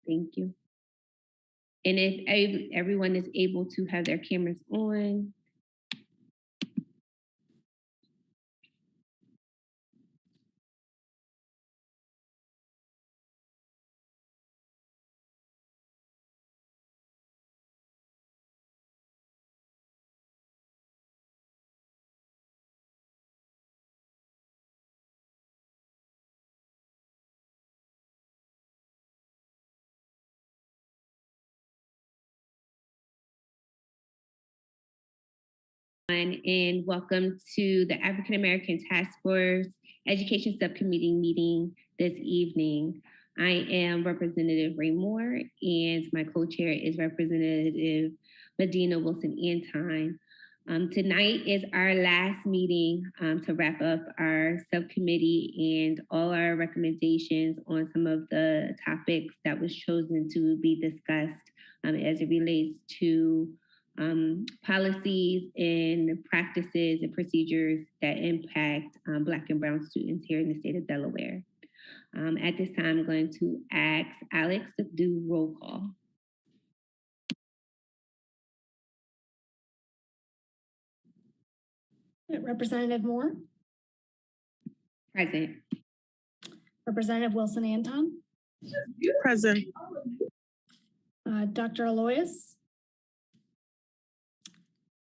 Thank you. And if everyone is able to have their cameras on. And welcome to the African American Task Force Education Subcommittee meeting this evening. I am Representative Ray Moore, and my co-chair is Representative Medina Wilson-Antine. Tonight is our last meeting to wrap up our subcommittee and all our recommendations on some of the topics that was chosen to be discussed as it relates to policies and practices and procedures that impact Black and Brown students here in the state of Delaware. At this time, I'm going to ask Alex to do roll call. Representative Moore. Present. Representative Wilson-Antine. Present. Dr. Aloyes.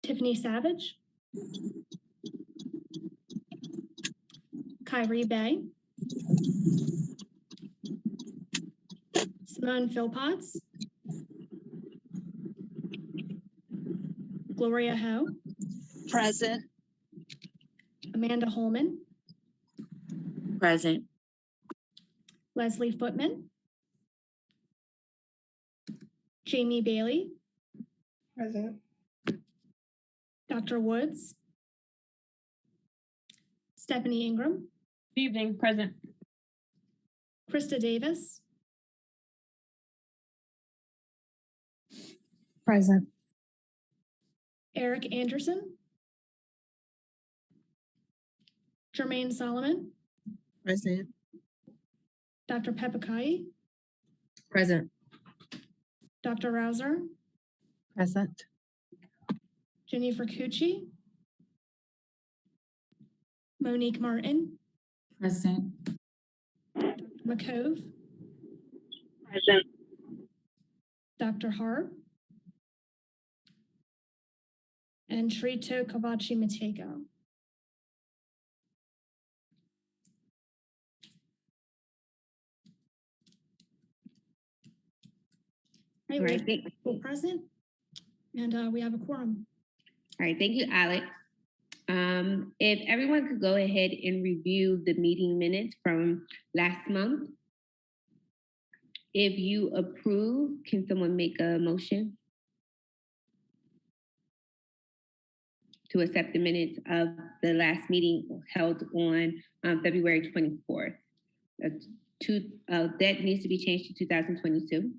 Tiffany Savage. Kyrie Bay. Simone Philpotts. Gloria Ho. Present. Amanda Holman. Present. Leslie Footman. Jamie Bailey. Present. Dr. Woods. Stephanie Ingram. Good evening. Present. Krista Davis. Present. Eric Anderson. Jermaine Solomon. Present. Dr. Pepikai. Present. Dr. Rouser. Present. Jennifer Cucci. Monique Martin. Present. Dr. McCove. Present. Dr. Harp. And Trito Kabachi Matego. All right, We're present, and we have a quorum. All right, thank you, Alex. If everyone could go ahead and review the meeting minutes from last month. If you approve, can someone make a motion to accept the minutes of the last meeting held on February 24th? That needs to be changed to 2022.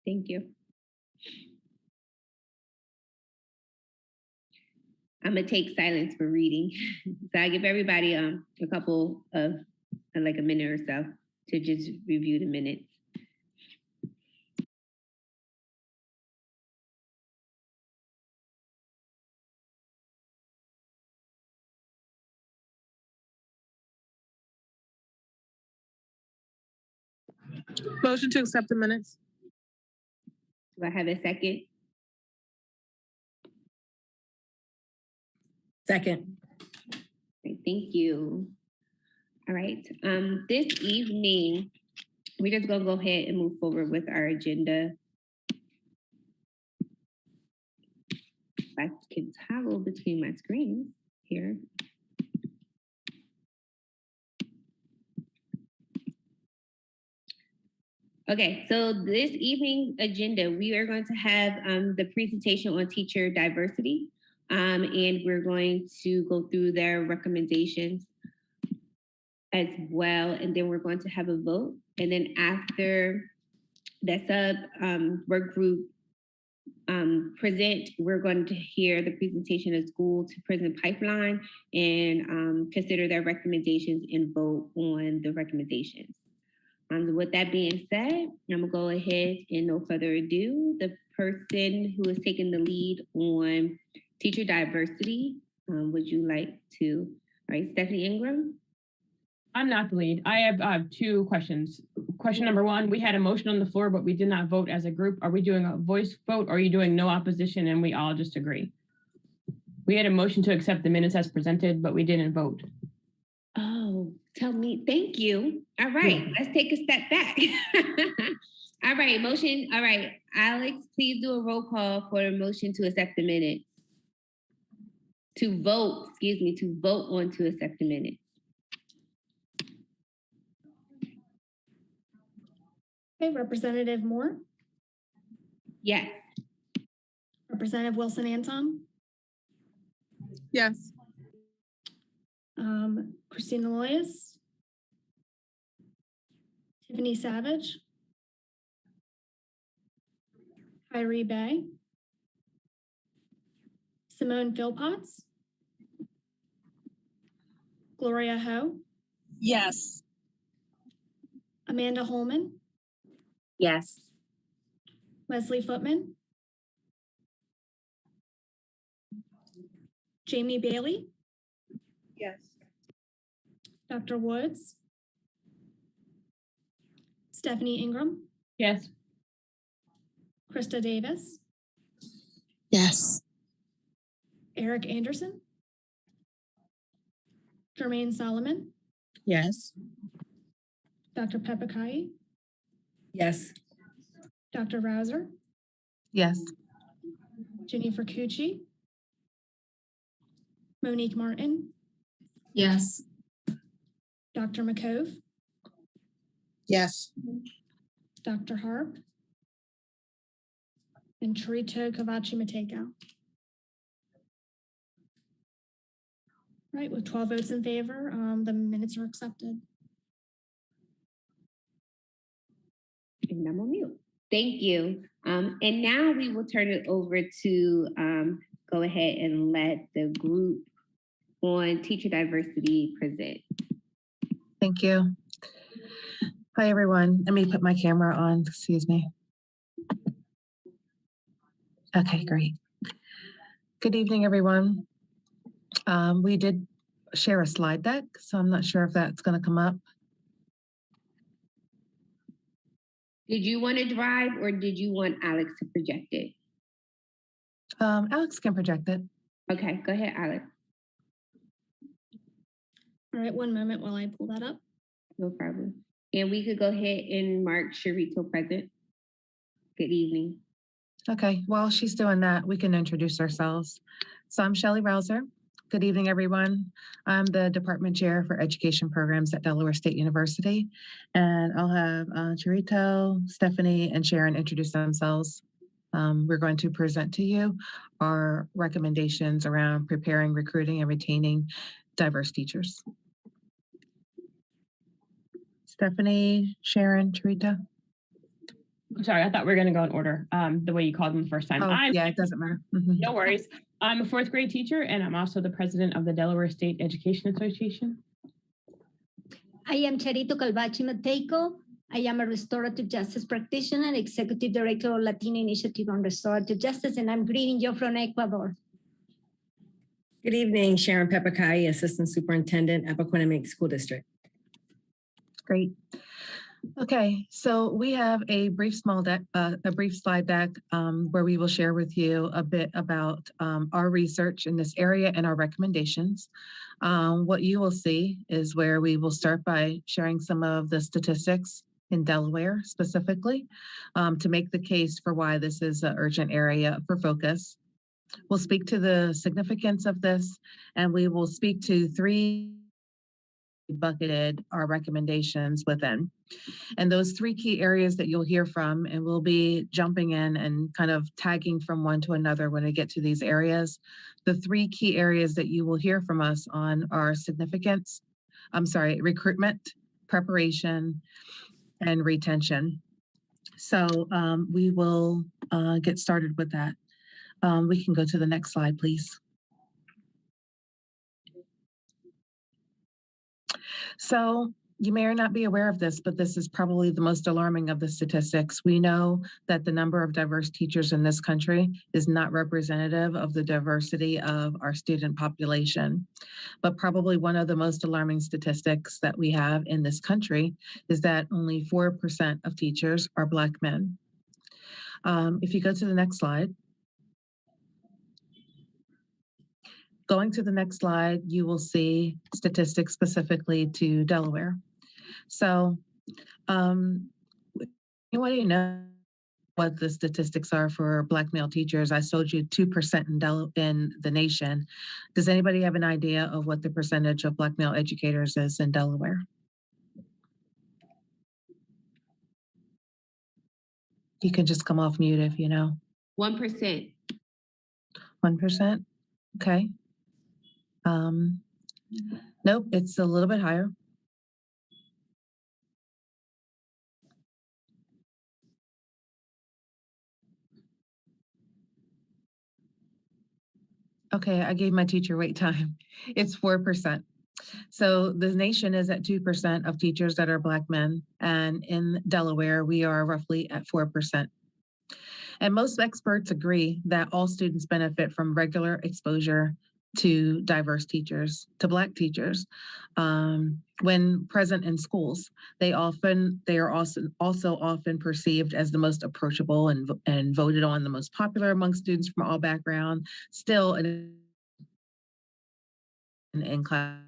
Thank you. I'm gonna take silence for reading. So I give everybody a couple of like a minute or so to just review the minutes. Motion to accept the minutes. Do I have a second? Second. Okay, thank you. All right. This evening, we're just gonna go ahead and move forward with our agenda. If I can toggle between my screens here. Okay, so this evening's agenda, we are going to have the presentation on teacher diversity, and we're going to go through their recommendations as well, and then we're going to have a vote. And then after that work group present, we're going to hear the presentation of school to prison pipeline and consider their recommendations and vote on the recommendations. With that being said, I'm gonna go ahead and no further ado, the person who is taking the lead on teacher diversity, would you like to, all right, Stephanie Ingram? I'm not the lead. I have two questions. Question number one, we had a motion on the floor, but we did not vote as a group. Are we doing a voice vote or are you doing no opposition and we all just agree? We had a motion to accept the minutes as presented, but we didn't vote. Oh, tell me, thank you. All right, let's take a step back. All right, motion, all right. Alex, please do a roll call for a motion to accept the minutes. To vote on to accept the minutes. Okay, Representative Moore, Yes. Representative Wilson Anton, Yes. Christina Loyes, Tiffany Savage, Kyrie Bay, Simone Philpotts, Gloria Ho, Yes. Amanda Holman, Yes. Leslie Footman, Jamie Bailey, Yes. Dr. Woods, Stephanie Ingram, Yes. Krista Davis, Yes. Eric Anderson, Jermaine Solomon, Yes. Dr. Pepakai, Yes. Dr. Rouser, Yes. Jenny Fukuchi, Monique Martin, Yes. Dr. McCove, Yes. Dr. Harp, and Charito Kavachi Mateko. Right, with 12 votes in favor, the minutes are accepted. And I'm on mute. Thank you. And now we will turn it over to go ahead and let the group on teacher diversity present. Thank you. Hi, everyone. Let me put my camera on. Excuse me. Okay, great. Good evening, everyone. We did share a slide deck, so I'm not sure if that's going to come up. Did you want to drive or did you want Alex to project it? Alex can project it. Okay, go ahead, Alex. All right, one moment while I pull that up. No problem. And we could go ahead and mark Charito present. Good evening. Okay, while she's doing that, we can introduce ourselves. So I'm Shelley Rouser. Good evening, everyone. I'm the Department Chair for Education Programs at Delaware State University. And I'll have Charito, Stephanie, and Sharon introduce themselves. We're going to present to you our recommendations around preparing, recruiting, and retaining diverse teachers. Stephanie, Sharon, Charito. I'm sorry, I thought we were going to go in order the way you called them the first time. Oh, yeah, it doesn't matter. No worries. I'm a fourth grade teacher and I'm also the president of the Delaware State Education Association. I am Charito Calvachi Mateko. I am a restorative justice practitioner and executive director of Latino Initiative on Restorative Justice, and I'm greeting you from Ecuador. Good evening, Sharon Pepakai, Assistant Superintendent, Appaquidamink School District. Great. Okay, so we have a brief slide deck where we will share with you a bit about our research in this area and our recommendations. What you will see is where we will start by sharing some of the statistics in Delaware specifically to make the case for why this is an urgent area for focus. We'll speak to the significance of this, and we will speak to three bucketed our recommendations within. And those three key areas that you'll hear from, and we'll be jumping in and kind of tagging from one to another when we get to these areas. The three key areas that you will hear from us on are recruitment, preparation, and retention. So we will get started with that. We can go to the next slide, please. So you may or not be aware of this, but this is probably the most alarming of the statistics. We know that the number of diverse teachers in this country is not representative of the diversity of our student population. But probably one of the most alarming statistics that we have in this country is that only 4% of teachers are Black men. If you go to the next slide. Going to the next slide, you will see statistics specifically to Delaware. So, anybody know what the statistics are for Black male teachers? I told you 2% in the nation. Does anybody have an idea of what the percentage of Black male educators is in Delaware? You can just come off mute if you know. 1%. 1%? Okay. Nope, it's a little bit higher. Okay, I gave my teacher wait time. It's 4%. So the nation is at 2% of teachers that are Black men, and in Delaware, we are roughly at 4%. And most experts agree that all students benefit from regular exposure to diverse teachers, to Black teachers. When present in schools, they are also often perceived as the most approachable and voted on the most popular among students from all backgrounds. Still, in class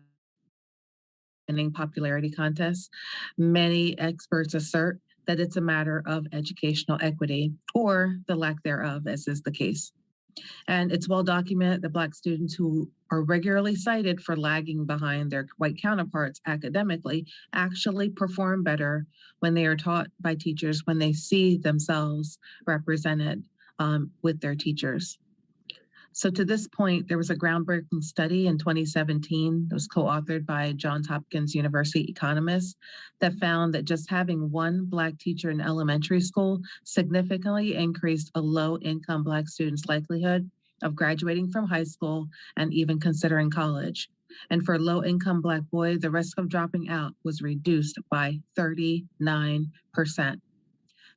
popularity contests, many experts assert that it's a matter of educational equity or the lack thereof, as is the case. And it's well documented that Black students who are regularly cited for lagging behind their white counterparts academically actually perform better when they are taught by teachers, when they see themselves represented with their teachers. So to this point, there was a groundbreaking study in 2017 that was co-authored by Johns Hopkins University economists that found that just having one Black teacher in elementary school significantly increased a low-income Black student's likelihood of graduating from high school and even considering college. And for a low-income Black boy, the risk of dropping out was reduced by 39%.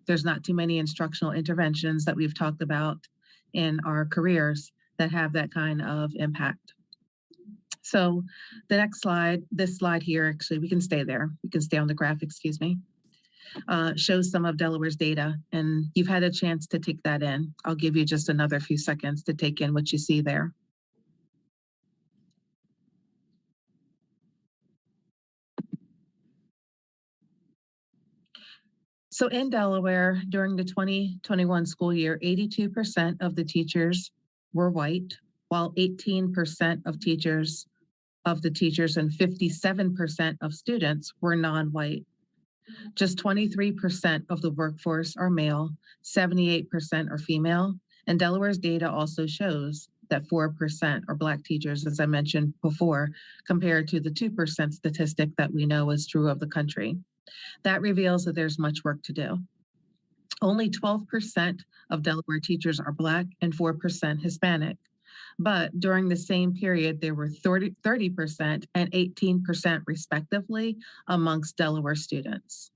There's not too many instructional interventions that we've talked about in our careers that have that kind of impact. So the next slide, this slide here, actually, we can stay there. We can stay on the graph, excuse me. Shows some of Delaware's data, and you've had a chance to take that in. I'll give you just another few seconds to take in what you see there. So in Delaware, during the 2021 school year, 82% of the teachers were white, while 18% of the teachers and 57% of students were non-white. Just 23% of the workforce are male, 78% are female, and Delaware's data also shows that 4% are Black teachers, as I mentioned before, compared to the 2% statistic that we know is true of the country. That reveals that there's much work to do. Only 12% of Delaware teachers are Black and 4% Hispanic. But during the same period, there were 30% and 18% respectively amongst Delaware students.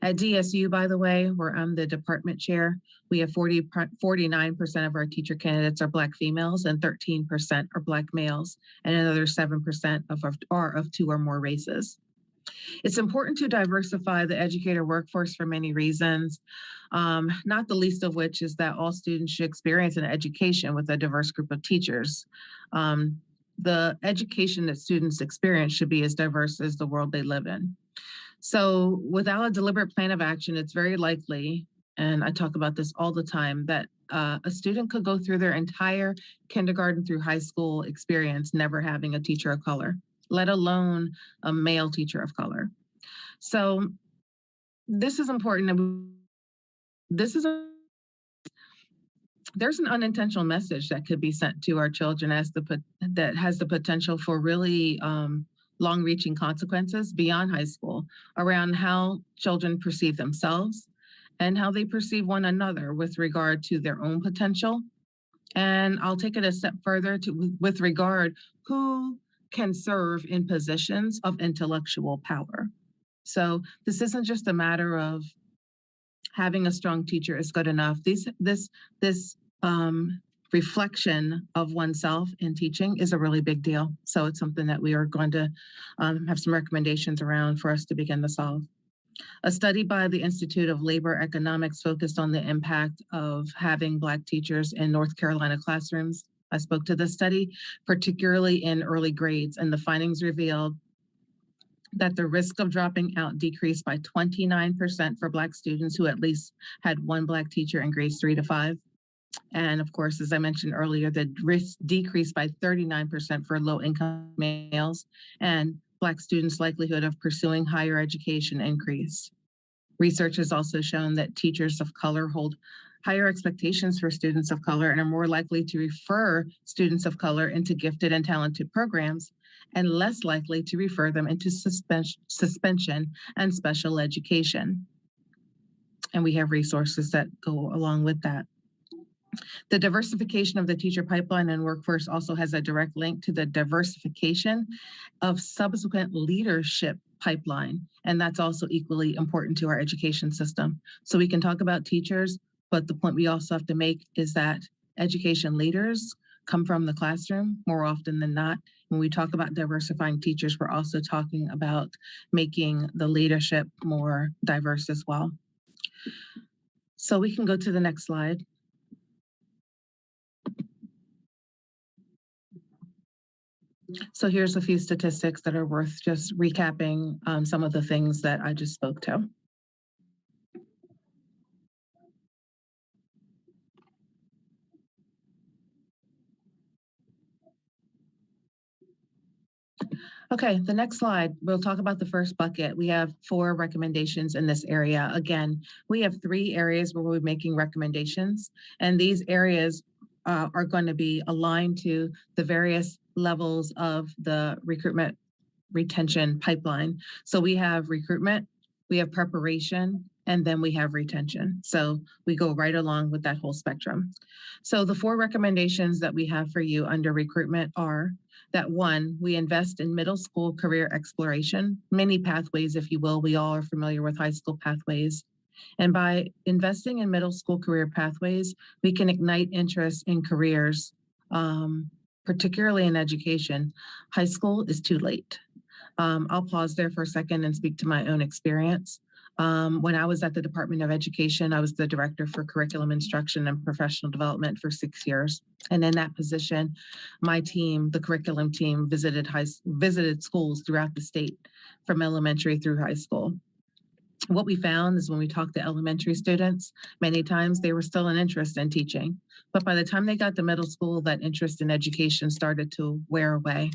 At DSU, by the way, where I'm the department chair, we have 49% of our teacher candidates are Black females and 13% are Black males, and another 7% are of 2 or more races. It's important to diversify the educator workforce for many reasons, not the least of which is that all students should experience an education with a diverse group of teachers. The education that students experience should be as diverse as the world they live in. So without a deliberate plan of action, it's very likely, and I talk about this all the time, that a student could go through their entire kindergarten through high school experience never having a teacher of color, let alone a male teacher of color. So this is important. There's an unintentional message that could be sent to our children that has the potential for really long-reaching consequences beyond high school around how children perceive themselves and how they perceive one another with regard to their own potential. And I'll take it a step further with regard who can serve in positions of intellectual power. So this isn't just a matter of having a strong teacher is good enough. This reflection of oneself in teaching is a really big deal. So it's something that we are going to have some recommendations around for us to begin to solve. A study by the Institute of Labor Economics focused on the impact of having Black teachers in North Carolina classrooms. I spoke to this study, particularly in early grades, and the findings revealed that the risk of dropping out decreased by 29% for Black students who at least had one Black teacher in grades 3 to 5. And of course, as I mentioned earlier, the risk decreased by 39% for low-income males, and Black students' likelihood of pursuing higher education increased. Research has also shown that teachers of color hold higher expectations for students of color and are more likely to refer students of color into gifted and talented programs, and less likely to refer them into suspension and special education. And we have resources that go along with that. The diversification of the teacher pipeline and workforce also has a direct link to the diversification of subsequent leadership pipeline. And that's also equally important to our education system. So we can talk about teachers, but the point we also have to make is that education leaders come from the classroom more often than not. When we talk about diversifying teachers, we're also talking about making the leadership more diverse as well. So we can go to the next slide. So here's a few statistics that are worth just recapping some of the things that I just spoke to. Okay, the next slide, we'll talk about the first bucket. We have 4 recommendations in this area. Again, we have 3 areas where we're making recommendations, and these areas are going to be aligned to the various levels of the recruitment retention pipeline. So we have recruitment, we have preparation, and then we have retention. So we go right along with that whole spectrum. So the 4 recommendations that we have for you under recruitment are that 1, we invest in middle school career exploration, many pathways, if you will. We all are familiar with high school pathways. And by investing in middle school career pathways, we can ignite interest in careers, particularly in education. High school is too late. I'll pause there for a second and speak to my own experience. When I was at the Department of Education, I was the director for curriculum instruction and professional development for 6 years. And in that position, my team, the curriculum team, visited schools throughout the state from elementary through high school. What we found is when we talked to elementary students, many times they were still an interest in teaching. But by the time they got to middle school, that interest in education started to wear away.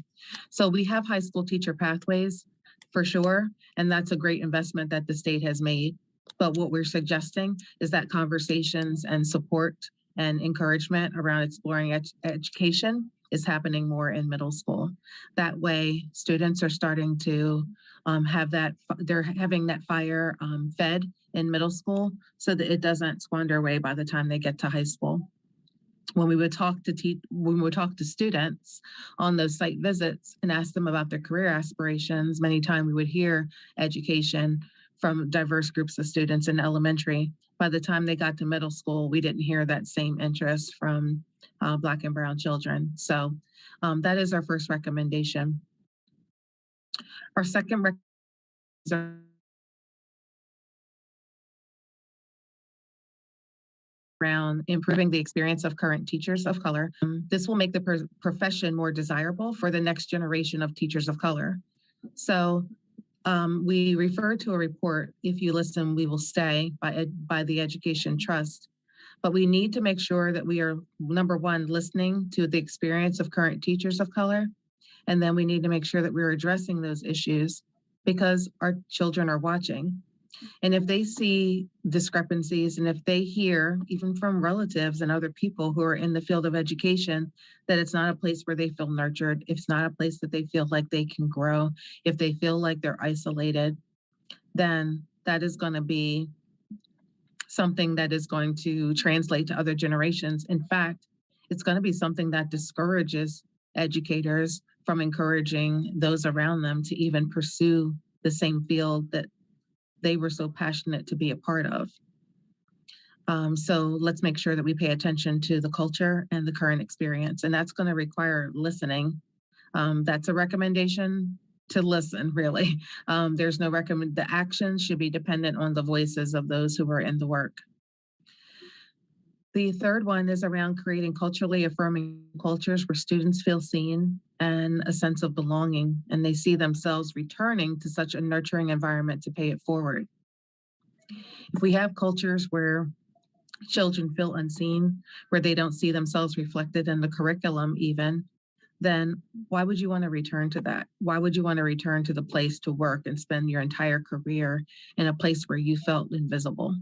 So we have high school teacher pathways for sure, and that's a great investment that the state has made. But what we're suggesting is that conversations and support and encouragement around exploring education is happening more in middle school. That way, students are starting to have that, they're having that fire fed in middle school so that it doesn't squander away by the time they get to high school. When we would talk to students on those site visits and ask them about their career aspirations, many times we would hear education from diverse groups of students in elementary. By the time they got to middle school, we didn't hear that same interest from Black and Brown children. So that is our first recommendation. Our second recommendation around improving the experience of current teachers of color. This will make the profession more desirable for the next generation of teachers of color. So we refer to a report, If You Listen, We Will Stay, by the Education Trust. But we need to make sure that we are, number 1, listening to the experience of current teachers of color. And then we need to make sure that we're addressing those issues because our children are watching. And if they see discrepancies and if they hear, even from relatives and other people who are in the field of education, that it's not a place where they feel nurtured, if it's not a place that they feel like they can grow, if they feel like they're isolated, then that is going to be something that is going to translate to other generations. In fact, it's going to be something that discourages educators from encouraging those around them to even pursue the same field that they were so passionate to be a part of. So let's make sure that we pay attention to the culture and the current experience, and that's going to require listening. That's a recommendation to listen, really. There's no the actions should be dependent on the voices of those who are in the work. The third one is around creating culturally affirming cultures where students feel seen and a sense of belonging, and they see themselves returning to such a nurturing environment to pay it forward. If we have cultures where children feel unseen, where they don't see themselves reflected in the curriculum even, then why would you want to return to that? Why would you want to return to the place to work and spend your entire career in a place where you felt invisible?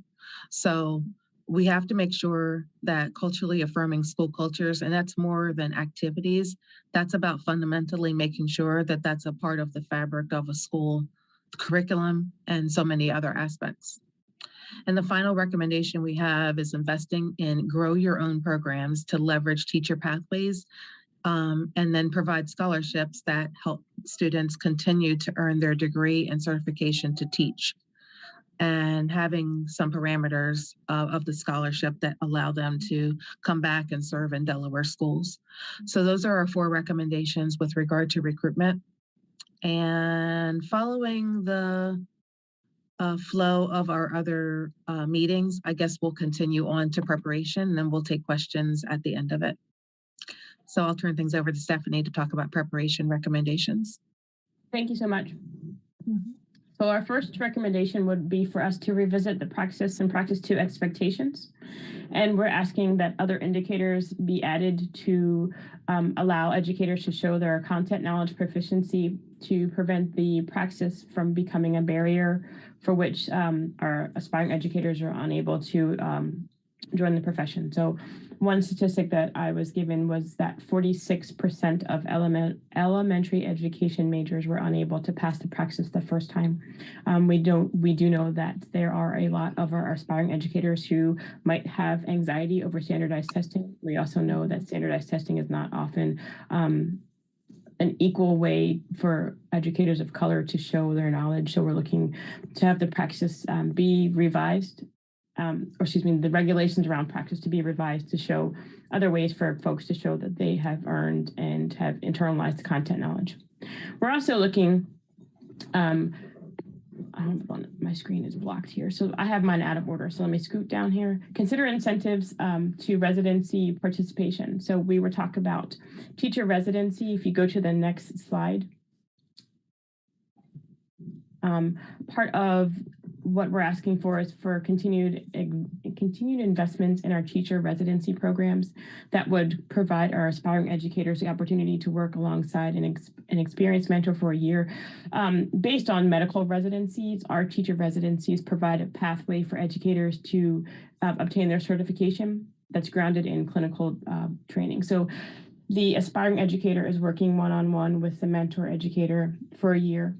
So we have to make sure that culturally affirming school cultures, and that's more than activities, that's about fundamentally making sure that that's a part of the fabric of a school curriculum and so many other aspects. And the final recommendation we have is investing in grow your own programs to leverage teacher pathways, and then provide scholarships that help students continue to earn their degree and certification to teach, and having some parameters of the scholarship that allow them to come back and serve in Delaware schools. So those are our 4 recommendations with regard to recruitment. And following the flow of our other meetings, I guess we'll continue on to preparation, and then we'll take questions at the end of it. So I'll turn things over to Stephanie to talk about preparation recommendations. Thank you so much. So our first recommendation would be for us to revisit the practice and practice to expectations. And we're asking that other indicators be added to allow educators to show their content knowledge proficiency to prevent the praxis from becoming a barrier for which our aspiring educators are unable to join the profession. So one statistic that I was given was that 46% of elementary education majors were unable to pass the praxis the first time. We do know that there are a lot of our aspiring educators who might have anxiety over standardized testing. We also know that standardized testing is not often an equal way for educators of color to show their knowledge. So we're looking to have the praxis be revised, the regulations around practice to be revised to show other ways for folks to show that they have earned and have internalized content knowledge. We're also looking, my screen is blocked here, so I have mine out of order. So let me scoot down here. Consider incentives to residency participation. So we were talking about teacher residency. If you go to the next slide, part of what we're asking for is for continued investments in our teacher residency programs that would provide our aspiring educators the opportunity to work alongside an experienced mentor for a year. Based on medical residencies, our teacher residencies provide a pathway for educators to obtain their certification that's grounded in clinical training. So the aspiring educator is working one-on-one with the mentor educator for a year.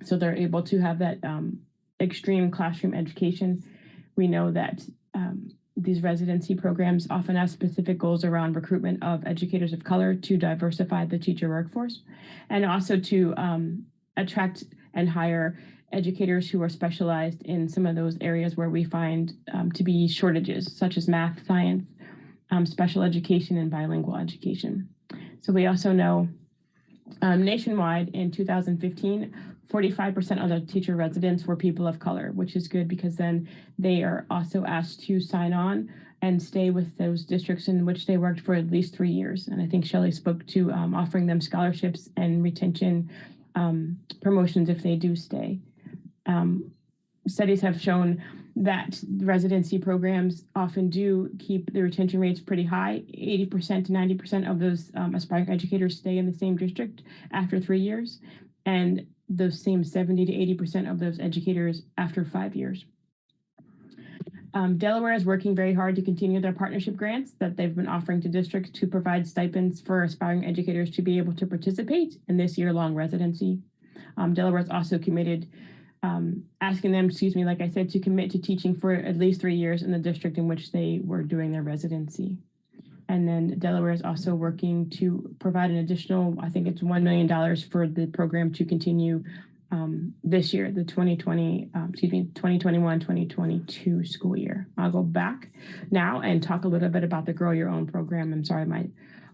So they're able to have that extreme classroom education. We know that these residency programs often have specific goals around recruitment of educators of color to diversify the teacher workforce, and also to attract and hire educators who are specialized in some of those areas where we find to be shortages, such as math, science, special education, and bilingual education. So we also know nationwide in 2015, 45% of the teacher residents were people of color, which is good because then they are also asked to sign on and stay with those districts in which they worked for at least 3 years. And I think Shelley spoke to offering them scholarships and retention promotions if they do stay. Studies have shown that residency programs often do keep the retention rates pretty high. 80% to 90% of those aspiring educators stay in the same district after 3 years, and those same 70 to 80% of those educators after 5 years. Delaware is working very hard to continue their partnership grants that they've been offering to districts to provide stipends for aspiring educators to be able to participate in this year-long residency. Delaware is also committed asking them, like I said, to commit to teaching for at least 3 years in the district in which they were doing their residency. And then Delaware is also working to provide an additional, I think it's $1 million for the program to continue this year, the 2021-2022 school year. I'll go back now and talk a little bit about the Grow Your Own program. I'm sorry,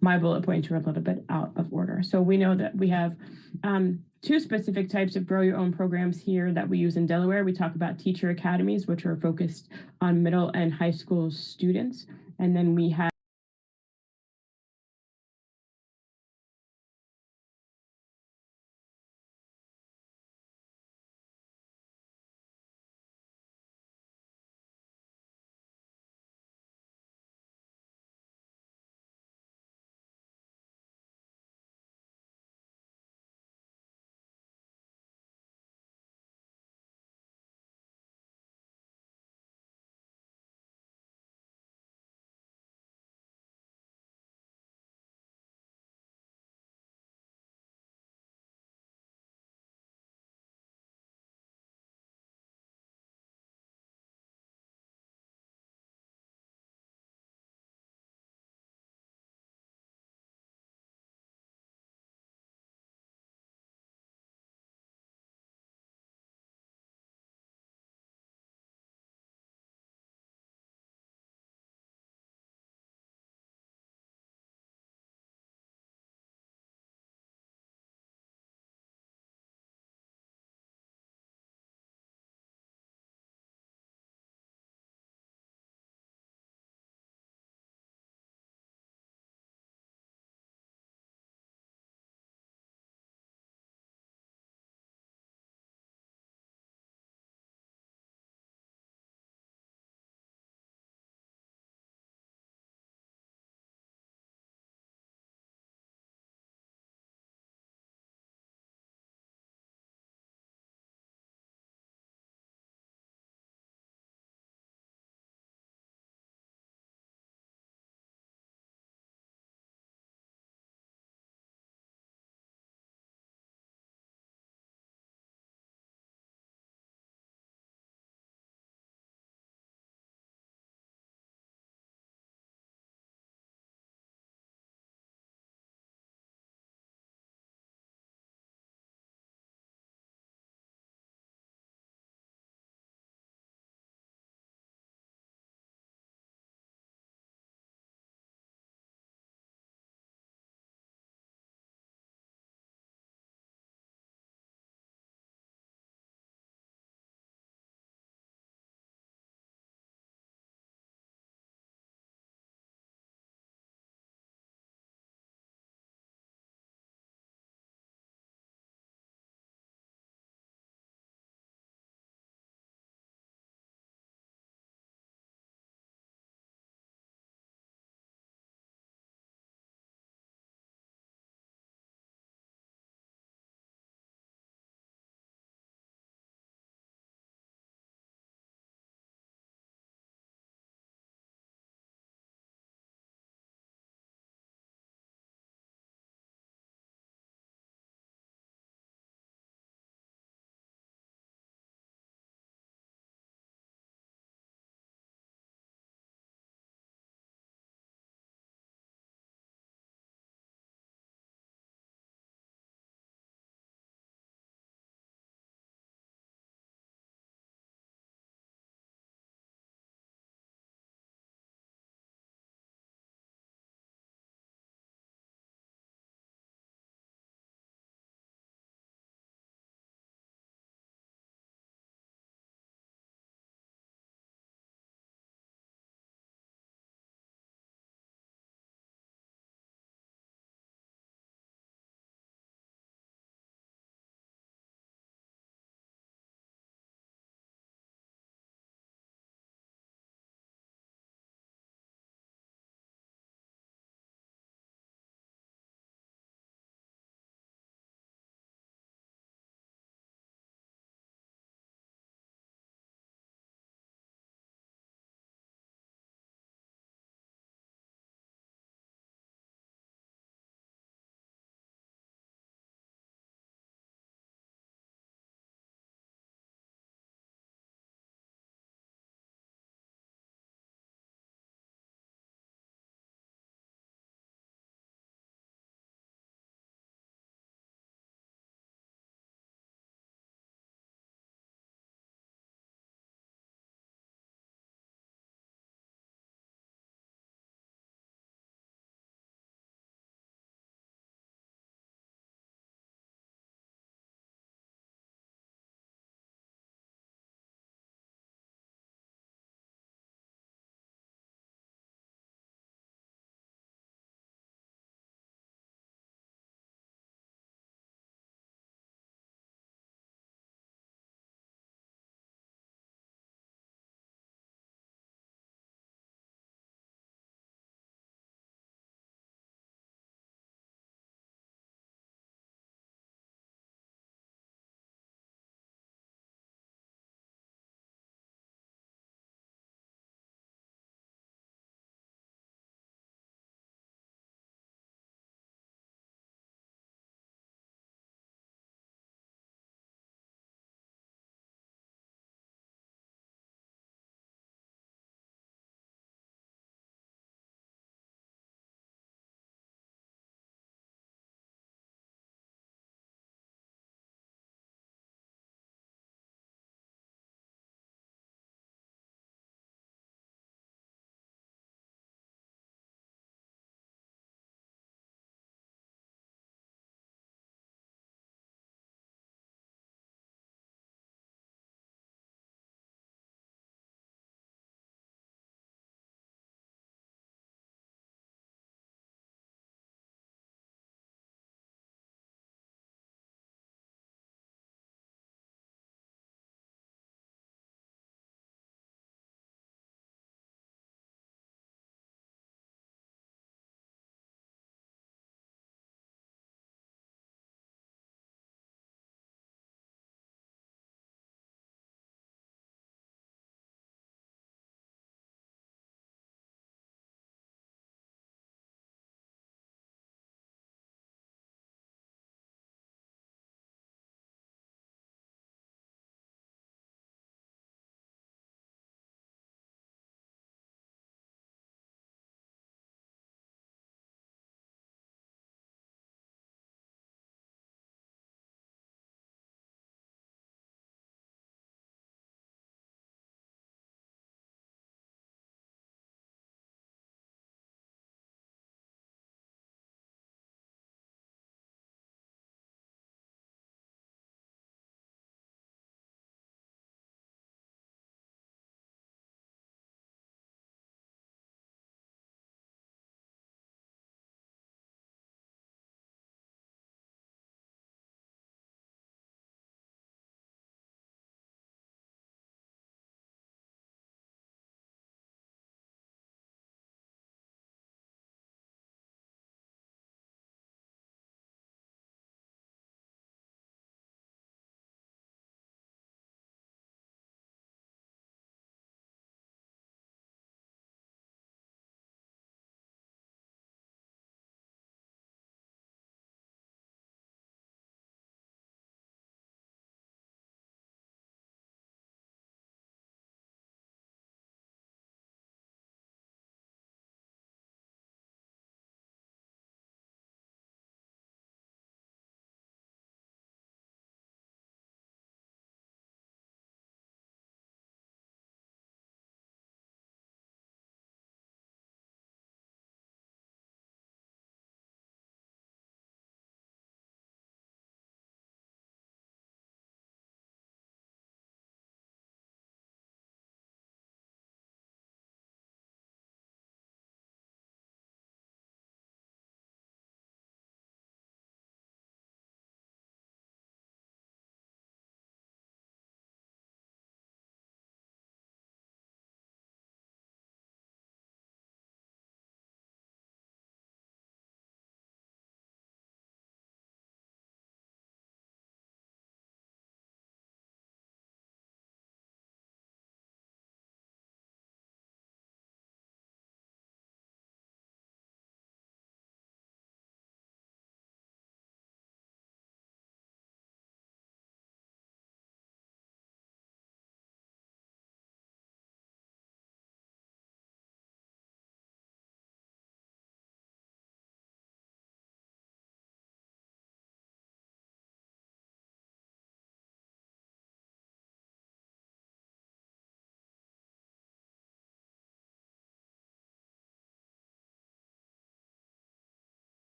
my bullet points are a little bit out of order. So we know that we have 2 specific types of Grow Your Own programs here that we use in Delaware. We talk about teacher academies, which are focused on middle and high school students. And then we have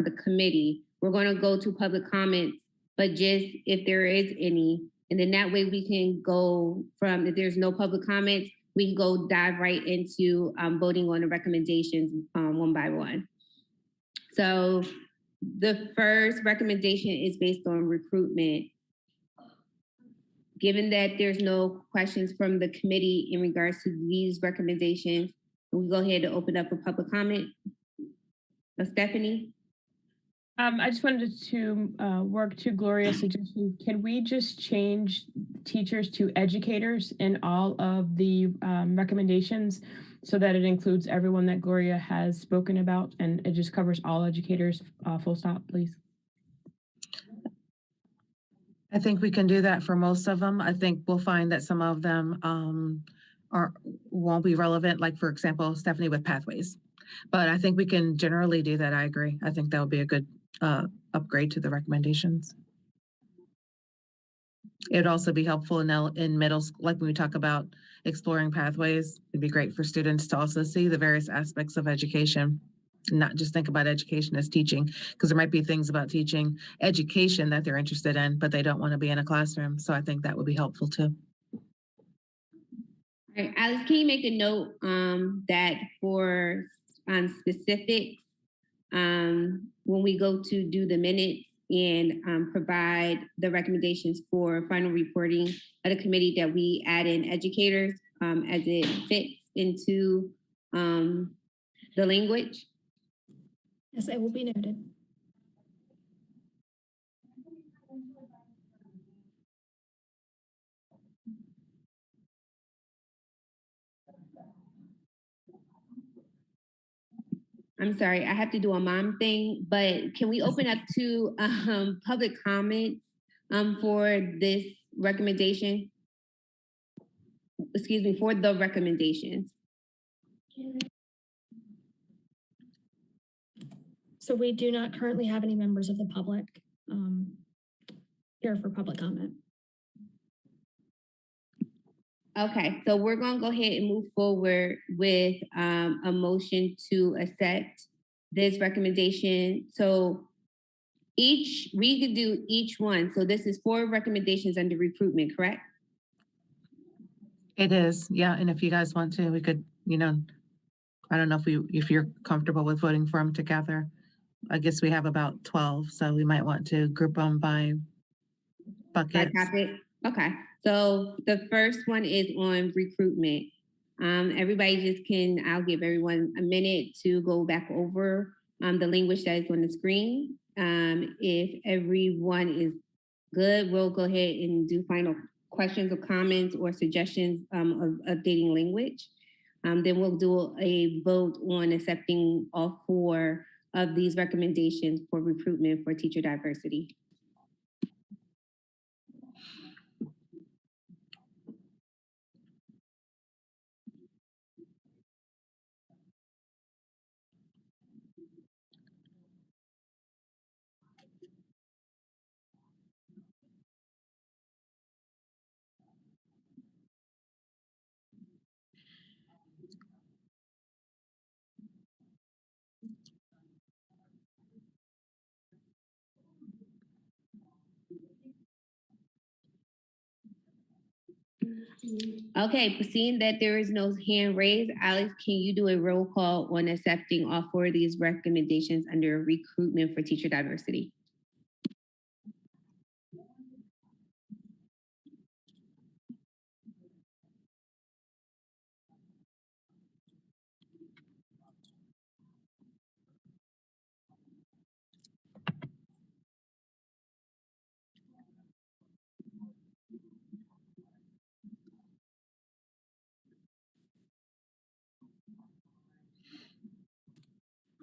the committee. We're going to go to public comments, but just if there is any, and then that way we can go from, if there's no public comments, we can go dive right into voting on the recommendations one by one. So the first recommendation is based on recruitment. Given that there's no questions from the committee in regards to these recommendations, we'll go ahead and open up for public comment. Stephanie? I just wanted to work to Gloria's suggestion. Can we just change teachers to educators in all of the recommendations so that it includes everyone that Gloria has spoken about and it just covers all educators, full stop, please? I think we can do that for most of them. I think we'll find that some of them won't be relevant, like for example, Stephanie with pathways. But I think we can generally do that. I agree. I think that would be a good upgrade to the recommendations. It'd also be helpful in middle school, like when we talk about exploring pathways, it'd be great for students to also see the various aspects of education, not just think about education as teaching, because there might be things about teaching education that they're interested in, but they don't want to be in a classroom. So I think that would be helpful too. All right, Alex, can you make a note that for specifics, when we go to do the minutes and provide the recommendations for final reporting of the committee, that we add in educators as it fits into the language? Yes, it will be noted. I'm sorry, I have to do a mom thing, but can we open up to public comments for this recommendation? Excuse me, for the recommendations. So we do not currently have any members of the public here for public comment. Okay, so we're gonna go ahead and move forward with a motion to accept this recommendation. So we could do each one. So this is 4 recommendations under recruitment, correct? It is, yeah. And if you guys want to, we could, I don't know if you're comfortable with voting for them together. I guess we have about 12, so we might want to group them by buckets. By topic? Okay. So the first one is on recruitment. Everybody I'll give everyone a minute to go back over the language that is on the screen. If everyone is good, we'll go ahead and do final questions or comments or suggestions of updating language. Then we'll do a vote on accepting all 4 of these recommendations for recruitment for teacher diversity. Okay, seeing that there is no hand raised, Alex, can you do a roll call on accepting all 4 of these recommendations under recruitment for teacher diversity?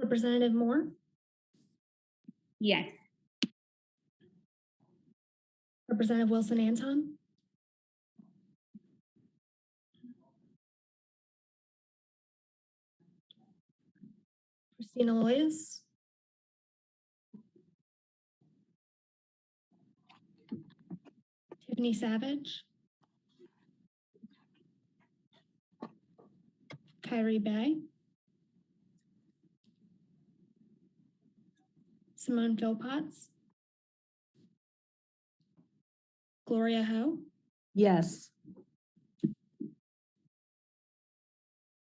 Representative Moore, Yes. Representative Wilson Anton, Christina Loyas, Tiffany Savage, Kyrie Bay, Simone Philpotts, Gloria Ho, Yes.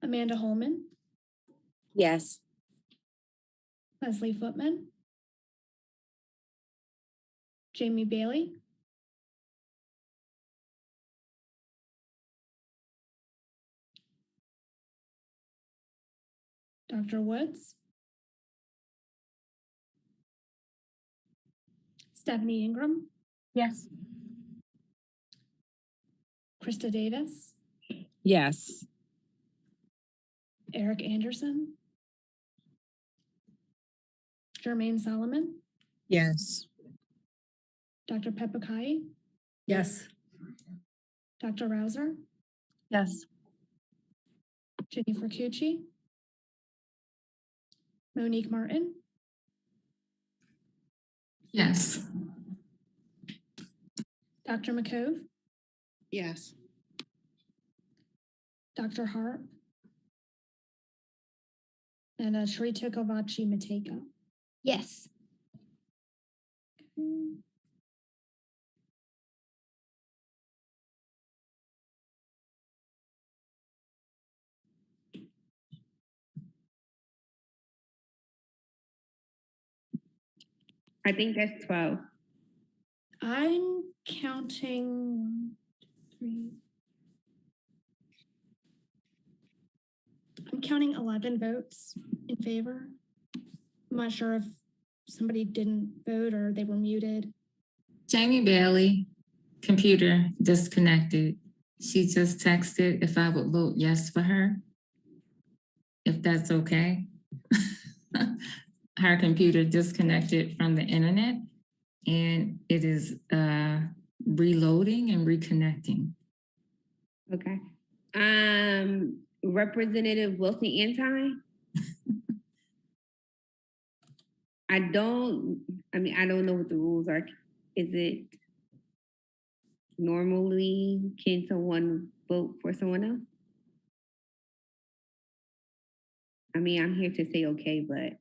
Amanda Holman, Yes. Leslie Footman, Jamie Bailey, Dr. Woods, Stephanie Ingram, Yes. Krista Davis, Yes. Eric Anderson, Jermaine Solomon, Yes. Dr. Pepakai, Yes. Dr. Rouser, Yes. Jennifer Cucci, Monique Martin, Yes. Dr. McCove, Yes. Dr. Harp, and Sharita Kovaci Mateka. Yes. I think that's 12. I'm counting 1, 2, 3. I'm counting 11 votes in favor. I'm not sure if somebody didn't vote or they were muted. Jamie Bailey, computer disconnected. She just texted if I would vote yes for her, if that's okay. Her computer disconnected from the internet and it is reloading and reconnecting. Okay. Representative Wilson Anti. I don't know what the rules are. Is it normally, can someone vote for someone else? I mean, I'm here to say okay, but.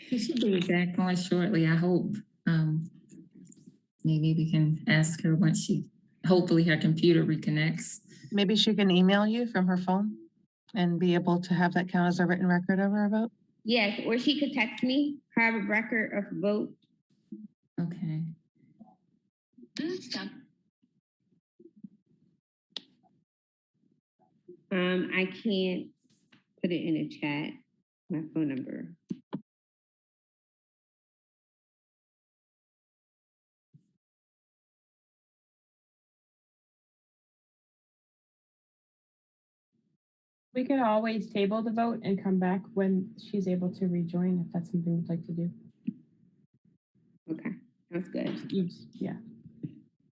She should be back on shortly, I hope. Maybe we can ask her once hopefully her computer reconnects. Maybe she can email you from her phone and be able to have that count as a written record of her vote. Yes, or she could text me, have a record of vote. Okay. I can't put it in a chat, my phone number. We could always table the vote and come back when she's able to rejoin, if that's something you'd like to do. Okay, that's good. Yeah.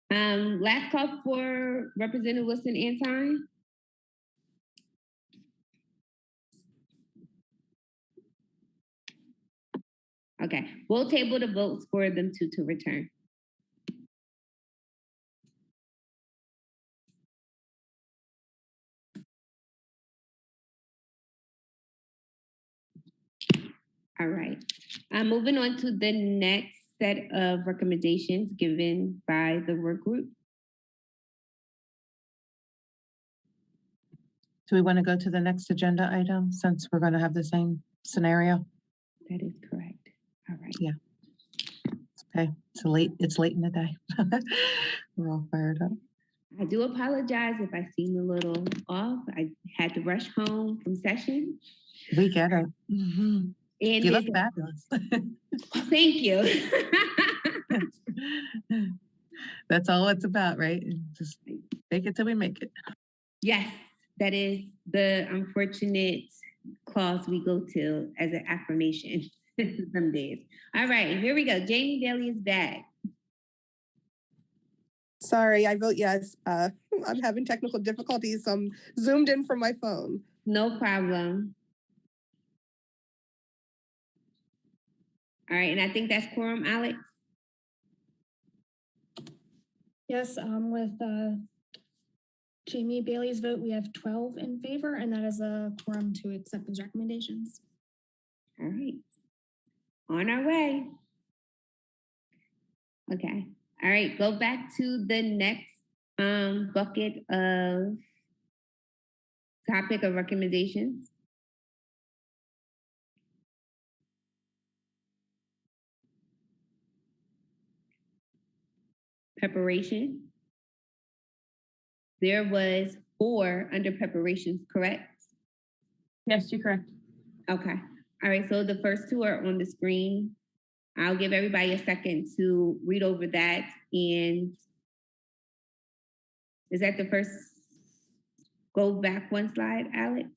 Last call for Representative Wilson Anti. Okay, we'll table the votes for them to return. All right, moving on to the next set of recommendations given by the work group. Do we want to go to the next agenda item since we're going to have the same scenario? That is correct. All right. Yeah. Okay, it's late in the day. We're all fired up. I do apologize if I seem a little off. I had to rush home from session. We get it. Mm-hmm. And you look fabulous. Thank you. That's all it's about, right? Just fake it till we make it. Yes, that is the unfortunate clause we go to as an affirmation some days. All right, here we go. Jamie Bailey is back. Sorry, I vote yes. I'm having technical difficulties, so I'm zoomed in from my phone. No problem. All right, and I think that's quorum, Alex. Yes, with Jamie Bailey's vote, we have 12 in favor, and that is a quorum to accept those recommendations. All right. On our way. Okay. All right. Go back to the next bucket of topic of recommendations. Preparation. There was 4 under preparations, correct? Yes, you're correct. Okay. All right. So the first 2 are on the screen. I'll give everybody a second to read over that. And is that the first? Go back 1 slide, Alex.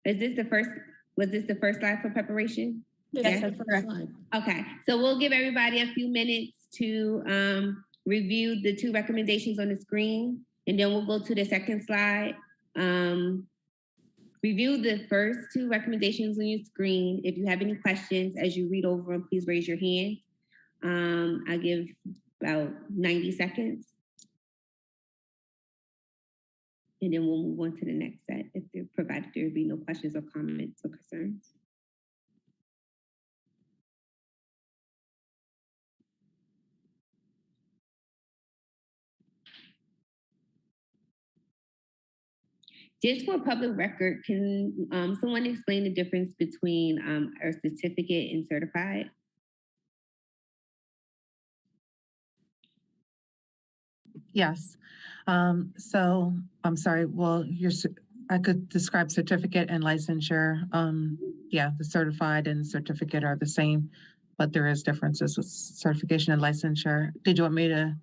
Is this the first? Was this the first slide for preparation? This Yes, is the that's first correct. slide. Okay, so we'll give everybody a few minutes to review the 2 recommendations on the screen, and then we'll go to the second slide. Review the first 2 recommendations on your screen. If you have any questions as you read over them, please raise your hand. I'll give about 90 seconds. And then we'll move on to the next set if there provided there will be no questions or comments or concerns. Just for public record, can someone explain the difference between a certificate and certified? Yes. So I'm sorry. Well, I could describe certificate and licensure. Yeah, the certified and certificate are the same, but there is differences with certification and licensure. Did you want me to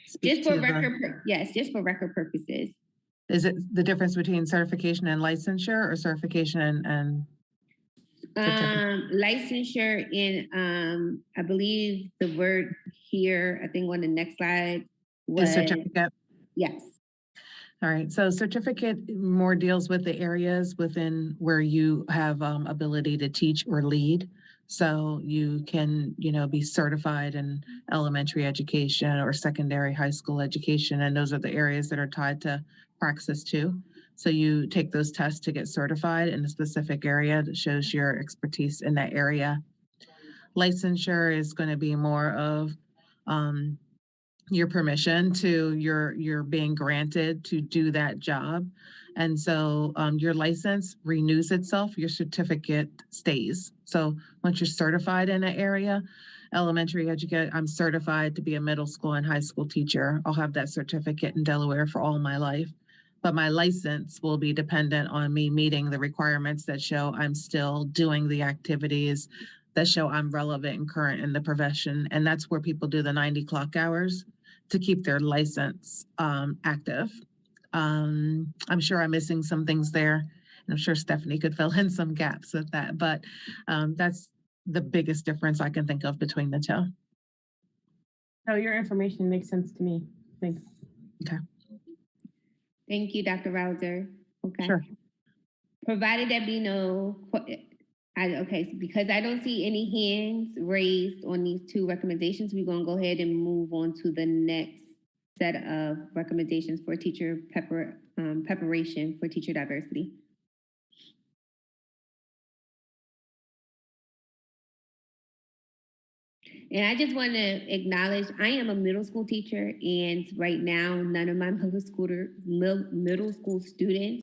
speak Just for to the, record, yes, just for record purposes. is it the difference between certification and licensure or certification and certificate? Licensure and I believe the word here, I think on the next slide was Is certificate? yes. All right, so certificate more deals with the areas within where you have ability to teach or lead. So you can, be certified in elementary education or secondary high school education, and those are the areas that are tied to Praxis 2. So you take those tests to get certified in a specific area that shows your expertise in that area. Licensure is going to be more of your permission to you're being granted to do that job. And so your license renews itself, your certificate stays. So once you're certified in an area, elementary education, I'm certified to be a middle school and high school teacher. I'll have that certificate in Delaware for all my life. But my license will be dependent on me meeting the requirements that show I'm still doing the activities that show I'm relevant and current in the profession. And that's where people do the 90 clock hours to keep their license active. I'm sure I'm missing some things there. And I'm sure Stephanie could fill in some gaps with that, but that's the biggest difference I can think of between the 2. So your information makes sense to me. Thanks. Okay. Thank you, Dr. Rouser. Okay. Sure. Provided there be no, okay, so because I don't see any hands raised on these 2 recommendations, we're going to go ahead and move on to the next set of recommendations for teacher preparation for teacher diversity. And I just want to acknowledge I am a middle school teacher, and right now none of my middle school students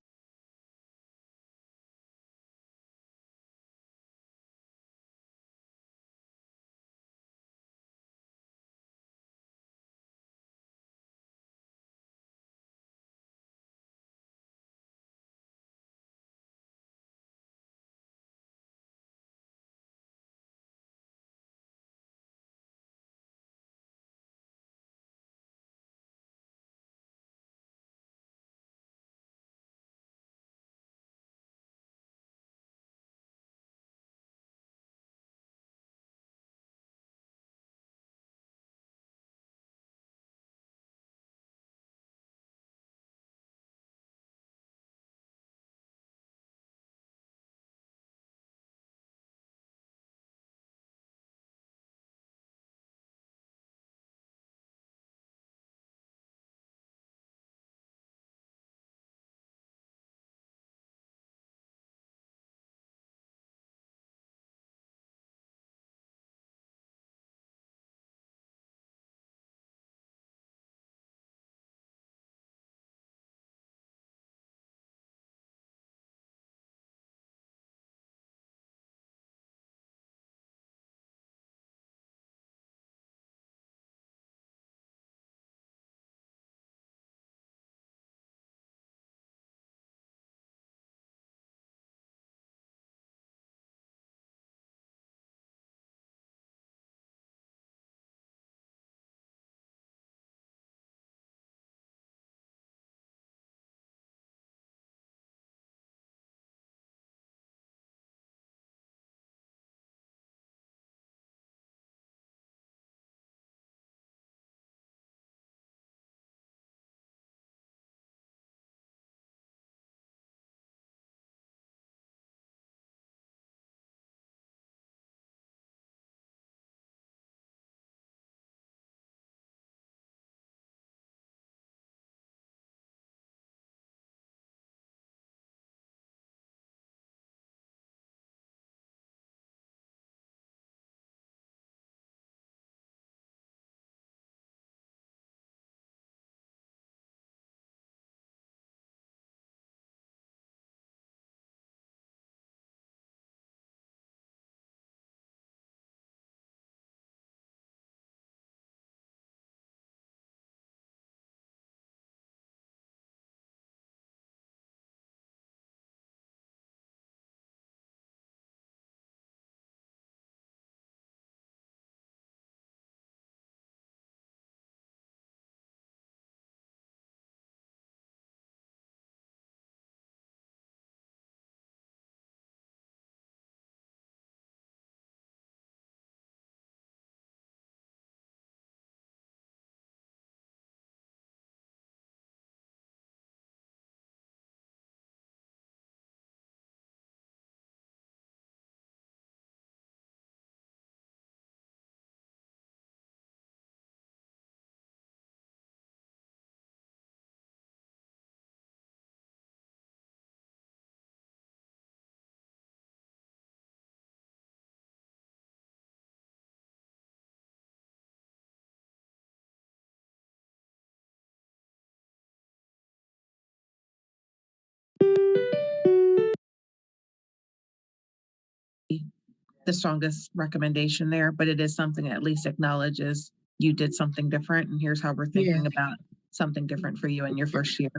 the strongest recommendation there, but it is something that at least acknowledges you did something different, and here's how we're thinking about something different for you in your first year.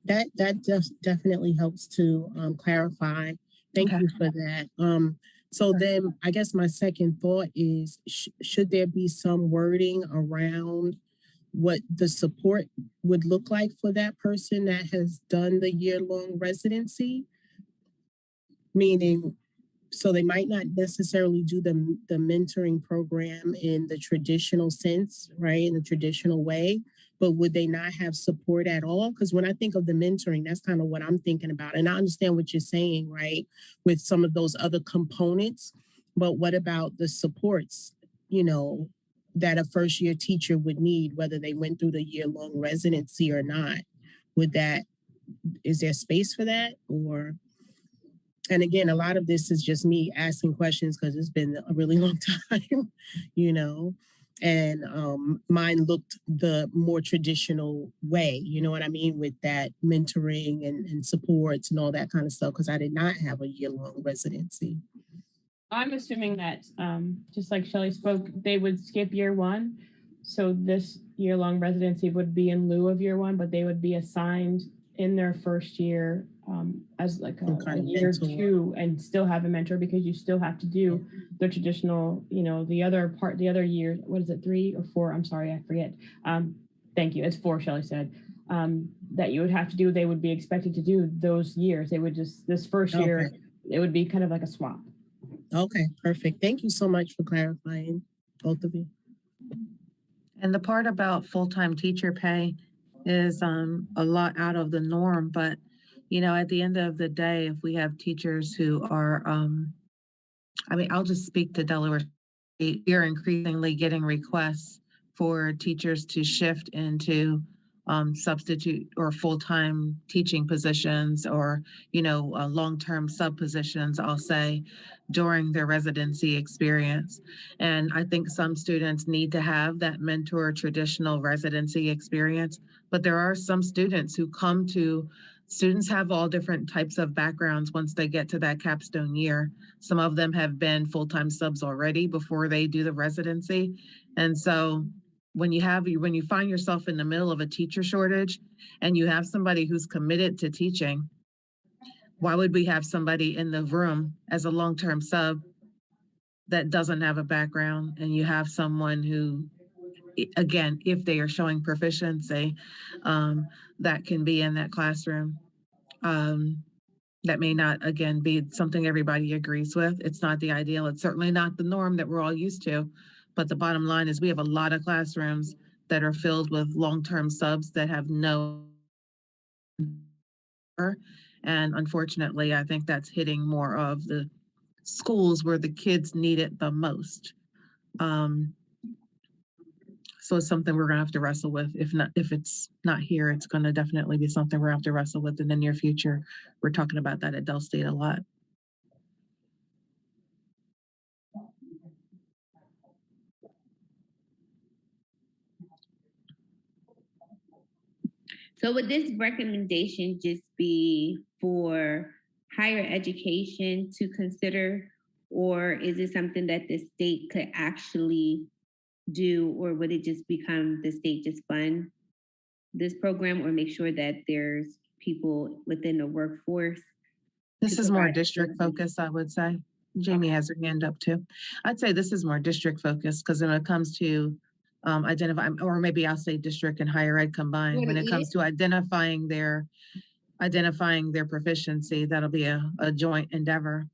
That just definitely helps to clarify. Thank Okay. you for that. So then I guess my second thought is, should there be some wording around what the support would look like for that person that has done the year-long residency? Meaning, so they might not necessarily do the mentoring program in the traditional sense, right? In the traditional way, but would they not have support at all? Because when I think of the mentoring, that's kind of what I'm thinking about. And I understand what you're saying, right? With some of those other components, but what about the supports, you know, that a first year teacher would need, whether they went through the year-long residency or not? Is there space for that? Or, and again, a lot of this is just me asking questions because it's been a really long time, you know, and mine looked the more traditional way, you know what I mean, with that mentoring and supports and all that kind of stuff, because I did not have a year-long residency. I'm assuming that, just like Shelley spoke, they would skip year one. So this year-long residency would be in lieu of year one, but they would be assigned in their first year as like a year two, and still have a mentor, because you still have to do the traditional, you know, the other year, what is it, 3 or 4? I'm sorry, I forget. Thank you. It's 4, Shelley said, that you would have to do. They would be expected to do those years. They would just, this first year, it would be kind of like a swap. Okay, perfect. Thank you so much for clarifying, both of you. And the part about full-time teacher pay is a lot out of the norm, but you know, at the end of the day, if we have teachers who are, I mean, I'll just speak to Delaware State, you're increasingly getting requests for teachers to shift into substitute or full-time teaching positions, or, you know, long-term sub positions, I'll say, during their residency experience. And I think some students need to have that mentor traditional residency experience, but there are some students who students have all different types of backgrounds once they get to that capstone year. Some of them have been full-time subs already before they do the residency. And so when you find yourself in the middle of a teacher shortage and you have somebody who's committed to teaching, why would we have somebody in the room as a long-term sub that doesn't have a background? And you have someone who, again, if they are showing proficiency, that can be in that classroom. That may not, again, be something everybody agrees with. It's not the ideal. It's certainly not the norm that we're all used to. But the bottom line is we have a lot of classrooms that are filled with long-term subs that have no. And unfortunately, I think that's hitting more of the schools where the kids need it the most. So it's something we're gonna have to wrestle with. If it's not here, it's gonna definitely be something we're gonna have to wrestle with in the near future. We're talking about that at Del State a lot. So would this recommendation just be for higher education to consider, or is it something that the state could actually do, or would it just become the state just fund this program, or make sure that there's people within the workforce? This is more district focused, I would say. Jamie has her hand up too. I'd say this is more district focused, because when it comes to identify, or maybe I'll say district and higher ed combined, when it comes to identifying their proficiency, that'll be a joint endeavor.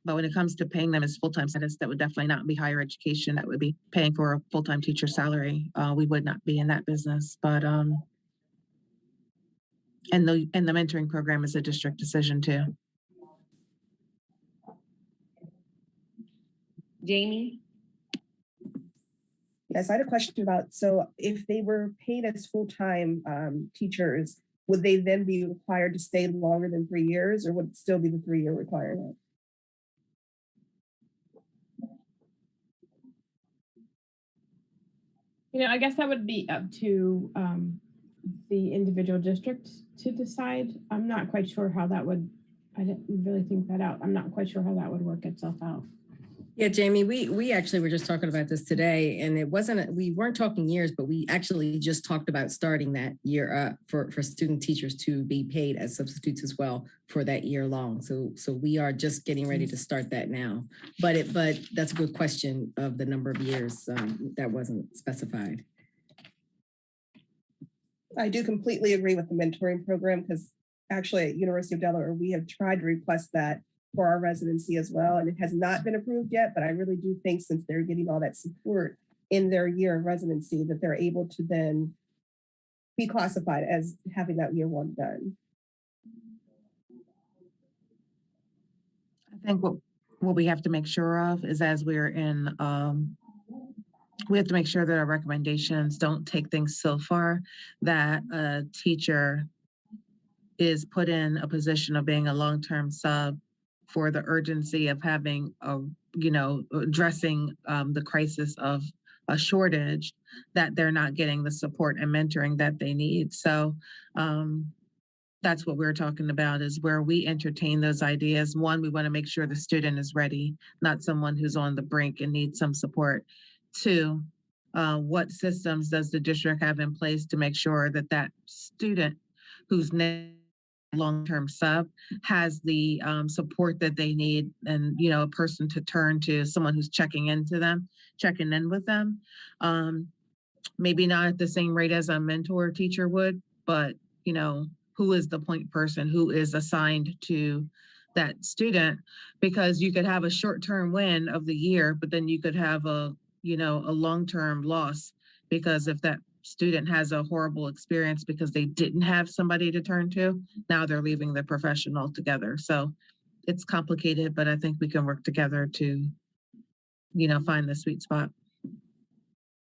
But when it comes to paying them as full-time status, that would definitely not be higher education. That would be paying for a full-time teacher salary. We would not be in that business, but and the mentoring program is a district decision too. Jamie? Yes, I had a question about, so if they were paid as full-time teachers, would they then be required to stay longer than 3 years, or would it still be the 3-year requirement? You know, I guess that would be up to the individual districts to decide. I'm not quite sure how that would I didn't really think that out. I'm not quite sure how that would work itself out. Yeah, Jamie, we actually were just talking about this today, and we weren't talking years, but we actually just talked about starting that year for student teachers to be paid as substitutes as well for that year long. So we are just getting ready to start that now. But that's a good question of the number of years that wasn't specified. I do completely agree with the mentoring program, because actually at University of Delaware, we have tried to request that for our residency as well. And it has not been approved yet, but I really do think since they're getting all that support in their year of residency, that they're able to then be classified as having that year one done. I think what we have to make sure of is as we're in, we have to make sure that our recommendations don't take things so far that a teacher is put in a position of being a long-term sub for the urgency of having addressing the crisis of a shortage, that they're not getting the support and mentoring that they need. So that's what we're talking about, is where we entertain those ideas. One, we want to make sure the student is ready, not someone who's on the brink and needs some support. Two, what systems does the district have in place to make sure that that student who's long-term sub has the support that they need, and a person to turn to, someone who's checking in with them, maybe not at the same rate as a mentor teacher would, but who is the point person who is assigned to that student, because you could have a short-term win of the year, but then you could have a long-term loss, because if that student has a horrible experience because they didn't have somebody to turn to, now they're leaving the profession altogether. So it's complicated, but I think we can work together to, find the sweet spot.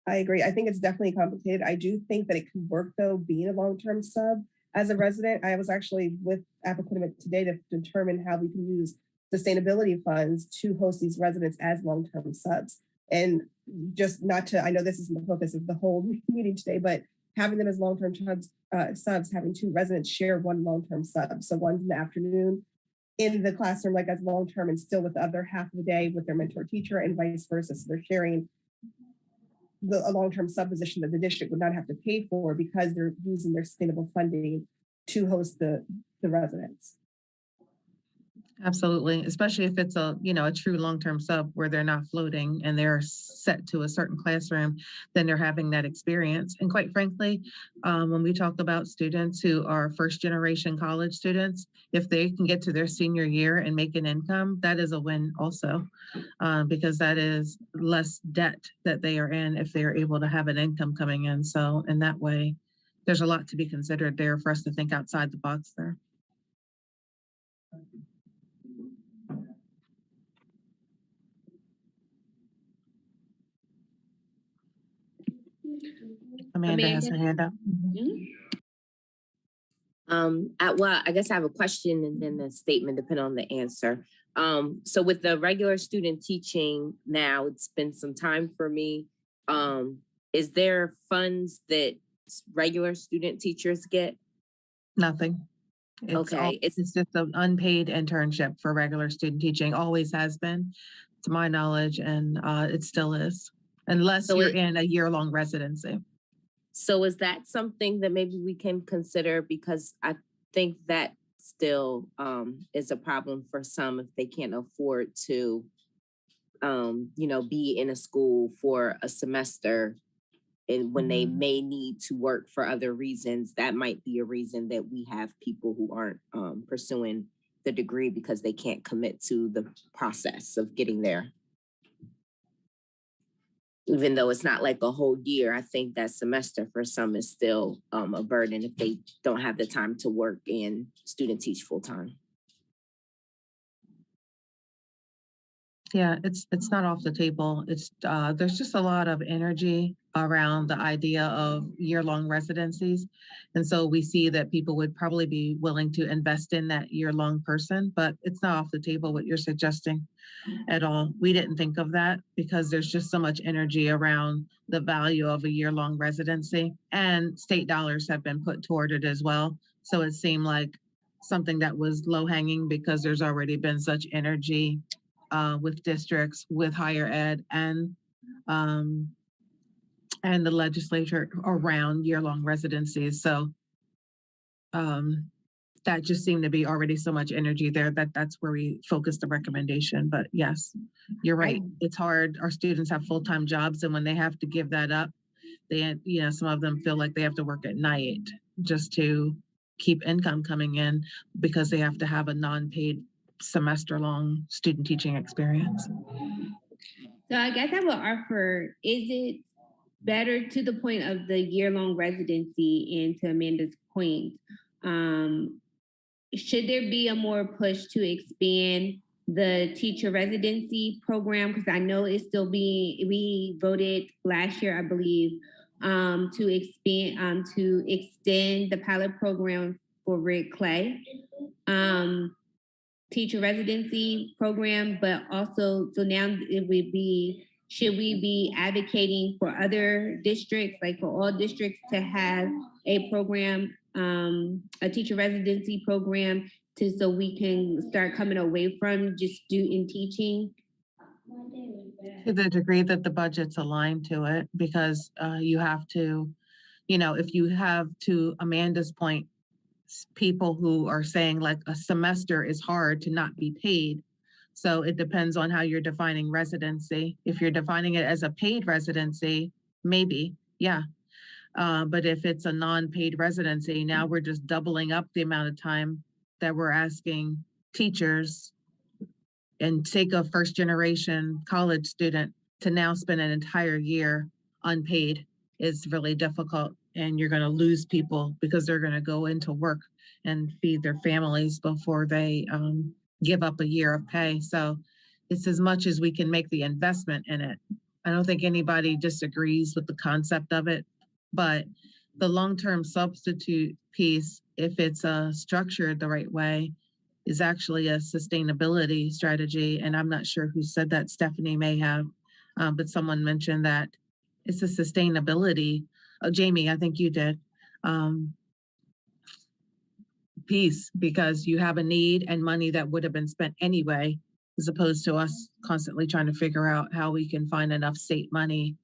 I agree. I think it's definitely complicated. I do think that it could work, though, being a long-term sub. As a resident, I was actually with Expungement today to determine how we can use sustainability funds to host these residents as long-term subs. And just not to, I know this isn't the focus of the whole meeting today, but having them as long-term subs, having two residents share one long-term sub. So one's in the afternoon in the classroom, like as long-term, and still with the other half of the day with their mentor teacher, and vice versa. So they're sharing a long-term sub position that the district would not have to pay for, because they're using their sustainable funding to host the residents. Absolutely, especially if it's a true long-term sub where they're not floating and they're set to a certain classroom, then they're having that experience. And quite frankly, when we talk about students who are first-generation college students, if they can get to their senior year and make an income, that is a win also, because that is less debt that they are in if they are able to have an income coming in. So in that way, there's a lot to be considered there for us to think outside the box there. Amanda has her hand up. Well, I guess I have a question and then a statement depending on the answer. So with the regular student teaching now, it's been some time for me. Is there funds that regular student teachers get? Nothing. It's just an unpaid internship for regular student teaching. Always has been, to my knowledge, and it still is, unless you're in a year-long residency. So is that something that maybe we can consider? Because I think that still is a problem for some if they can't afford to, be in a school for a semester, and when they may need to work for other reasons. That might be a reason that we have people who aren't pursuing the degree because they can't commit to the process of getting there. Even though it's not like a whole year, I think that semester for some is still a burden if they don't have the time to work and student teach full time. Yeah, it's not off the table. It's there's just a lot of energy around the idea of year-long residencies. And so we see that people would probably be willing to invest in that year-long person, but it's not off the table what you're suggesting at all. We didn't think of that because there's just so much energy around the value of a year-long residency, and state dollars have been put toward it as well. So it seemed like something that was low hanging because there's already been such energy with districts, with higher ed and the legislature around year-long residencies. So that just seemed to be already so much energy there that's where we focused the recommendation. But yes, you're right. It's hard. Our students have full-time jobs, and when they have to give that up, they, some of them feel like they have to work at night just to keep income coming in because they have to have a non-paid semester-long student teaching experience. So I guess I would offer, is it better to the point of the year-long residency and to Amanda's point, should there be a more push to expand the teacher residency program? Because I know it's still being, we voted last year, I believe, to expand, to extend the pilot program for Red Clay teacher residency program, but also, so now it would be, should we be advocating for other districts, like for all districts to have a program, a teacher residency program so we can start coming away from just student teaching? To the degree that the budget's aligned to it, because you have to, if you have, to Amanda's point, people who are saying like a semester is hard to not be paid. So it depends on how you're defining residency. If you're defining it as a paid residency, maybe, yeah. But if it's a non-paid residency, now we're just doubling up the amount of time that we're asking teachers and take a first generation college student to now spend an entire year unpaid is really difficult. And you're going to lose people because they're going to go into work and feed their families before they give up a year of pay. So it's as much as we can make the investment in it. I don't think anybody disagrees with the concept of it, but the long-term substitute piece, if it's structured the right way, is actually a sustainability strategy. And I'm not sure who said that. Stephanie may have, but someone mentioned that it's a sustainability. Jamie, I think you did, piece, because you have a need and money that would have been spent anyway, as opposed to us constantly trying to figure out how we can find enough state money.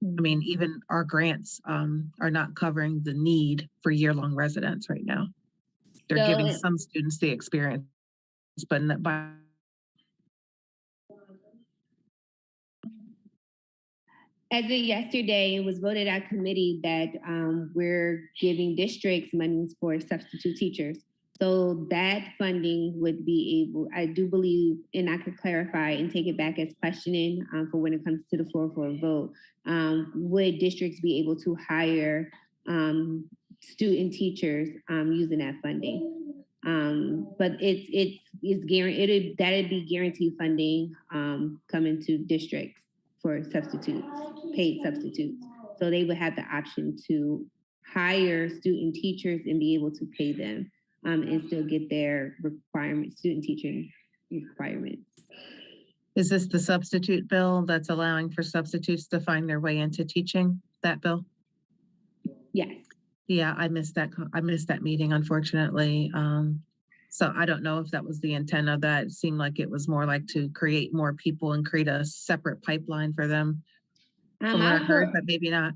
I mean, even our grants are not covering the need for year-long residents right now. They're giving some students the experience, but by as of yesterday, it was voted at committee that we're giving districts monies for substitute teachers. So that funding would be able, I do believe, and I could clarify and take it back as questioning for when it comes to the floor for a vote, would districts be able to hire student teachers using that funding? But it's guaranteed, that'd be guaranteed funding coming to districts for substitutes, paid substitutes. So they would have the option to hire student teachers and be able to pay them and still get their requirements, student teaching requirements. Is this the substitute bill that's allowing for substitutes to find their way into teaching, that bill? Yes. Yeah, I missed that meeting, unfortunately. So I don't know if that was the intent of that. It seemed like it was more like to create more people and create a separate pipeline for them. From what I heard, but maybe not.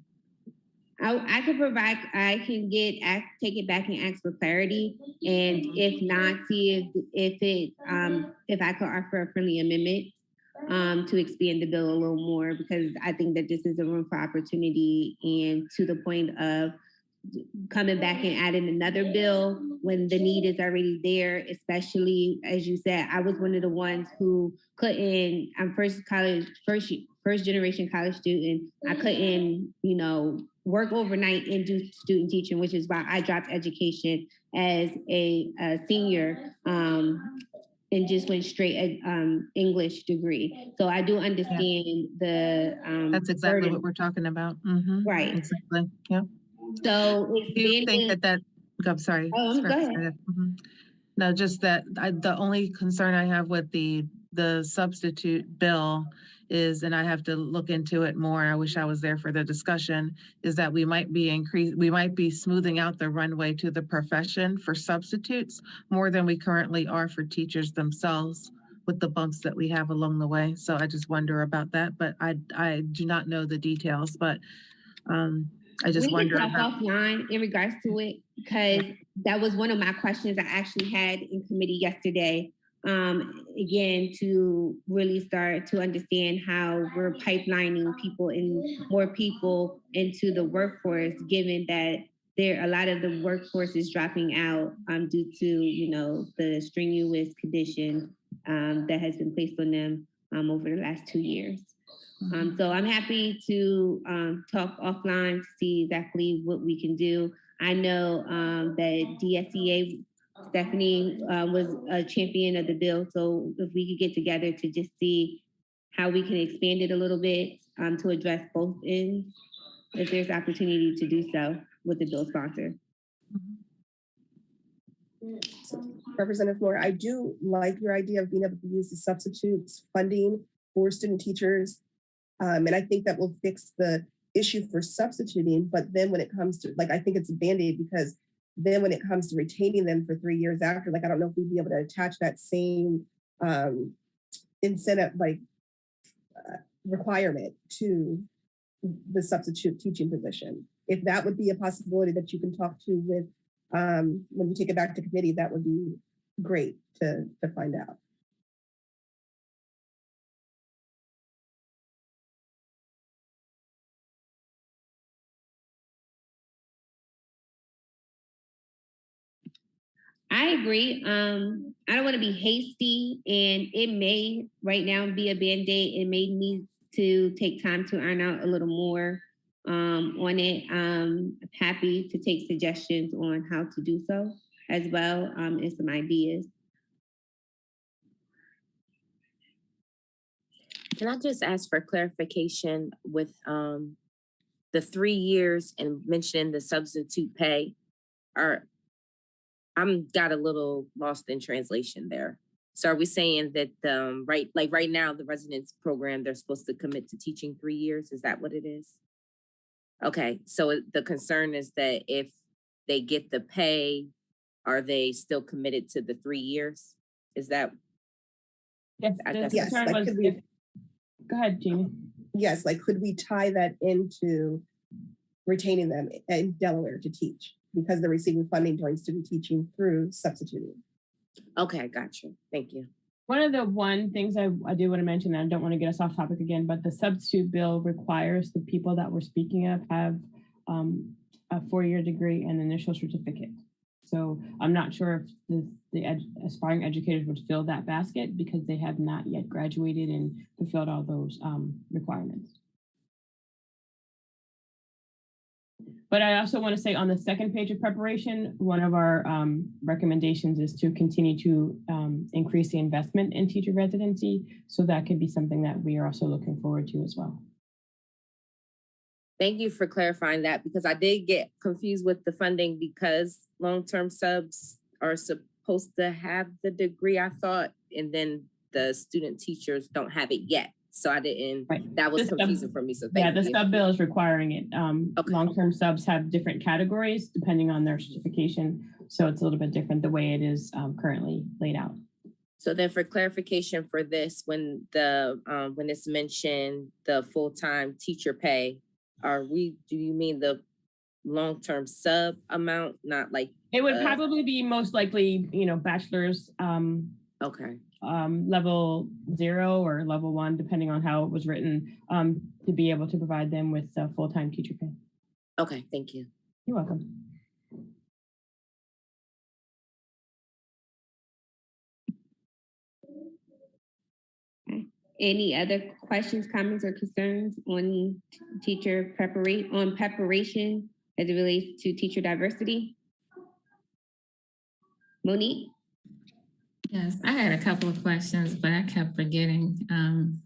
I could provide, I can take it back and ask for clarity. And if not, see if I could offer a friendly amendment to expand the bill a little more, because I think that this is a room for opportunity, and to the point of coming back and adding another bill when the need is already there, especially as you said, I was one of the ones who couldn't, I'm first generation college student. I couldn't, work overnight and do student teaching, which is why I dropped education as a senior and just went straight at English degree. So I do understand the that's exactly burden. what we're talking about. Right. Exactly. Yeah. So do you think that I'm sorry. Oh, go ahead. No, just that the only concern I have with the substitute bill is, and I have to look into it more, I wish I was there for the discussion, is that we might be smoothing out the runway to the profession for substitutes more than we currently are for teachers themselves with the bumps that we have along the way. So I just wonder about that, but I do not know the details, but I just we can wonder talk about. offline in regards to it, because that was one of my questions I actually had in committee yesterday. Again, to really start to understand how we're pipelining people and more people into the workforce, given that a lot of the workforce is dropping out due to, you know, the strenuous conditions that has been placed on them over the last 2 years. So I'm happy to talk offline to see exactly what we can do. I know that DSEA, Stephanie was a champion of the bill. So if we could get together to just see how we can expand it a little bit to address both ends, if there's opportunity to do so with the bill sponsor. Representative Moore, I do like your idea of being able to use the substitutes funding for student teachers. And I think that will fix the issue for substituting. But then when it comes to, like, I think it's a Band-Aid, because then when it comes to retaining them for 3 years after, like, I don't know if we'd be able to attach that same incentive, like requirement to the substitute teaching position. If that would be a possibility that you can talk to with, when you take it back to committee, that would be great to find out. I agree. I don't want to be hasty, and it may right now be a Band-Aid. It may need to take time to iron out a little more on it. I'm happy to take suggestions on how to do so as well, and some ideas. Can I just ask for clarification with the 3 years and mentioning the substitute pay? I'm got a little lost in translation there. So are we saying that right now, the residence program, they're supposed to commit to teaching 3 years? Is that what it is? Okay, so the concern is that if they get the pay, are they still committed to the 3 years? Is that? Yes, yes. Like, could we, go ahead, Jamie. Yes, like, could we tie that into retaining them in Delaware to teach, because they're receiving funding during student teaching through substituting? Okay, gotcha. Thank you. One of the things I do want to mention, and I don't want to get us off topic again, but the substitute bill requires the people that we're speaking of have a 4-year degree and initial certificate. So I'm not sure if the aspiring educators would fill that basket because they have not yet graduated and fulfilled all those requirements. But I also want to say on the second page of preparation, one of our recommendations is to continue to increase the investment in teacher residency. So that could be something that we are also looking forward to as well. Thank you for clarifying that, because I did get confused with the funding, because long-term subs are supposed to have the degree, I thought, and then the student teachers don't have it yet. So I didn't, that was confusing for me. So thank you. Yeah, the sub bill is requiring it. Okay. Long-term subs have different categories depending on their certification. So it's a little bit different the way it is currently laid out. So then for clarification for this, when it's mentioned the full-time teacher pay, do you mean the long-term sub amount, not like? It would probably be most likely, bachelor's okay. Level 0 or level 1, depending on how it was written, to be able to provide them with full-time teacher pay. Okay, thank you. You're welcome. Any other questions, comments, or concerns on teacher preparation as it relates to teacher diversity? Monique? Yes, I had a couple of questions, but I kept forgetting.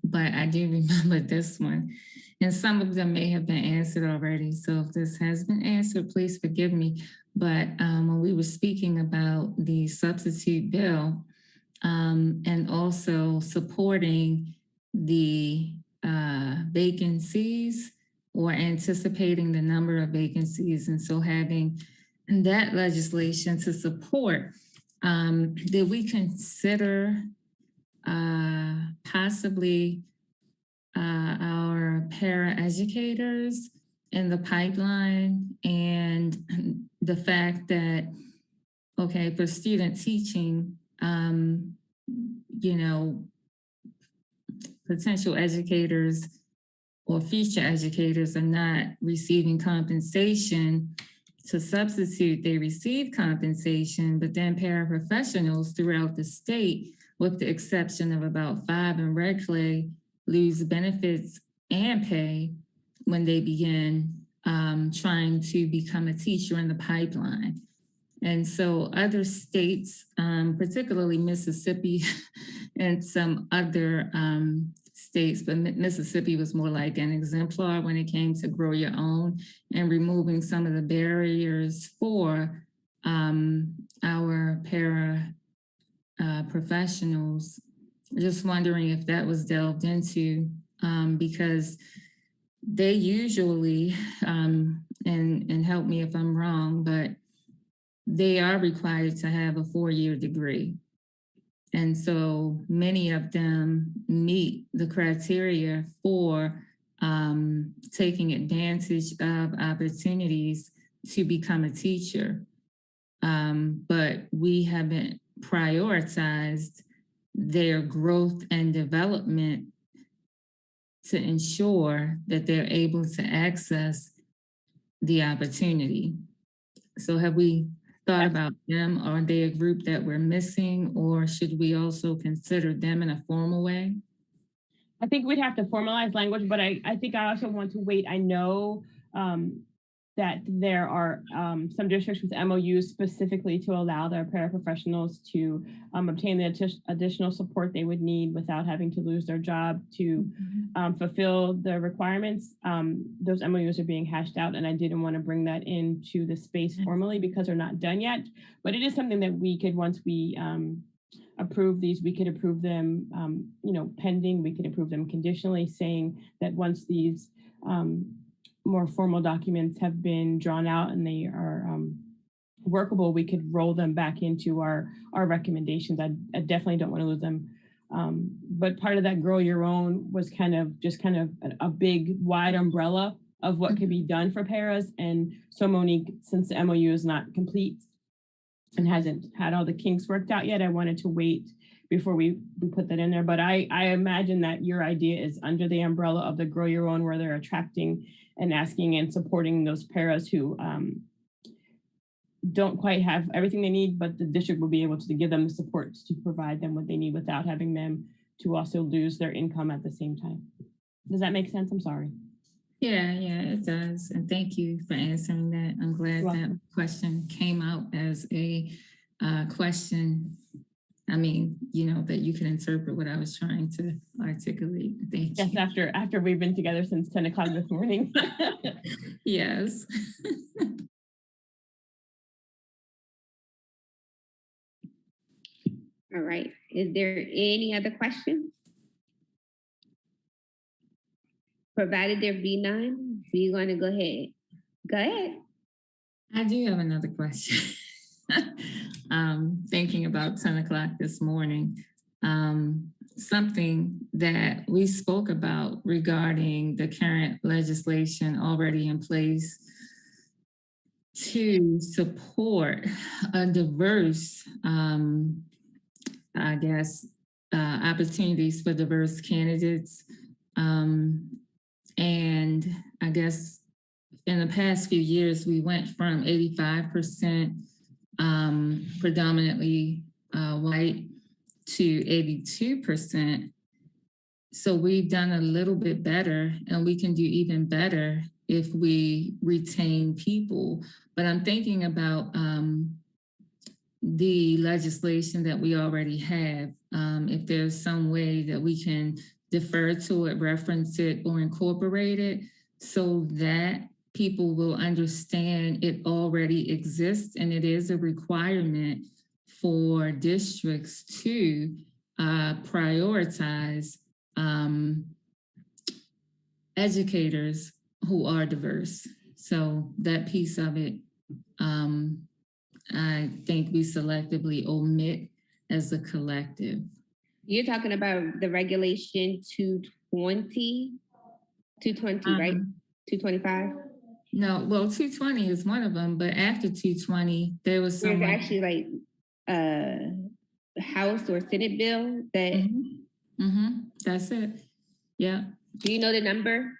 But I do remember this one. And some of them may have been answered already. So if this has been answered, please forgive me. But when we were speaking about the substitute bill and also supporting the vacancies or anticipating the number of vacancies. And so having that legislation to support, did we consider possibly our para-educators in the pipeline, and the fact that, okay, for student teaching, you know, potential educators or future educators are not receiving compensation to substitute, they receive compensation, but then paraprofessionals throughout the state, with the exception of about 5 in Red Clay, lose benefits and pay when they begin trying to become a teacher in the pipeline. And so other states, particularly Mississippi and some other states, but Mississippi was more like an exemplar when it came to grow your own and removing some of the barriers for our para professionals. Just wondering if that was delved into, because they usually, and help me if I'm wrong, but they are required to have a 4-year degree. And so many of them meet the criteria for taking advantage of opportunities to become a teacher. But we haven't prioritized their growth and development to ensure that they're able to access the opportunity. So have we thought about them? Are they a group that we're missing, or should we also consider them in a formal way? I think we'd have to formalize language, but I think I also want to wait. I know that there are some districts with MOUs specifically to allow their paraprofessionals to obtain the additional support they would need without having to lose their job to fulfill the requirements. Those MOUs are being hashed out, and I didn't want to bring that into the space formally because they're not done yet. But it is something that we could, once we approve these, we could approve them, pending. We could approve them conditionally, saying that once these more formal documents have been drawn out and they are workable, we could roll them back into our recommendations. I definitely don't want to lose them. But part of that grow your own was kind of a big wide umbrella of what could be done for paras. And so Monique, since the MOU is not complete and hasn't had all the kinks worked out yet, I wanted to wait before we put that in there. But I imagine that your idea is under the umbrella of the grow your own, where they're attracting and asking and supporting those paras who don't quite have everything they need, but the district will be able to give them the support to provide them what they need without having them to also lose their income at the same time. Does that make sense? I'm sorry. Yeah, it does. And thank you for answering that. I'm glad that question came out as a question. I mean, that you can interpret what I was trying to articulate. Thank you. Yes, after we've been together since 10 o'clock this morning. Yes. All right. Is there any other questions? Provided there be none, we're going to go ahead. Go ahead. I do have another question. Thinking about 10 o'clock this morning, something that we spoke about regarding the current legislation already in place to support a diverse, opportunities for diverse candidates. And I guess in the past few years, we went from 85% predominantly white to 82%. So we've done a little bit better, and we can do even better if we retain people. But I'm thinking about the legislation that we already have. If there's some way that we can defer to it, reference it, or incorporate it so that people will understand it already exists and it is a requirement for districts to, prioritize educators who are diverse. So that piece of it, I think we selectively omit as a collective. You're talking about the regulation 220, right? 225? No, well, 220 is one of them, but after 220, there was There's someone. actually like House or Senate bill that. That's it. Yeah. Do you know the number?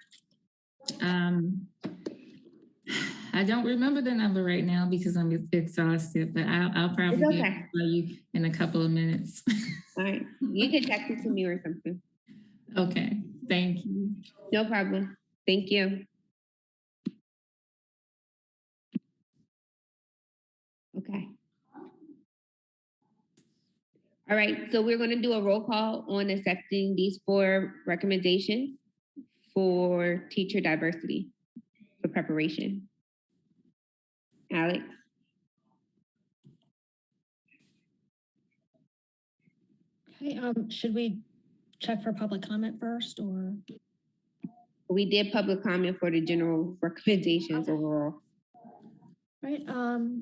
I don't remember the number right now because I'm exhausted, but I'll probably be able to tell you in a couple of minutes. All right. You can text it to me or something. Okay. Thank you. No problem. Thank you. Okay. All right. So we're going to do a roll call on accepting these 4 recommendations for teacher diversity for preparation. Alex? Okay, should we check for public comment first or? We did public comment for the general recommendations overall. Right,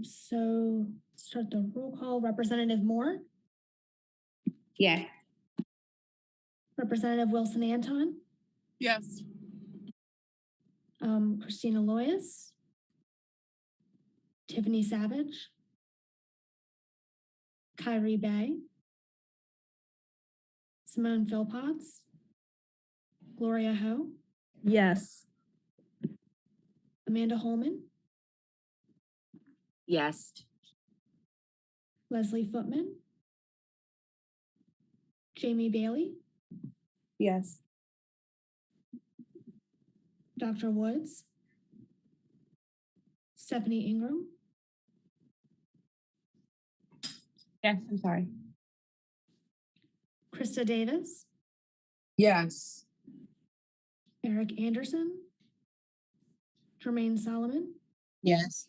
so start the roll call. Representative Moore? Yes. Representative Wilson Anton? Yes. Christina Loyes? Tiffany Savage? Kyrie Bay? Simone Philpotts? Gloria Ho? Yes. Amanda Holman? Yes. Leslie Footman? Jamie Bailey? Yes. Dr. Woods? Stephanie Ingram? Yes, I'm sorry. Krista Davis? Yes. Eric Anderson? Jermaine Solomon? Yes.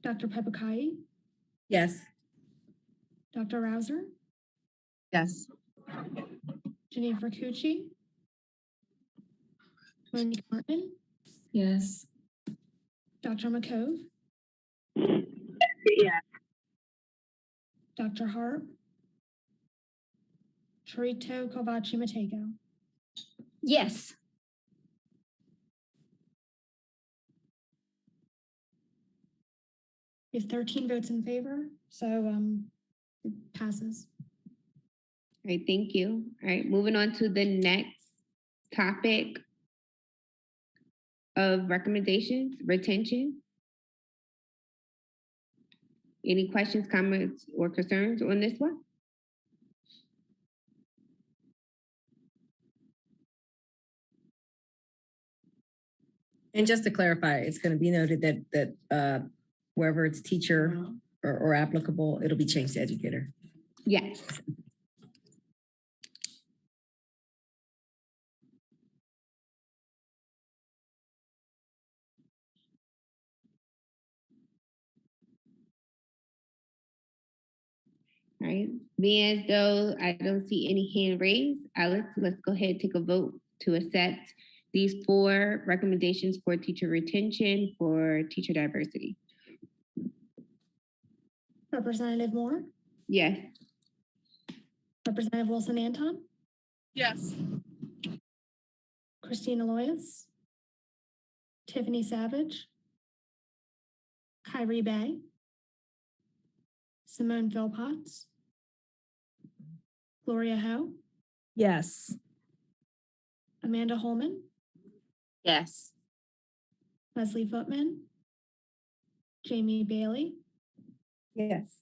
Dr. Pepukai? Yes. Dr. Rouser? Yes. Jennifer Cucci? Monique Martin? Yes. Dr. McCove? Yes. Dr. Harp? Charito Kovaci Matego? Yes. We have 13 votes in favor, so it passes. All right, thank you. All right, moving on to the next topic of recommendations, retention. Any questions, comments, or concerns on this one? And just to clarify, it's going to be noted that wherever it's teacher or applicable, it'll be changed to educator. Yes. All right, being as though I don't see any hand raised, Alex, let's go ahead and take a vote to accept these 4 recommendations for teacher retention for teacher diversity. Representative Moore? Yes. Representative Wilson Anton? Yes. Christina Loyes? Tiffany Savage? Kyrie Bay? Simone Philpotts? Gloria Ho? Yes. Amanda Holman? Yes. Leslie Footman? Jamie Bailey? Yes.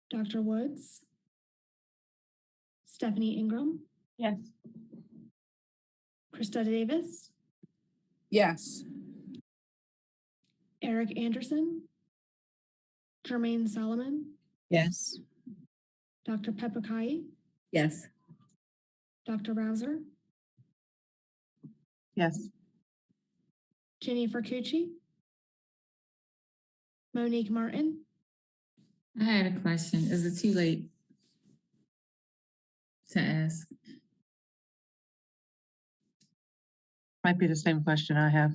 Dr. Woods? Stephanie Ingram? Yes. Krista Davis? Yes. Eric Anderson? Jermaine Solomon? Yes. Dr. Pepukai? Yes. Dr. Rouser? Yes. Jennifer Cucci? Monique Martin? I had a question. Is it too late to ask? Might be the same question I have.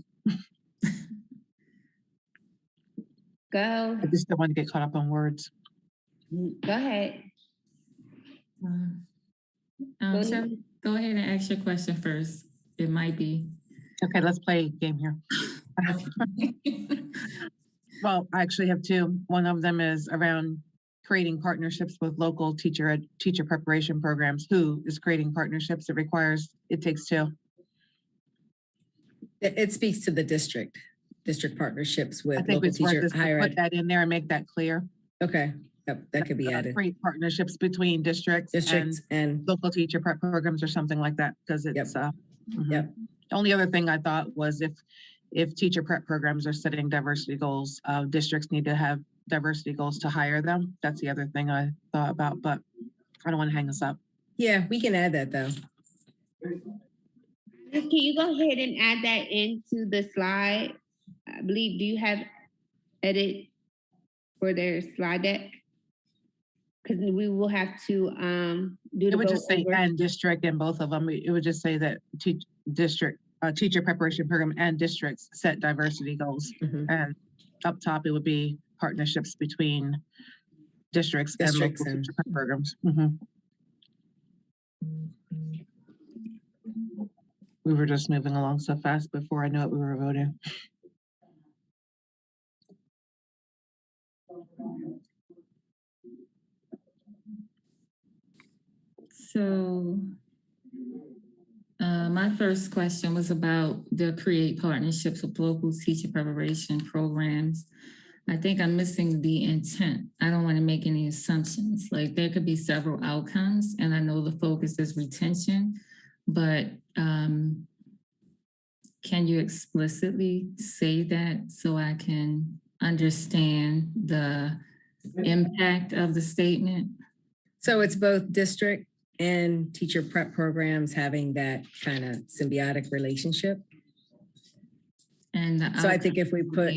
Go. I just don't want to get caught up on words. Go ahead. Shelley, go ahead and ask your question first. It might be. Okay, let's play a game here. Well, I actually have two. One of them is around creating partnerships with local teacher preparation programs. Who is creating partnerships? It takes two. It speaks to the district partnerships with I think local it's worth teacher us to higher put ed. that in there and make that clear. Okay, yep, that could be added. Create partnerships between districts And local teacher prep programs or something like that, because it's Yep. The only other thing I thought was if teacher prep programs are setting diversity goals, districts need to have diversity goals to hire them. That's the other thing I thought about, but I don't want to hang us up. Yeah, we can add that though. Can you go ahead and add that into the slide? I believe, do you have edit for their slide deck? Because we will have to do the It would vote just say over. and district in both of them. It would just say that teacher preparation program and districts set diversity goals. And up top, it would be partnerships between districts and local teacher prep programs. We were just moving along so fast before I knew it, we were voting. So my first question was about the create partnerships with local teacher preparation programs. I think I'm missing the intent. I don't want to make any assumptions. Like there could be several outcomes, and I know the focus is retention, but can you explicitly say that so I can understand the impact of the statement? So it's both district and teacher prep programs having that kind of symbiotic relationship. And so I think if we put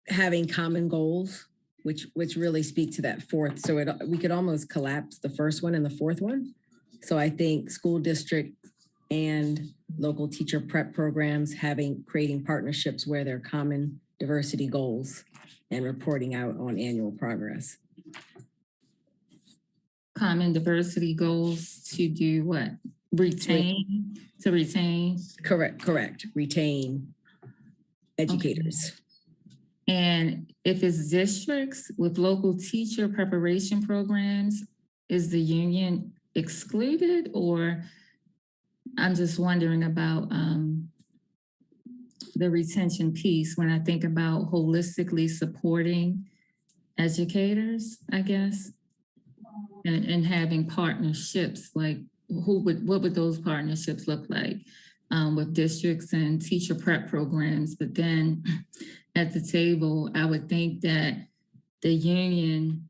having common goals, which really speak to that fourth, so we could almost collapse the first one and the fourth one. So I think school district and local teacher prep programs creating partnerships where there are common diversity goals and reporting out on annual progress. Common diversity goals to do what? Retain? Correct. Retain educators. Okay. And if it's districts with local teacher preparation programs, is the union excluded? Or I'm just wondering about the retention piece when I think about holistically supporting educators, I guess. And having partnerships, like what would those partnerships look like with districts and teacher prep programs? But then at the table, I would think that the union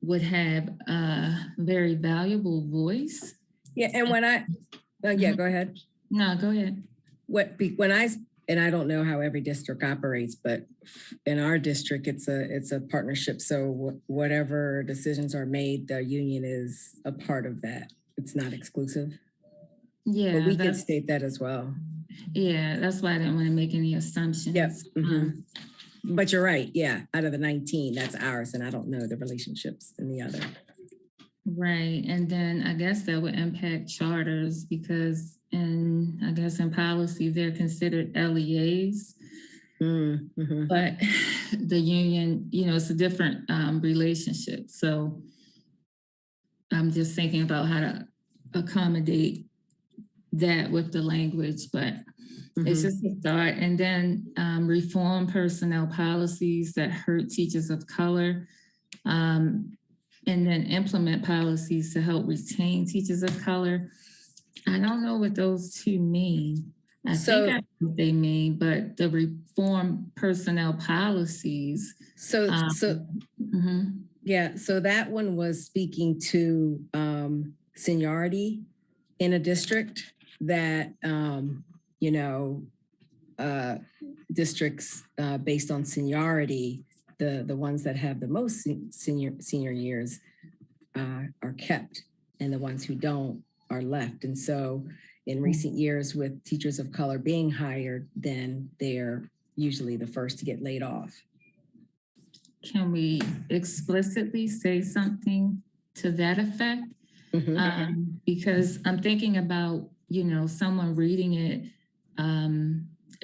would have a very valuable voice. Yeah, and when go ahead. No, go ahead. And I don't know how every district operates, but in our district, it's a partnership. So whatever decisions are made, the union is a part of that. It's not exclusive. Yeah, but we can state that as well. Yeah, that's why I didn't want to make any assumptions. Yes. But you're right. Yeah, out of the 19, that's ours, and I don't know the relationships in the other. Right, and then I guess that would impact charters because in policy, they're considered LEAs. But the union, it's a different relationship. So I'm just thinking about how to accommodate that with the language, but it's just a thought. And then reform personnel policies that hurt teachers of color. And then implement policies to help retain teachers of color. I don't know what those two mean. I think I know what they mean, but the reform personnel policies. So that one was speaking to seniority in a district that, districts based on seniority, the ones that have the most senior years are kept, and the ones who don't are left. And so in recent years with teachers of color being hired, then they're usually the first to get laid off. Can we explicitly say something to that effect? Because I'm thinking about, you know, someone reading it,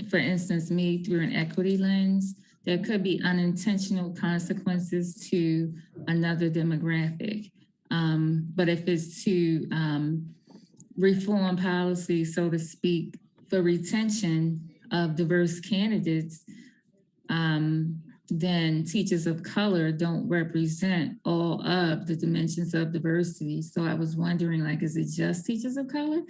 for instance, me through an equity lens, there could be unintentional consequences to another demographic. But if it's to reform policy, so to speak, for retention of diverse candidates, then teachers of color don't represent all of the dimensions of diversity. So I was wondering, like, is it just teachers of color,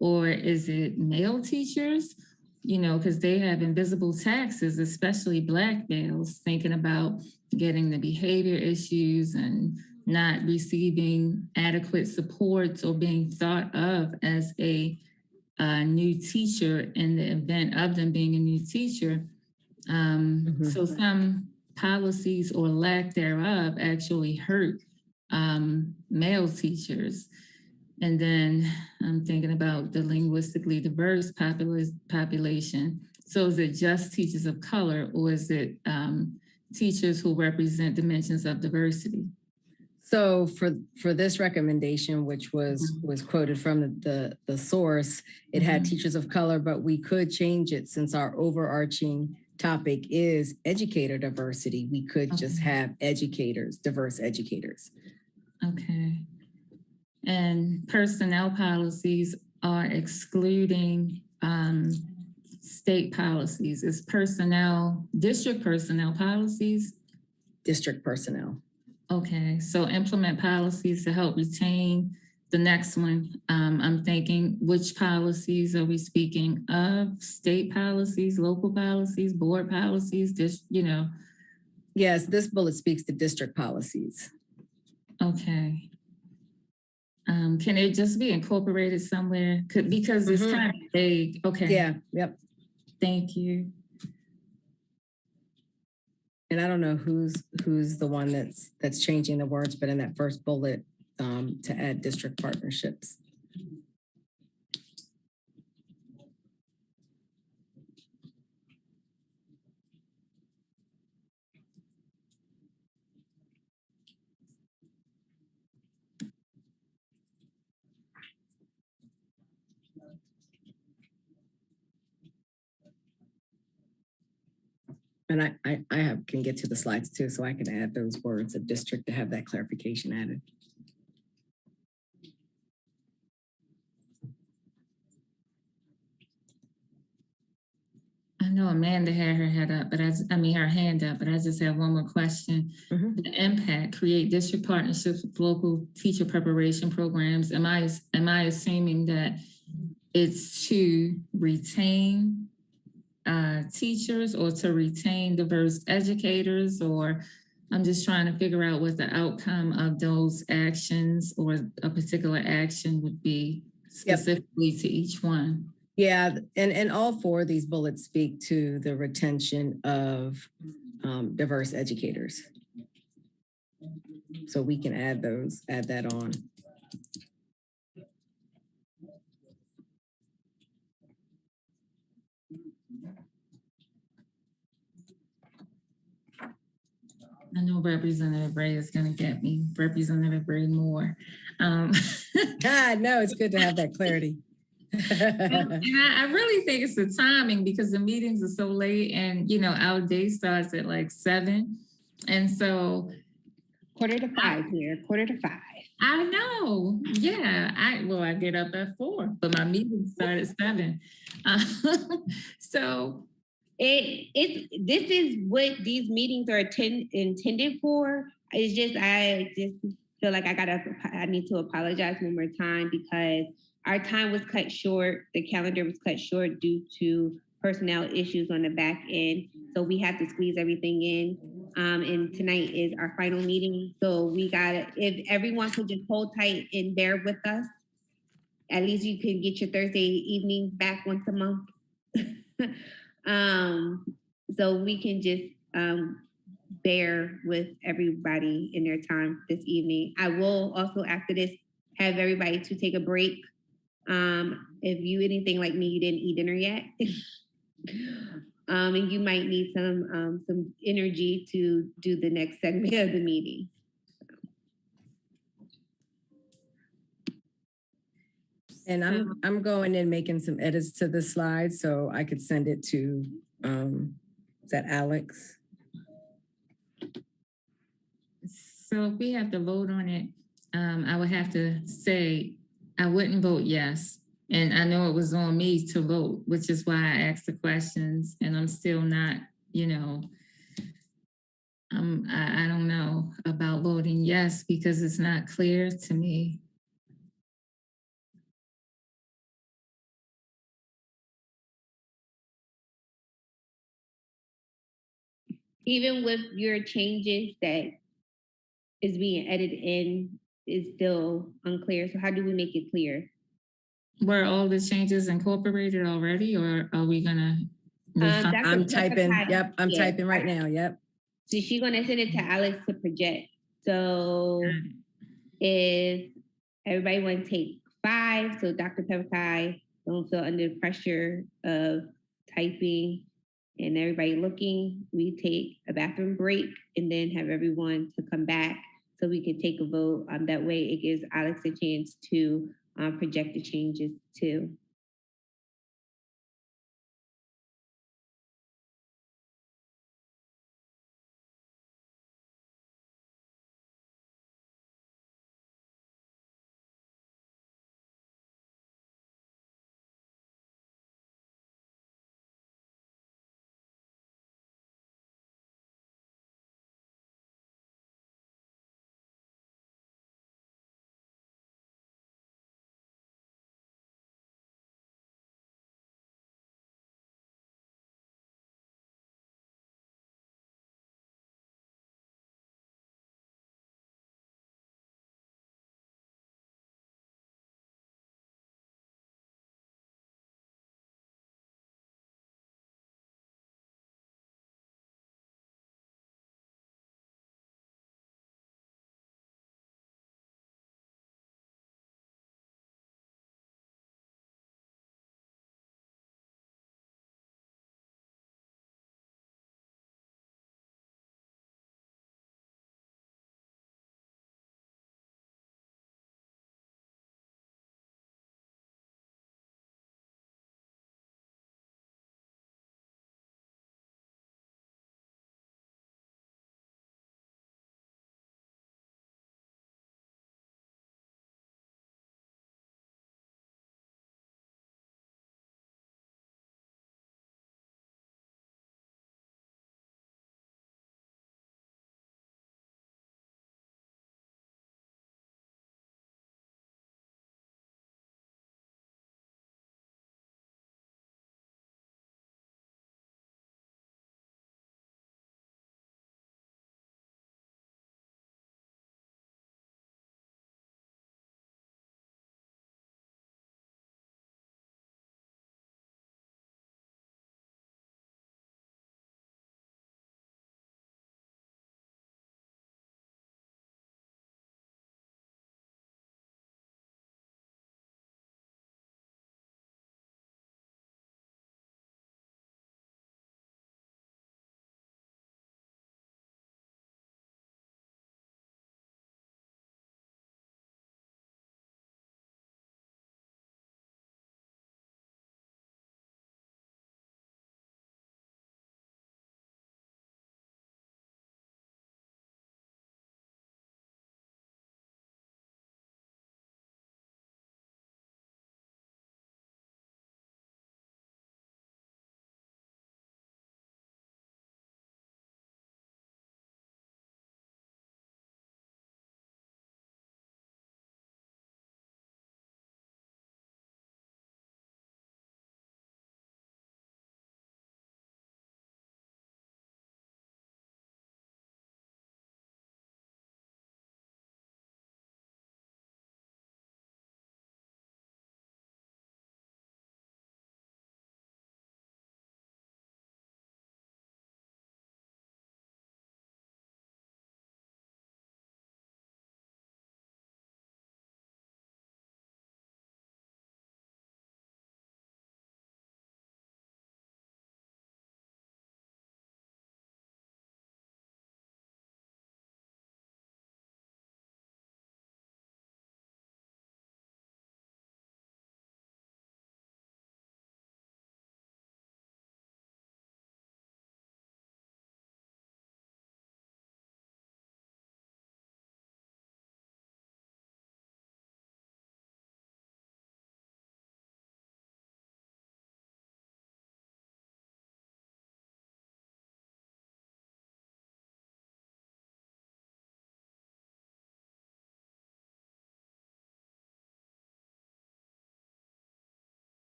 or is it male teachers? You know, because they have invisible taxes, especially Black males, thinking about getting the behavior issues and not receiving adequate supports or being thought of as a new teacher in the event of them being a new teacher. So some policies or lack thereof actually hurt male teachers. And then I'm thinking about the linguistically diverse population. So is it just teachers of color, or is it teachers who represent dimensions of diversity? So for this recommendation, which was quoted from the source, it had teachers of color, but we could change it since our overarching topic is educator diversity. We could just have educators, diverse educators. Okay. And personnel policies are excluding state policies. Is district personnel policies? District personnel. Okay, so implement policies to help retain. The next one, I'm thinking, which policies are we speaking of? State policies, local policies, board policies, you know? Yes, this bullet speaks to district policies. Okay. Can it just be incorporated somewhere? Because it's kind of vague. Okay. Yeah, yep. Thank you. And I don't know who's the one that's changing the words, but in that first bullet, to add district partnerships. And I can get to the slides too, so I can add those words of district to have that clarification added. I know Amanda had her hand up, but I just have one more question. The impact, create district partnerships with local teacher preparation programs. Am I assuming that it's to retain teachers or to retain diverse educators, or I'm just trying to figure out what the outcome of those actions or a particular action would be specifically to each one? Yeah, and all four of these bullets speak to the retention of diverse educators. So we can add that on. I know Representative Ray is going to get me, Representative Ray Moore. No, it's good to have that clarity. And I really think it's the timing, because the meetings are so late, and you know our day starts at like 7, and so 4:45 here, 4:45. I know, yeah. I get up at 4, but my meetings start at 7. So this is what these meetings are intended for. It's just I just feel like I need to apologize one more time, because our time was cut short. The calendar was cut short due to personnel issues on the back end. So we have to squeeze everything in. And tonight is our final meeting. So if everyone could just hold tight and bear with us, at least you can get your Thursday evenings back once a month. So we can just bear with everybody in their time this evening. I will also, after this, have everybody to take a break and if you anything like me, you didn't eat dinner yet. And you might need some energy to do the next segment of the meeting. And I'm going in making some edits to the slide so I could send it to, is that Alex? So if we have to vote on it, I would have to say I wouldn't vote yes. And I know it was on me to vote, which is why I asked the questions, and I'm still not, you know, I don't know about voting yes because it's not clear to me. Even with your changes that is being edited in is still unclear. So how do we make it clear? Were all the changes incorporated already, or are we gonna? I'm typing, yep, I'm typing right now, yep. So she's gonna send it to Alex to project. So if everybody want to take 5, so Dr. Pevkai don't feel under pressure of typing and everybody looking, we take a bathroom break and then have everyone to come back so we can take a vote. That way it gives Alex a chance to project the changes too.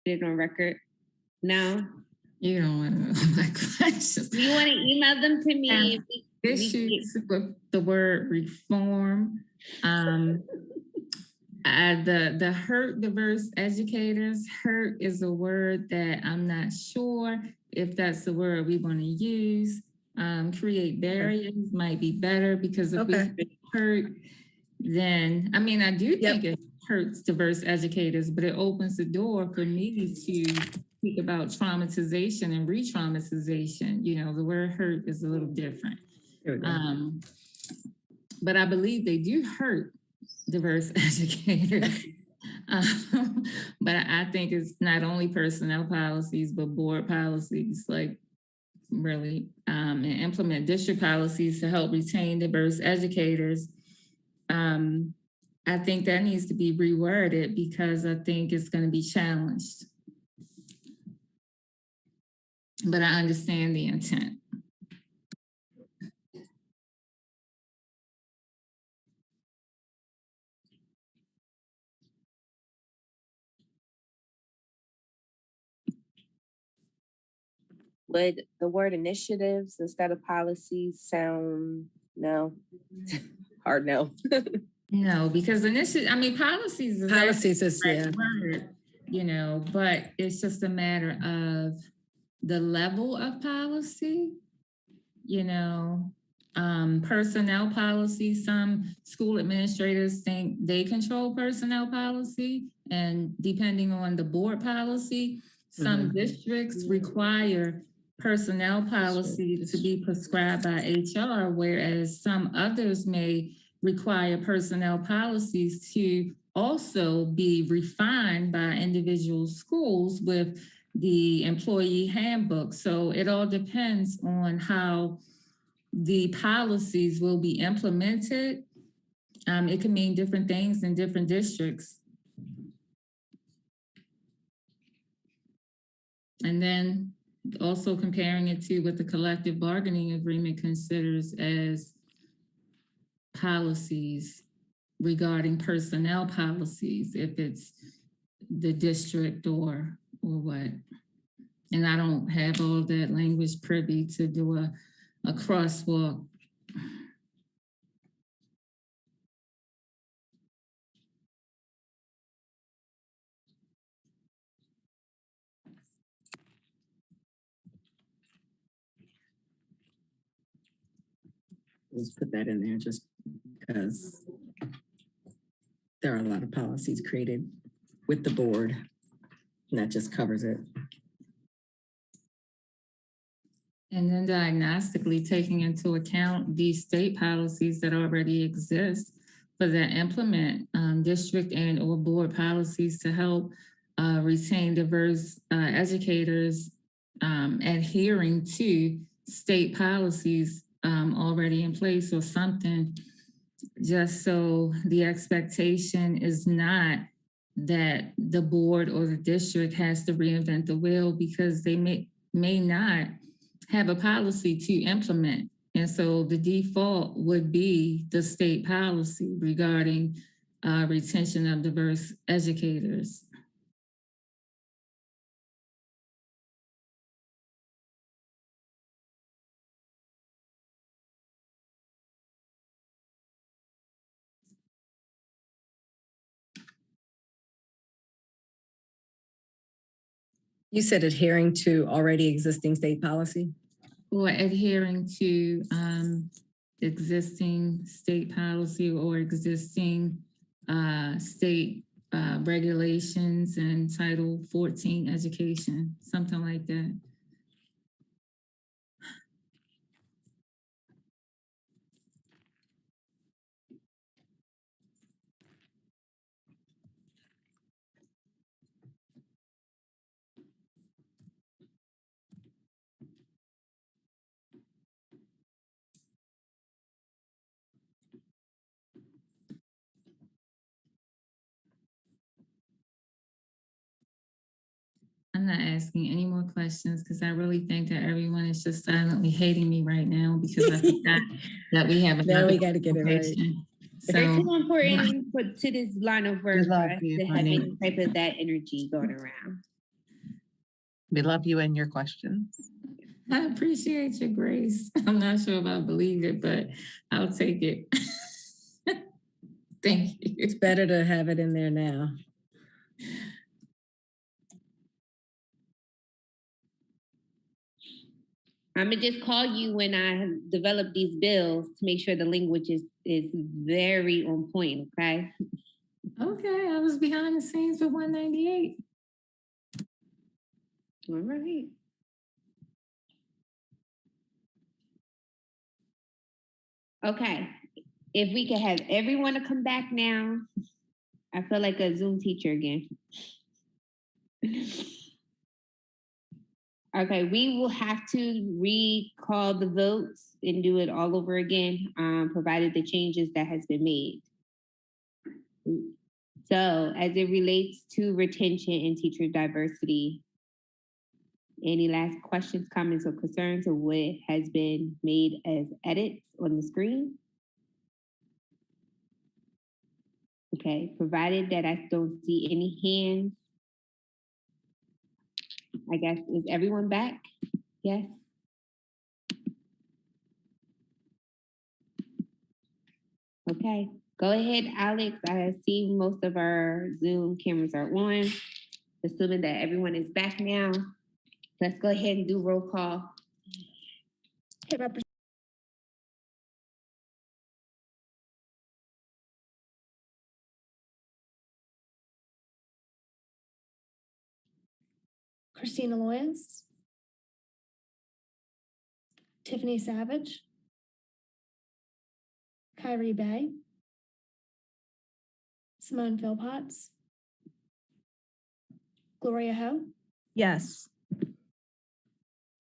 it on record? No? You don't want to know my questions. You want to email them to me? Issues with the word reform. The hurt diverse educators, hurt is a word that I'm not sure if that's the word we want to use. Create barriers might be better, because if we say hurt, then, I mean, I do think it hurts diverse educators, but it opens the door for me to speak about traumatization and re-traumatization. You know, the word hurt is a little different. But I believe they do hurt diverse educators. But I think it's not only personnel policies, but board policies, like really, and implement district policies to help retain diverse educators. I think that needs to be reworded, because I think it's going to be challenged. But I understand the intent. Would the word initiatives instead of policies sound no? Hard no. No, because initiative, I mean, policies is the right word, you know, but it's just a matter of the level of policy, you know. Personnel policy, some school administrators think they control personnel policy, and depending on the board policy, some districts require personnel policy to be prescribed by HR, whereas some others may require personnel policies to also be refined by individual schools with the employee handbook. So it all depends on how the policies will be implemented. It can mean different things in different districts. And then also comparing it to what the collective bargaining agreement considers as policies regarding personnel policies, if it's the district or what. And I don't have all that language privy to do a crosswalk. Let's put that in there just because there are a lot of policies created with the board, and that just covers it. And then diagnostically taking into account these state policies that already exist, but that implement district and or board policies to help retain diverse educators, adhering to state policies already in place or something, just so the expectation is not that the board or the district has to reinvent the wheel, because they may not have a policy to implement. And so the default would be the state policy regarding retention of diverse educators. You said adhering to already existing state policy? Or adhering to existing state policy or existing state regulations and Title 14 education, something like that. I'm not asking any more questions because I really think that everyone is just silently hating me right now because I forgot that we have another. Now we got to get it right. So, it's so important to this line of work for us to have any type of that energy going around. We love you and your questions. I appreciate your grace. I'm not sure if I believe it, but I'll take it. Thank you. It's better to have it in there now. I'm gonna just call you when I develop these bills to make sure the language is very on point, okay? Okay, I was behind the scenes with 198. All right. Okay, if we could have everyone to come back now. I feel like a Zoom teacher again. Okay, we will have to recall the votes and do it all over again, provided the changes that has been made. So as it relates to retention and teacher diversity, any last questions, comments, or concerns of what has been made as edits on the screen? Okay, provided that I don't see any hands, I guess, is everyone back? Yes? Okay, go ahead, Alex. I see most of our Zoom cameras are on. Assuming that everyone is back now, let's go ahead and do roll call. Okay, Christina Loyes, Tiffany Savage, Kyrie Bay, Simone Philpotts, Gloria Ho, Yes.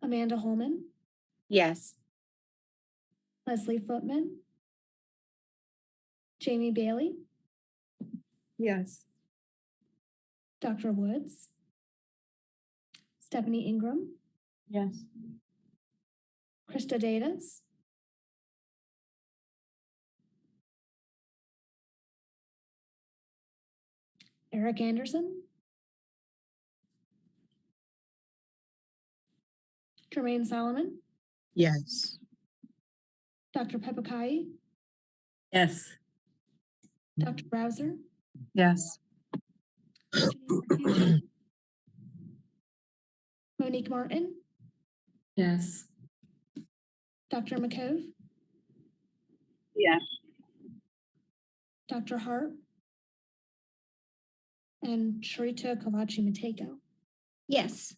Amanda Holman, Yes. Leslie Footman, Jamie Bailey, Yes. Dr. Woods, Stephanie Ingram, Yes. Krista Davis, Eric Anderson, Jermaine Solomon, Yes. Dr. Pepakai, Yes. Dr. Browser, Yes. Monique Martin, Yes. Dr. McCove, Yes. Dr. Hart, and Sharita Kavachi Mateko. Yes.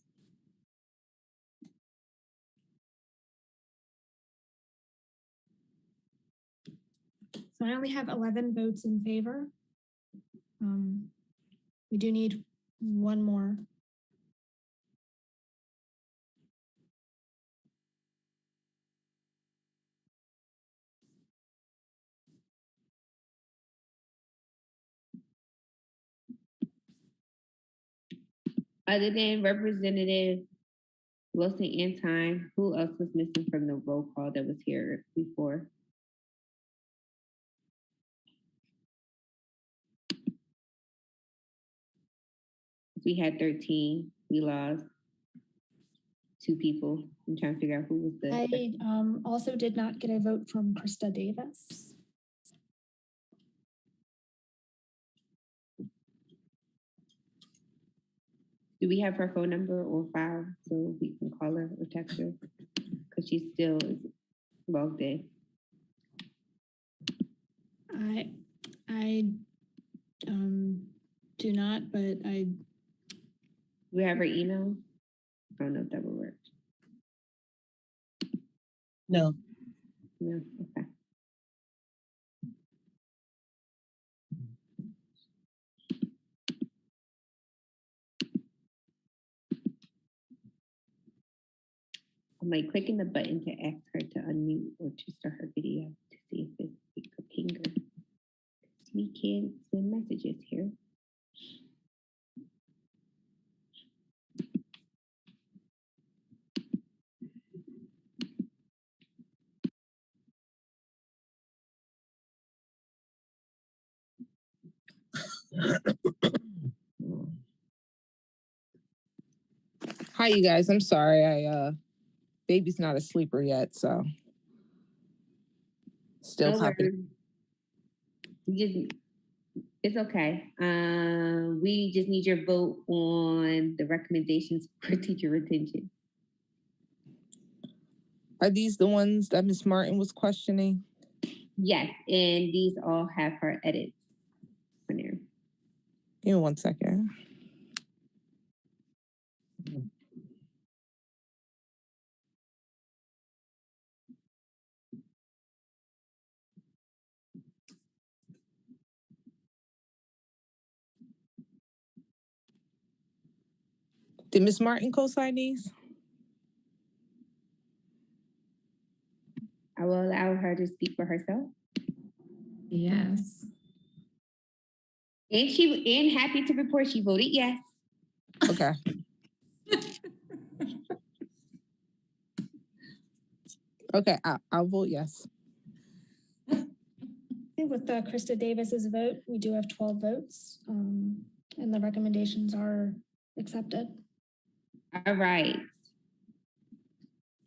So I only have 11 votes in favor. We do need one more. Other than Representative Wilson Antine, who else was missing from the roll call that was here before? We had 13, we lost 2 people. I'm trying to figure out who was the. I also did not get a vote from Krista Davis. Do we have her phone number or file so we can call her or text her? Because she still is logged in. I do not, but I. We have her email. I don't know if that will work. No. No, okay. I'm like clicking the button to ask her to unmute or to start her video to see if we could ping her. We can't send messages here. Hi, you guys. I'm sorry. Baby's not a sleeper yet, so still No popping. worries. It's okay. We just need your vote on the recommendations for teacher retention. Are these the ones that Ms. Martin was questioning? Yes, and these all have her edits on there. Give me 1 second. Did Ms. Martin co-sign these? I will allow her to speak for herself. Yes. And happy to report she voted yes. Okay. Okay, I'll vote yes. With Krista Davis's vote, we do have 12 votes, and the recommendations are accepted. All right.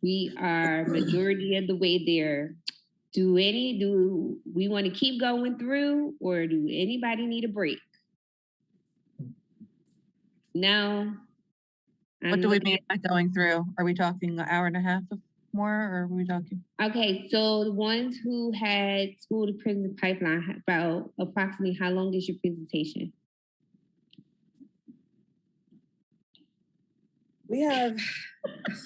We are majority of the way there. Do we want to keep going through, or do anybody need a break? No. What do we mean by going through? Are we talking an hour and a half more, or are we talking? Okay, so the ones who had school to prison pipeline, about approximately how long is your presentation? We have.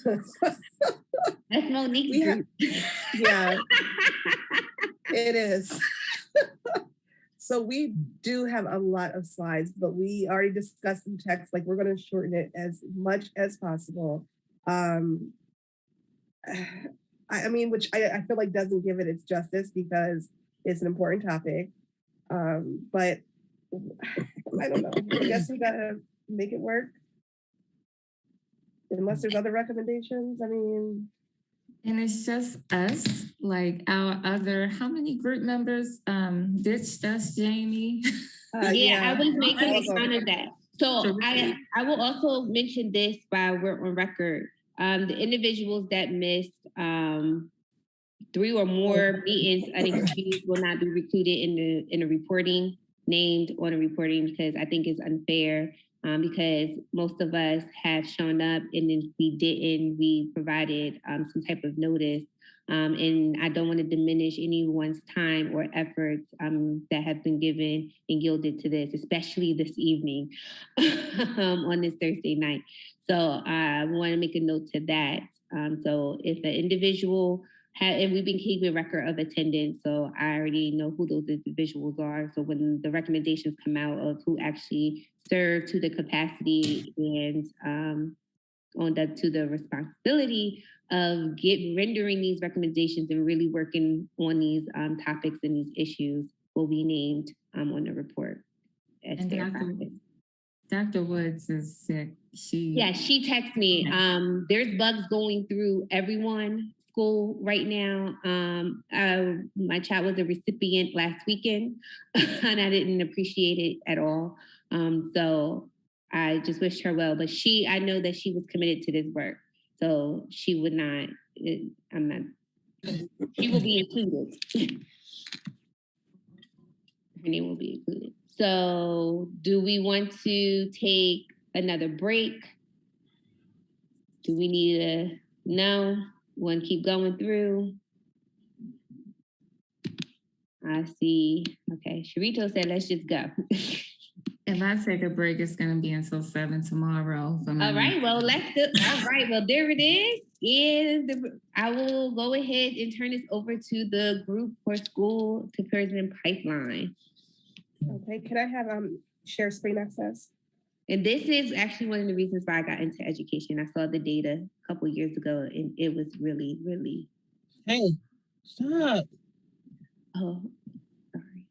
That's Monique's group. Yeah, it is. So we do have a lot of slides, but we already discussed the text, like we're going to shorten it as much as possible. I mean, which I feel like doesn't give it its justice because it's an important topic. But I don't know. I guess we gotta make it work. Unless there's other recommendations, I mean. And it's just us, like our other, how many group members ditched us, Jamie? Yeah, I was making fun of that. So I will also mention this while we're on record. The individuals that missed 3 or more meetings unexcused will not be recluded in the reporting, named on the reporting, because I think it's unfair. Because most of us have shown up and then we provided some type of notice. And I don't want to diminish anyone's time or efforts that have been given and yielded to this, especially this evening on this Thursday night. So I want to make a note to that. So if an individual and we've been keeping record of attendance, so I already know who those individuals are. So when the recommendations come out of who actually served to the capacity and to the responsibility of rendering these recommendations and really working on these topics and these issues will be named on the report. And Dr. Woods is sick. She texted me. There's bugs going through everyone. School right now. My child was a recipient last weekend and I didn't appreciate it at all. So I just wished her well, but I know that she was committed to this work. So she would not, she will be included. Her name will be included. So do we want to take another break? Do we need no? Want to keep going through? I see. Okay, Sharito said, let's just go. If I take a break, it's going to be until 7 tomorrow. All right, well, let's do. All right, well, there it is. I will go ahead and turn this over to the group for school to prison pipeline. Okay, can I have share screen access? And this is actually one of the reasons why I got into education. I saw the data a couple of years ago, and it was really, really. Hey, stop. Oh, sorry.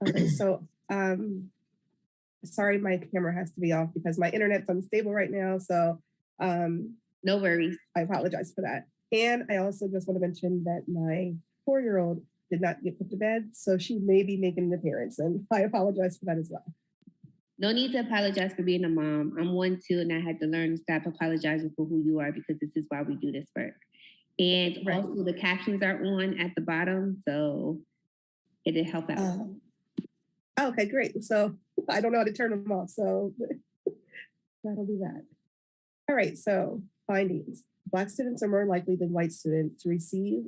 Okay, so sorry, my camera has to be off because my internet's unstable right now. So no worries. I apologize for that. And I also just want to mention that my 4-year-old did not get put to bed, so she may be making an appearance, and I apologize for that as well. No need to apologize for being a mom. I'm one too, and I had to learn to stop apologizing for who you are because this is why we do this work. And also the captions are on at the bottom, so it'll help out. Okay, great. So I don't know how to turn them off, so that'll do that. All right, so findings. Black students are more likely than white students to receive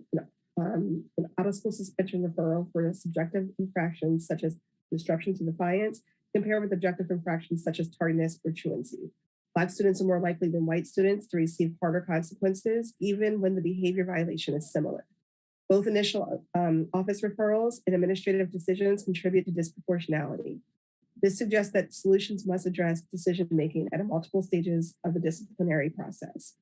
an out-of-school suspension referral for subjective infractions such as disruption to defiance, compared with objective infractions such as tardiness or truancy. Black students are more likely than white students to receive harder consequences, even when the behavior violation is similar. Both initial office referrals and administrative decisions contribute to disproportionality. This suggests that solutions must address decision-making at multiple stages of the disciplinary process.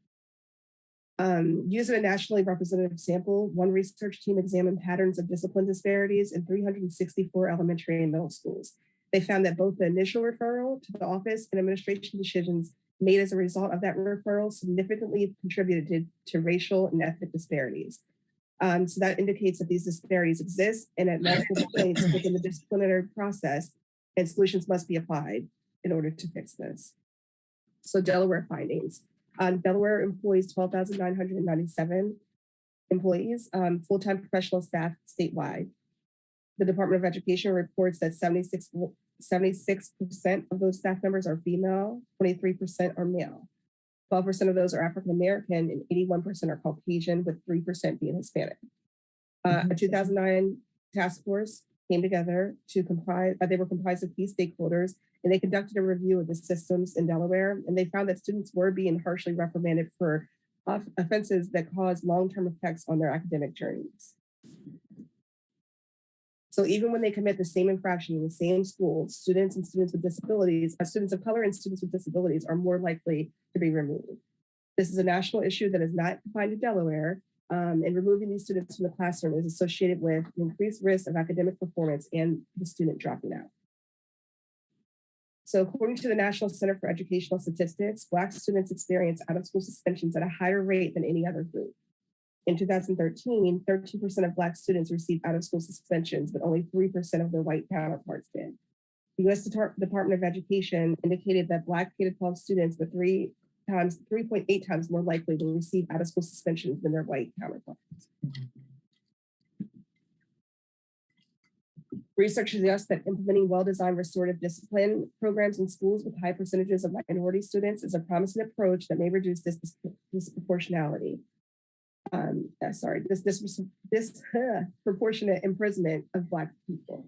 Using a nationally representative sample, one research team examined patterns of discipline disparities in 364 elementary and middle schools. They found that both the initial referral to the office and administration decisions made as a result of that referral significantly contributed to racial and ethnic disparities. So that indicates that these disparities exist and at multiple points within the disciplinary process, and solutions must be applied in order to fix this. So Delaware findings. Delaware employs 12,997 employees, full-time professional staff statewide. The Department of Education reports that 76% of those staff members are female, 23% are male. 12% of those are African-American, and 81% are Caucasian, with 3% being Hispanic. A 2009 task force came together to comprise, they were comprised of key stakeholders, and they conducted a review of the systems in Delaware, and they found that students were being harshly reprimanded for offenses that cause long-term effects on their academic journeys. So even when they commit the same infraction in the same school, students with disabilities, students of color and students with disabilities are more likely to be removed. This is a national issue that is not confined to Delaware, and removing these students from the classroom is associated with increased risk of academic performance and the student dropping out. So according to the National Center for Educational Statistics, Black students experience out-of-school suspensions at a higher rate than any other group. In 2013, 13% of Black students received out-of-school suspensions, but only 3% of their white counterparts did. The U.S. Department of Education indicated that Black K-12 students were 3.8 times more likely to receive out-of-school suspensions than their white counterparts. Research suggests that implementing well-designed restorative discipline programs in schools with high percentages of minority students is a promising approach that may reduce this disproportionality. Disproportionate imprisonment of Black people.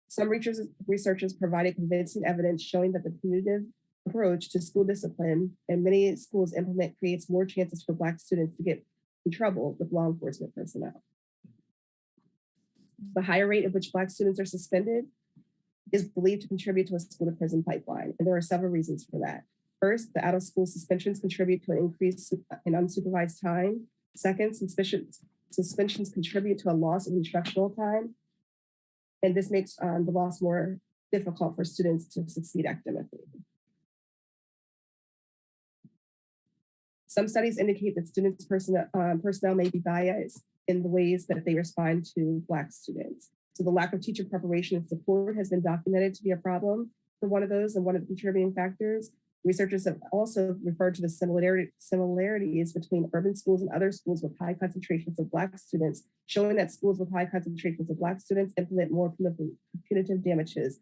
Some researchers provided convincing evidence showing that the punitive approach to school discipline and many schools implement creates more chances for Black students to get in trouble with law enforcement personnel. The higher rate at which Black students are suspended is believed to contribute to a school-to-prison pipeline, and there are several reasons for that. First, the out-of-school suspensions contribute to an increase in unsupervised time. Second, suspensions contribute to a loss of instructional time, and this makes the loss more difficult for students to succeed academically. Some studies indicate that students' personnel may be biased in the ways that they respond to Black students. So the lack of teacher preparation and support has been documented to be a problem for one of those and one of the contributing factors. Researchers have also referred to the similarities between urban schools and other schools with high concentrations of Black students, showing that schools with high concentrations of Black students implement more punitive damages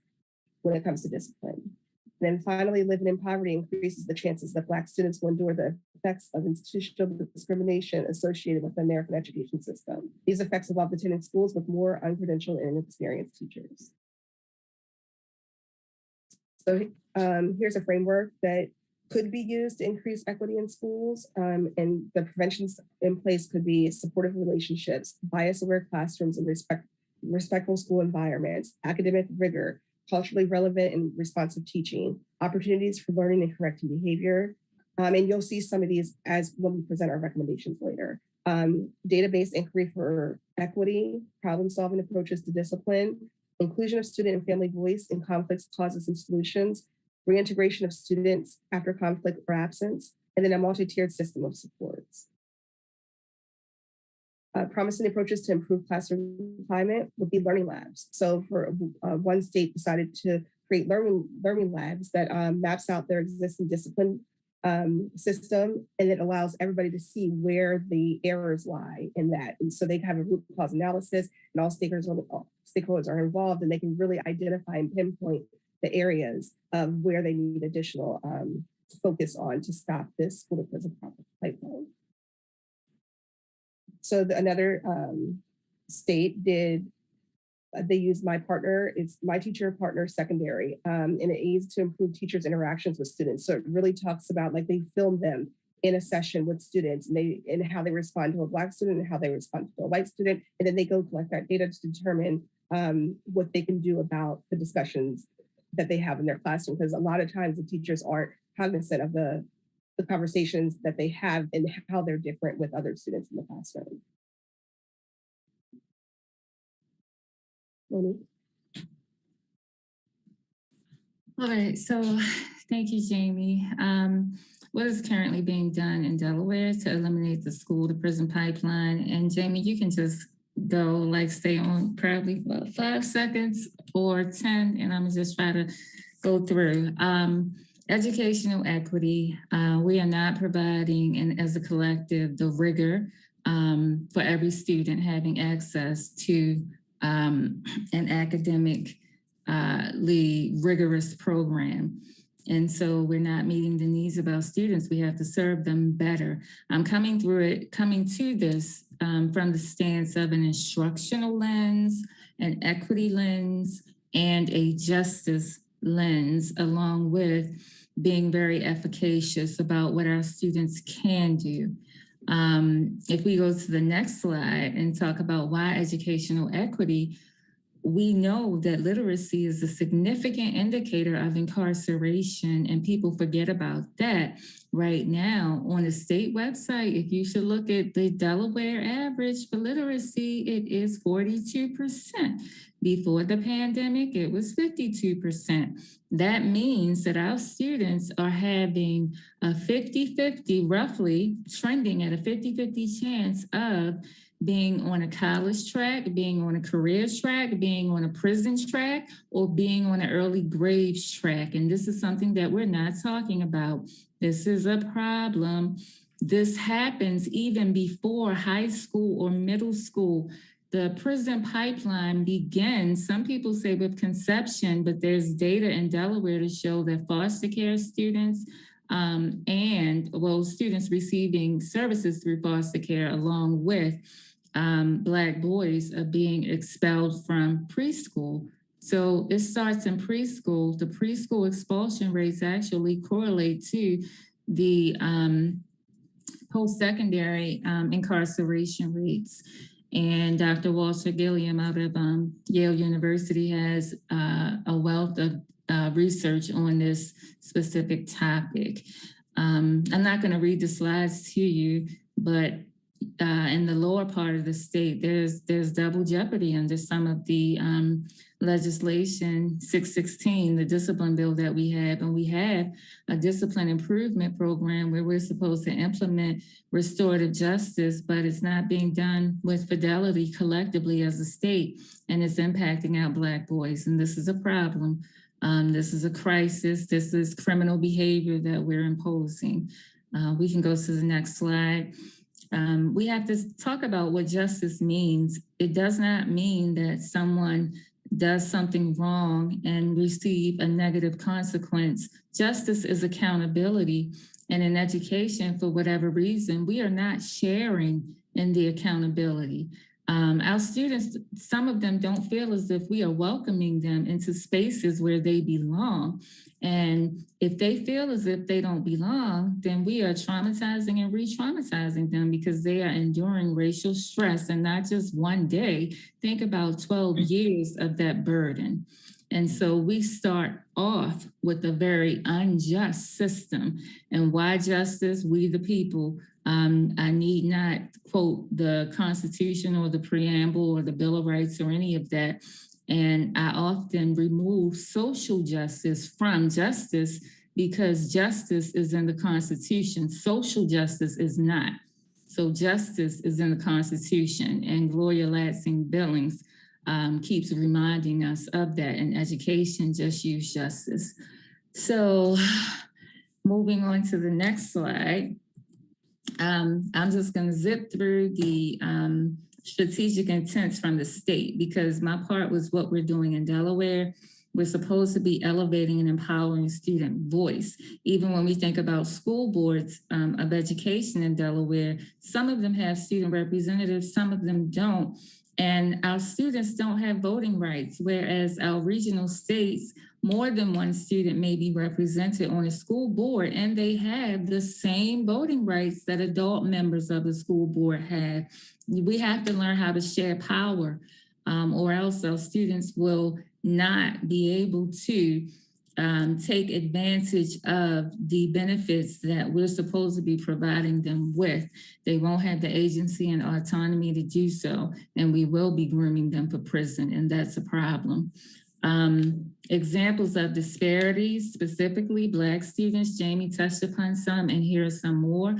when it comes to discipline. And then finally, living in poverty increases the chances that Black students will endure the effects of institutional discrimination associated with the American education system. These effects involve attending schools with more uncredentialed and inexperienced teachers. So here's a framework that could be used to increase equity in schools, and the preventions in place could be supportive relationships, bias-aware classrooms, and respectful school environments, academic rigor, culturally relevant and responsive teaching, opportunities for learning and correcting behavior. And you'll see some of these as when we present our recommendations later. Database inquiry for equity, problem-solving approaches to discipline, inclusion of student and family voice in conflicts, causes, and solutions, reintegration of students after conflict or absence, and then a multi-tiered system of supports. Promising approaches to improve classroom climate would be learning labs. So for one state decided to create learning labs that maps out their existing discipline system, and it allows everybody to see where the errors lie in that. And so they have a root cause analysis, and all stakeholders are involved, and they can really identify and pinpoint the areas of where they need additional focus on to stop this school to prison pipeline. So another state did, they used My Partner, it's My Teacher Partner Secondary, and it aids to improve teachers' interactions with students. So it really talks about, like, they film them in a session with students, and how they respond to a Black student and how they respond to a white student. And then they go collect that data to determine what they can do about the discussions that they have in their classroom. Because a lot of times the teachers aren't cognizant of the conversations that they have and how they're different with other students in the classroom. Monique? All right, so thank you, Jamie. What is currently being done in Delaware to eliminate the school to prison pipeline? And Jamie, you can just go, like, stay on probably 5 seconds or 10, and I'm just try to go through. Educational equity, we are not providing, and as a collective, the rigor for every student having access to an academically rigorous program. And so we're not meeting the needs of our students. We have to serve them better. I'm coming to this from the stance of an instructional lens, an equity lens, and a justice lens, along with being very efficacious about what our students can do. If we go to the next slide and talk about why educational equity, we know that literacy is a significant indicator of incarceration, and people forget about that. Right now, on the state website, if you should look at the Delaware average for literacy, it is 42%. Before the pandemic, it was 52%. That means that our students are having a 50-50, roughly trending at a 50-50 chance of being on a college track, being on a career track, being on a prison track, or being on an early grades track. And this is something that we're not talking about. This is a problem. This happens even before high school or middle school. The prison pipeline begins, some people say with conception, but there's data in Delaware to show that foster care students students receiving services through foster care, along with Black boys, are being expelled from preschool. So it starts in preschool. The preschool expulsion rates actually correlate to the post-secondary incarceration rates. And Dr. Walter Gilliam out of Yale University has a wealth of research on this specific topic. I'm not going to read the slides to you, but in the lower part of the state, there's double jeopardy under some of the legislation 616, the discipline bill that we have. And we have a discipline improvement program where we're supposed to implement restorative justice, but it's not being done with fidelity collectively as a state, and it's impacting our Black boys. And this is a problem. This is a crisis. This is criminal behavior that we're imposing. We can go to the next slide. We have to talk about what justice means. It does not mean that someone does something wrong and receive a negative consequence. Justice is accountability. And in education, for whatever reason, we are not sharing in the accountability. Our students, some of them don't feel as if we are welcoming them into spaces where they belong. And if they feel as if they don't belong, then we are traumatizing and re-traumatizing them because they are enduring racial stress, and not just one day. Think about 12 years of that burden. And so we start off with a very unjust system. And why justice? We the people. I need not quote the Constitution or the preamble or the Bill of Rights or any of that. And I often remove social justice from justice because justice is in the Constitution. Social justice is not. So justice is in the Constitution. And Gloria Lansing Billings keeps reminding us of that in education, just use justice. So moving on to the next slide, I'm just going to zip through the strategic intents from the state, because my part was what we're doing in Delaware. We're supposed to be elevating and empowering student voice. Even when we think about school boards of education in Delaware, some of them have student representatives, some of them don't. And our students don't have voting rights, whereas our regional states, more than one student may be represented on a school board, and they have the same voting rights that adult members of the school board have. We have to learn how to share power, or else our students will not be able to take advantage of the benefits that we're supposed to be providing them with. They won't have the agency and autonomy to do so, and we will be grooming them for prison, and that's a problem. Examples of disparities, specifically Black students, Jamie touched upon some, and here are some more.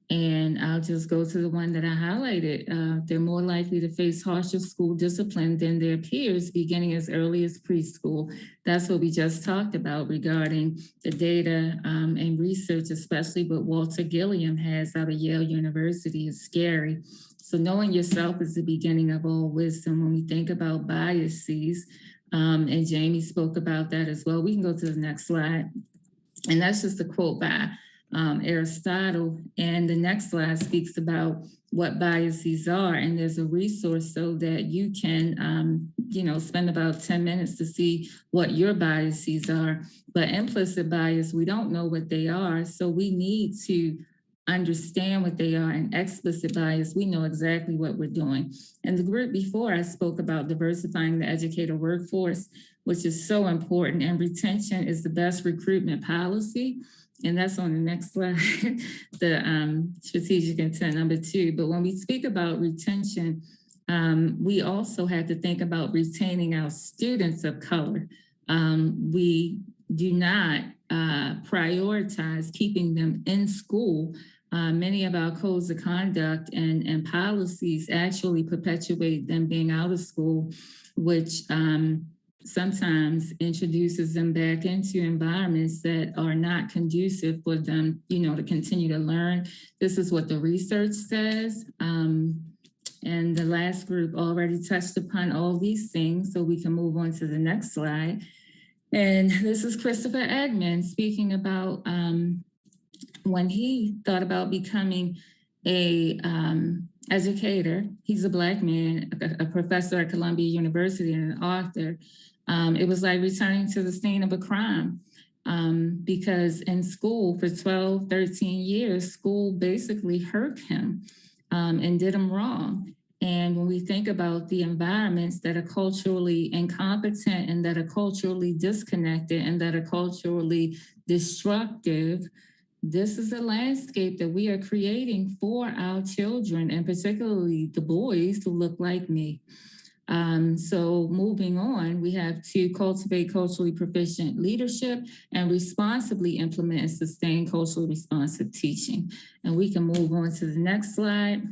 And I'll just go to the one that I highlighted. They're more likely to face harsher school discipline than their peers beginning as early as preschool. That's what we just talked about regarding the data and research, especially what Walter Gilliam has out of Yale University, is scary. So knowing yourself is the beginning of all wisdom. When we think about biases, and Jamie spoke about that as well. We can go to the next slide. And that's just a quote by Aristotle. And the next slide speaks about what biases are. And there's a resource so that you can, spend about 10 minutes to see what your biases are. But implicit bias, we don't know what they are. So we need to understand what they are. And explicit bias, we know exactly what we're doing. And the group before, I spoke about diversifying the educator workforce, which is so important. And retention is the best recruitment policy. And that's on the next slide, the strategic intent number 2. But when we speak about retention, we also have to think about retaining our students of color. We do not prioritize keeping them in school. Many of our codes of conduct and policies actually perpetuate them being out of school, which sometimes introduces them back into environments that are not conducive for them, to continue to learn. This is what the research says. And the last group already touched upon all these things, so we can move on to the next slide. And this is Christopher Eggman speaking about when he thought about becoming a educator. He's a Black man, a professor at Columbia University and an author. It was like returning to the scene of a crime because in school for 12, 13 years, school basically hurt him and did him wrong. And when we think about the environments that are culturally incompetent and that are culturally disconnected and that are culturally destructive, this is a landscape that we are creating for our children, and particularly the boys who look like me. So moving on, we have to cultivate culturally proficient leadership and responsibly implement and sustain culturally responsive teaching. And we can move on to the next slide.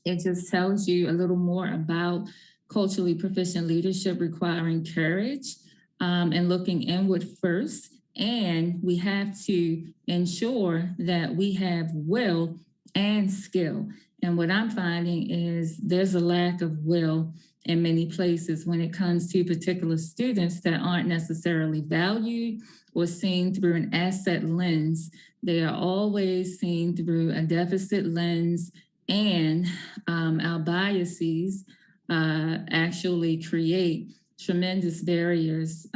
It just tells you a little more about culturally proficient leadership requiring courage and looking inward first. And we have to ensure that we have will and skill. And what I'm finding is there's a lack of will in many places when it comes to particular students that aren't necessarily valued or seen through an asset lens. They are always seen through a deficit lens, and our biases actually create tremendous barriers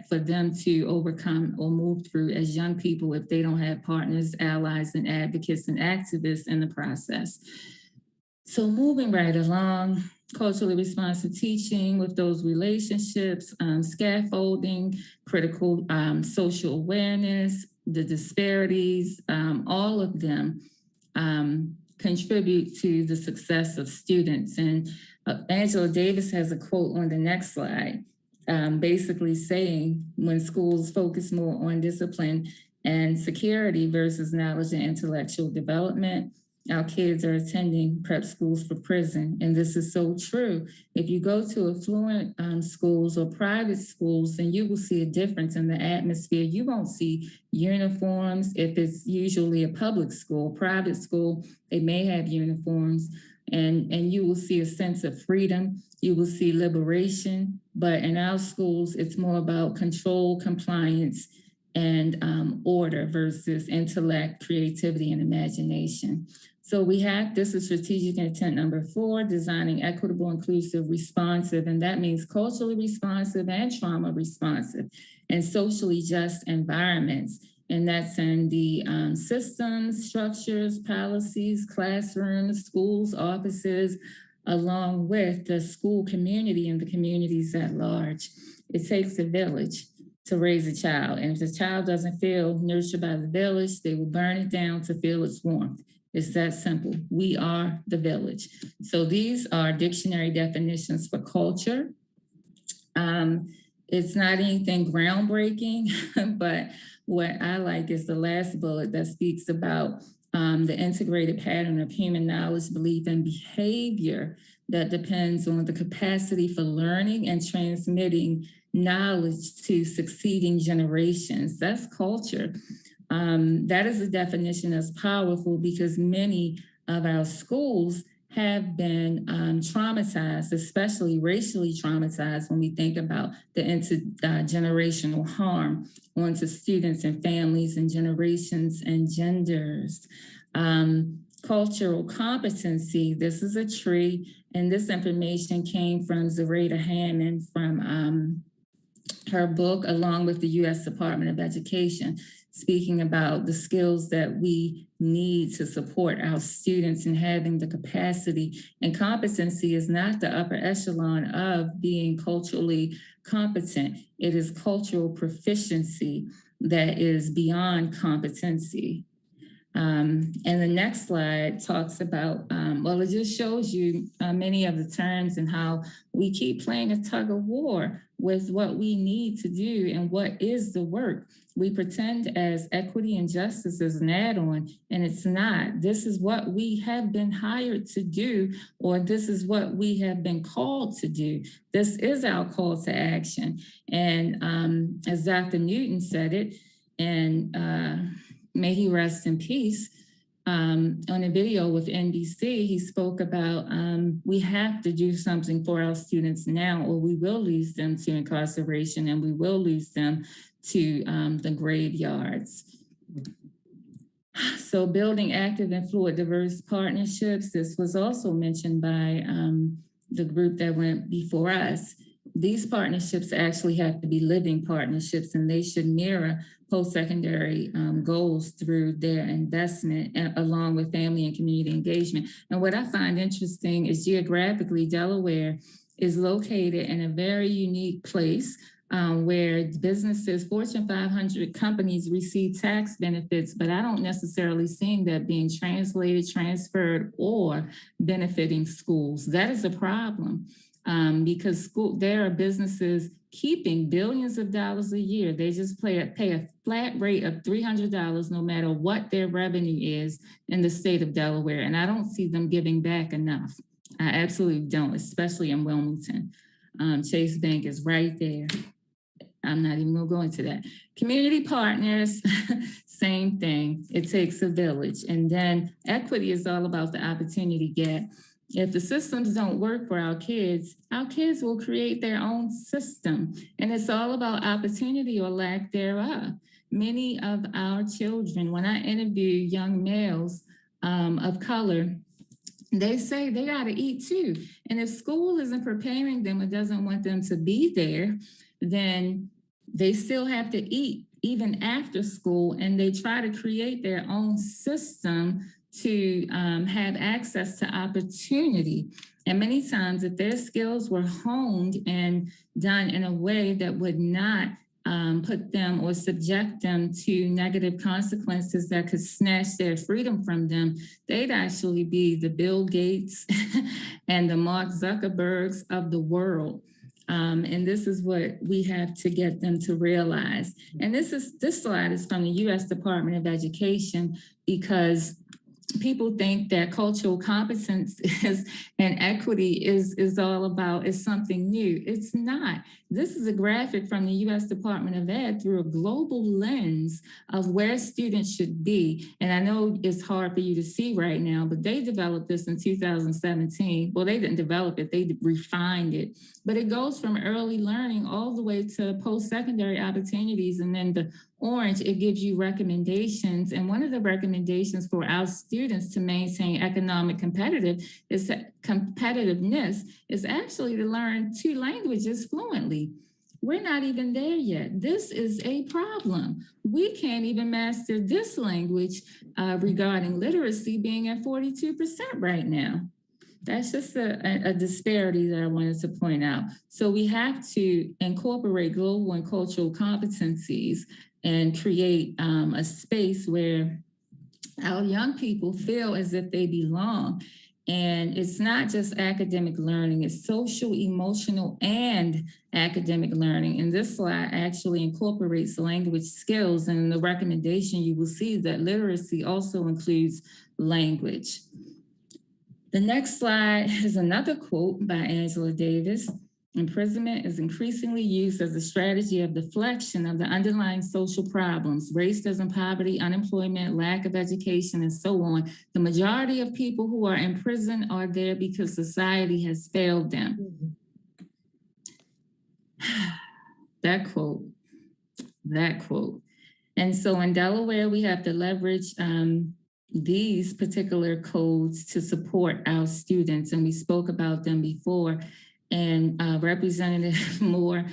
for them to overcome or move through as young people if they don't have partners, allies, and advocates and activists in the process. So moving right along, culturally responsive teaching with those relationships, scaffolding, critical social awareness, the disparities, all of them contribute to the success of students. And Angela Davis has a quote on the next slide, basically saying when schools focus more on discipline and security versus knowledge and intellectual development, our kids are attending prep schools for prison. And this is so true. If you go to affluent schools or private schools, then you will see a difference in the atmosphere. You won't see uniforms. If it's usually a public school, private school, they may have uniforms. And you will see a sense of freedom. You will see liberation. But in our schools, it's more about control, compliance, and order versus intellect, creativity, and imagination. So we have, this is strategic intent number 4, designing equitable, inclusive, responsive, and that means culturally responsive and trauma responsive and socially just environments. And that's in the systems, structures, policies, classrooms, schools, offices, along with the school community and the communities at large. It takes a village to raise a child. And if the child doesn't feel nurtured by the village, they will burn it down to feel its warmth. It's that simple. We are the village. So these are dictionary definitions for culture. It's not anything groundbreaking, but what I like is the last bullet that speaks about the integrated pattern of human knowledge, belief, and behavior that depends on the capacity for learning and transmitting knowledge to succeeding generations. That's culture. That is a definition that's powerful because many of our schools have been traumatized, especially racially traumatized when we think about the intergenerational harm onto students and families and generations and genders. Cultural competency, this is a tree, and this information came from Zareta Hammond from her book, along with the U.S. Department of Education, speaking about the skills that we need to support our students in having the capacity. And competency is not the upper echelon of being culturally competent. It is cultural proficiency that is beyond competency. And the next slide talks about, well, it just shows you many of the terms and how we keep playing a tug of war with what we need to do and what is the work. We pretend as equity and justice is an add-on, and it's not. This is what we have been hired to do, or this is what we have been called to do. This is our call to action. And as Dr. Newton said it, and may he rest in peace, on a video with NBC, he spoke about we have to do something for our students now, or we will lose them to incarceration and we will lose them to the graveyards. So building active and fluid diverse partnerships, this was also mentioned by the group that went before us. These partnerships actually have to be living partnerships, and they should mirror post-secondary goals through their investment along with family and community engagement. And what I find interesting is geographically, Delaware is located in a very unique place where businesses, Fortune 500 companies receive tax benefits, but I don't necessarily see that being translated, transferred, or benefiting schools. That is a problem. Because there are businesses keeping billions of dollars a year. They just pay a flat rate of $300 no matter what their revenue is in the state of Delaware. And I don't see them giving back enough. I absolutely don't, especially in Wilmington. Chase Bank is right there. I'm not even gonna go into that. Community partners, same thing. It takes a village. And then equity is all about the opportunity gap. If the systems don't work for our kids will create their own system. And it's all about opportunity or lack thereof. Many of our children, when I interview young males of color, they say they gotta eat too. And if school isn't preparing them or doesn't want them to be there, then they still have to eat even after school, and they try to create their own system to have access to opportunity. And many times if their skills were honed and done in a way that would not put them or subject them to negative consequences that could snatch their freedom from them, they'd actually be the Bill Gates and the Mark Zuckerbergs of the world. And this is what we have to get them to realize. And this slide is from the U.S. Department of Education, because people think that cultural competence and equity is all about, is something new. It's not. This is a graphic from the U.S. Department of Ed through a global lens of where students should be. And I know it's hard for you to see right now, but they developed this in 2017. Well, they didn't develop it, they refined it. But it goes from early learning all the way to post-secondary opportunities. And then the orange, it gives you recommendations. And one of the recommendations for our students to maintain economic competitiveness is actually to learn 2 languages fluently. We're not even there yet. This is a problem. We can't even master this language regarding literacy, being at 42% right now. That's just a disparity that I wanted to point out. So we have to incorporate global and cultural competencies and create a space where our young people feel as if they belong. And it's not just academic learning, it's social, emotional, and academic learning. And this slide actually incorporates language skills. And in the recommendation, you will see that literacy also includes language. The next slide is another quote by Angela Davis. Imprisonment is increasingly used as a strategy of deflection of the underlying social problems, racism, poverty, unemployment, lack of education, and so on. The majority of people who are in prison are there because society has failed them. That quote. And so in Delaware, we have to leverage these particular codes to support our students. And we spoke about them before. And Representative Moore,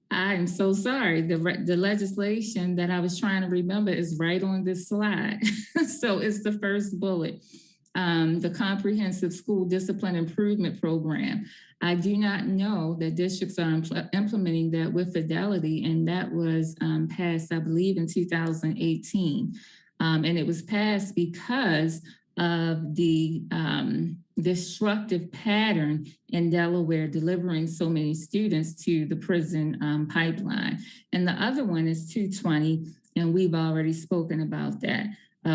I am so sorry. The legislation that I was trying to remember is right on this slide. So it's the first bullet, the Comprehensive School Discipline Improvement Program. I do not know that districts are implementing that with fidelity, and that was passed, I believe, in 2018. And it was passed because of the destructive pattern in Delaware delivering so many students to the prison pipeline. And the other one is 220, and we've already spoken about that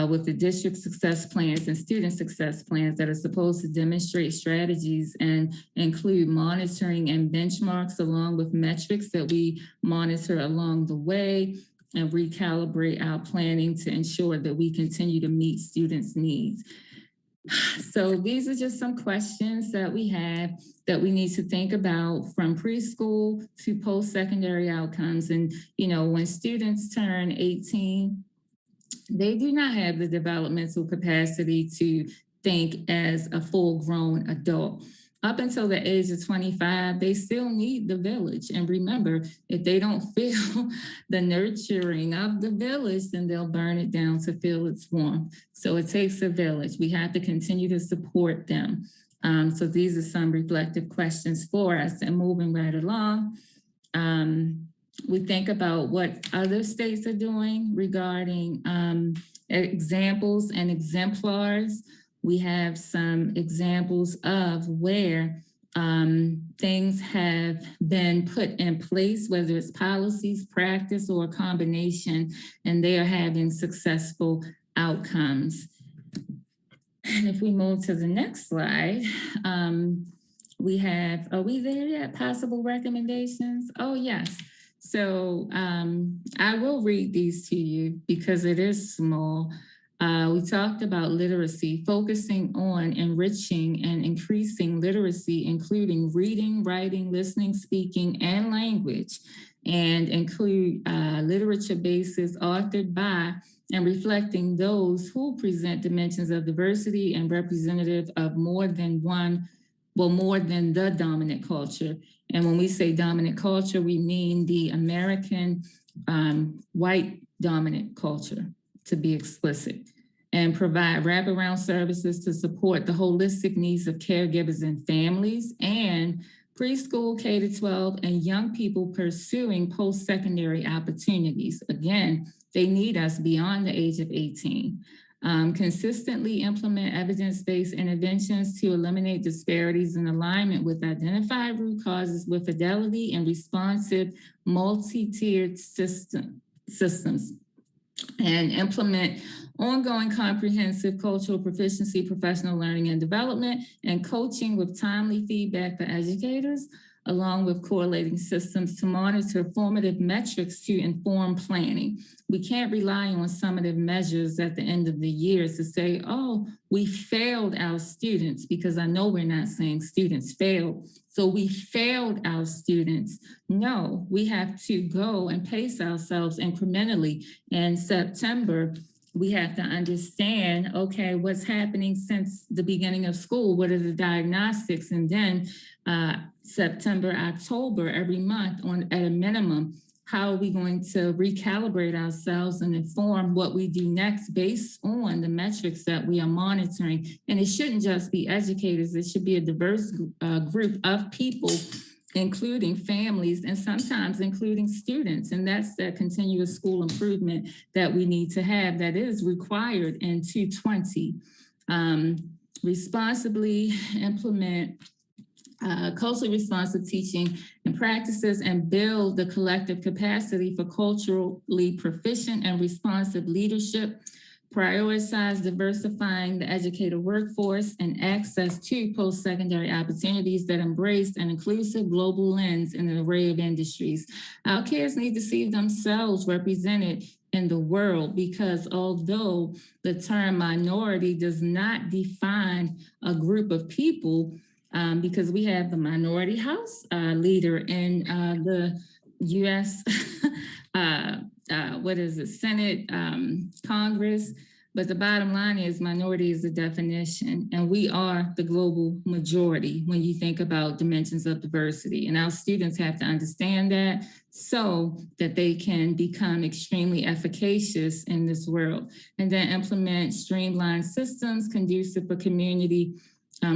with the district success plans and student success plans that are supposed to demonstrate strategies and include monitoring and benchmarks along with metrics that we monitor along the way, and recalibrate our planning to ensure that we continue to meet students' needs. So these are just some questions that we have that we need to think about from preschool to post-secondary outcomes. And, you know, when students turn 18, they do not have the developmental capacity to think as a full-grown adult. Up until the age of 25, they still need the village. And remember, if they don't feel the nurturing of the village, then they'll burn it down to feel its warmth. So it takes a village. We have to continue to support them. So these are some reflective questions for us. And moving right along, we think about what other states are doing regarding examples and exemplars. We have some examples of where things have been put in place, whether it's policies, practice, or a combination, and they are having successful outcomes. And if we move to the next slide, we have, are we there yet? Possible recommendations? Oh, yes. So I will read these to you because it is small. We talked about literacy, focusing on enriching and increasing literacy, including reading, writing, listening, speaking, and language, and include literature bases authored by and reflecting those who present dimensions of diversity and representative of more than the dominant culture. And when we say dominant culture, we mean the American white dominant culture, to be explicit, and provide wraparound services to support the holistic needs of caregivers and families, and preschool, K-12, and young people pursuing post-secondary opportunities. Again, they need us beyond the age of 18. Consistently implement evidence-based interventions to eliminate disparities in alignment with identified root causes with fidelity and responsive multi-tiered systems. and implement ongoing comprehensive cultural proficiency, professional learning and development, and coaching with timely feedback for educators, along with correlating systems to monitor formative metrics to inform planning. We can't rely on summative measures at the end of the year to say, oh, we failed our students, because I know we're not saying students failed. So we failed our students. No, we have to go and pace ourselves incrementally. In September, we have to understand, okay, what's happening since the beginning of school? What are the diagnostics? And then September, October, every month at a minimum, how are we going to recalibrate ourselves and inform what we do next based on the metrics that we are monitoring? And it shouldn't just be educators. It should be a diverse group of people, including families and sometimes including students. And that's that continuous school improvement that we need to have that is required in 220. Responsibly implement culturally responsive teaching and practices and build the collective capacity for culturally proficient and responsive leadership. Prioritize diversifying the educator workforce and access to post-secondary opportunities that embrace an inclusive global lens in an array of industries. Our kids need to see themselves represented in the world, because although the term minority does not define a group of people, because we have the minority house leader in the U.S. Senate, Congress. But the bottom line is minority is the definition, and we are the global majority when you think about dimensions of diversity. And our students have to understand that so that they can become extremely efficacious in this world. And then implement streamlined systems conducive for community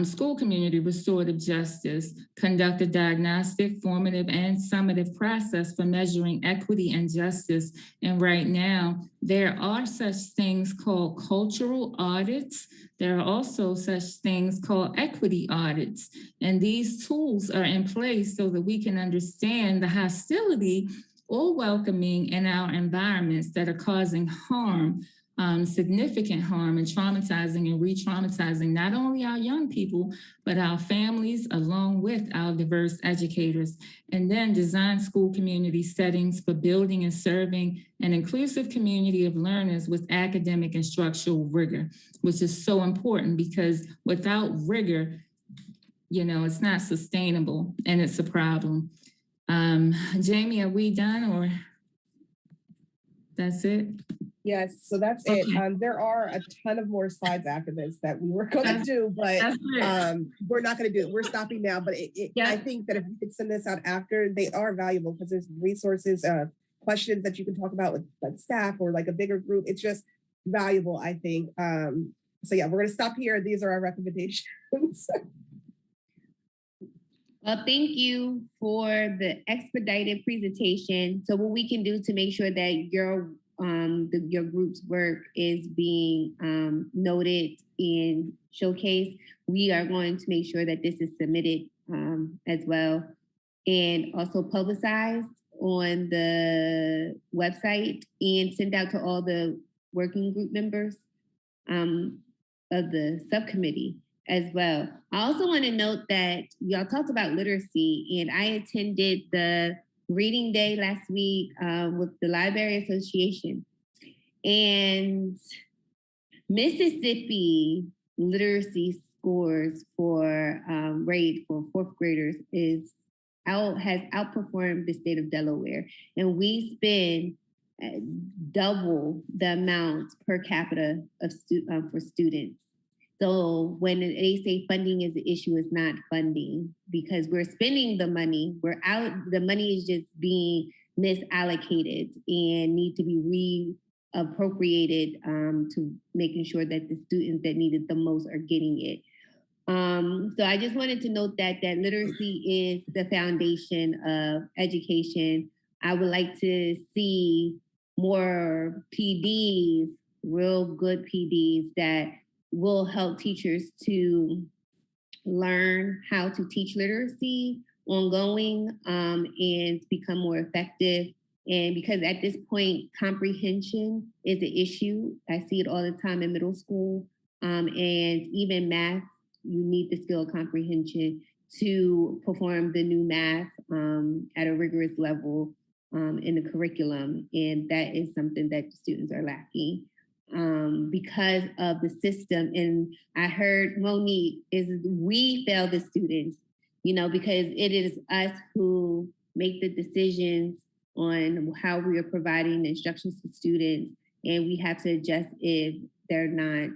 school community restorative justice, conduct a diagnostic, formative, and summative process for measuring equity and justice. And right now, there are such things called cultural audits. There are also such things called equity audits. And these tools are in place so that we can understand the hostility or welcoming in our environments that are causing harm, significant harm, and traumatizing and re-traumatizing not only our young people, but our families, along with our diverse educators. And then design school community settings for building and serving an inclusive community of learners with academic and structural rigor, which is so important, because without rigor, it's not sustainable and it's a problem. Jamie, are we done, or that's it? Yes, so that's it. There are a ton of more slides after this that we were going to do, but we're not going to do it. We're stopping now, but I think that if you could send this out after, they are valuable because there's resources, questions that you can talk about with like staff or like a bigger group. It's just valuable, I think. So yeah, we're going to stop here. These are our recommendations. Well, thank you for the expedited presentation. So what we can do to make sure that your group's work is being noted and showcased, we are going to make sure that this is submitted as well, and also publicized on the website and sent out to all the working group members of the subcommittee as well. I also want to note that y'all talked about literacy, and I attended the reading day last week with the Library Association. And Mississippi literacy scores for grade for fourth graders has outperformed the state of Delaware. And we spend double the amount per capita of for students. So when they say funding is the issue, it's not funding, because we're spending the money. The money is just being misallocated and need to be reappropriated to making sure that the students that need it the most are getting it. So I just wanted to note that literacy is the foundation of education. I would like to see more PDs, real good PDs that will help teachers to learn how to teach literacy ongoing and become more effective And because at this point, comprehension is an issue. I see it all the time in middle school. And even math, you need the skill of comprehension to perform the new math at a rigorous level in the curriculum. And that is something that the students are lacking because of the system. And I heard Monique, is we fail the students, because it is us who make the decisions on how we are providing the instructions to students, and we have to adjust if they're not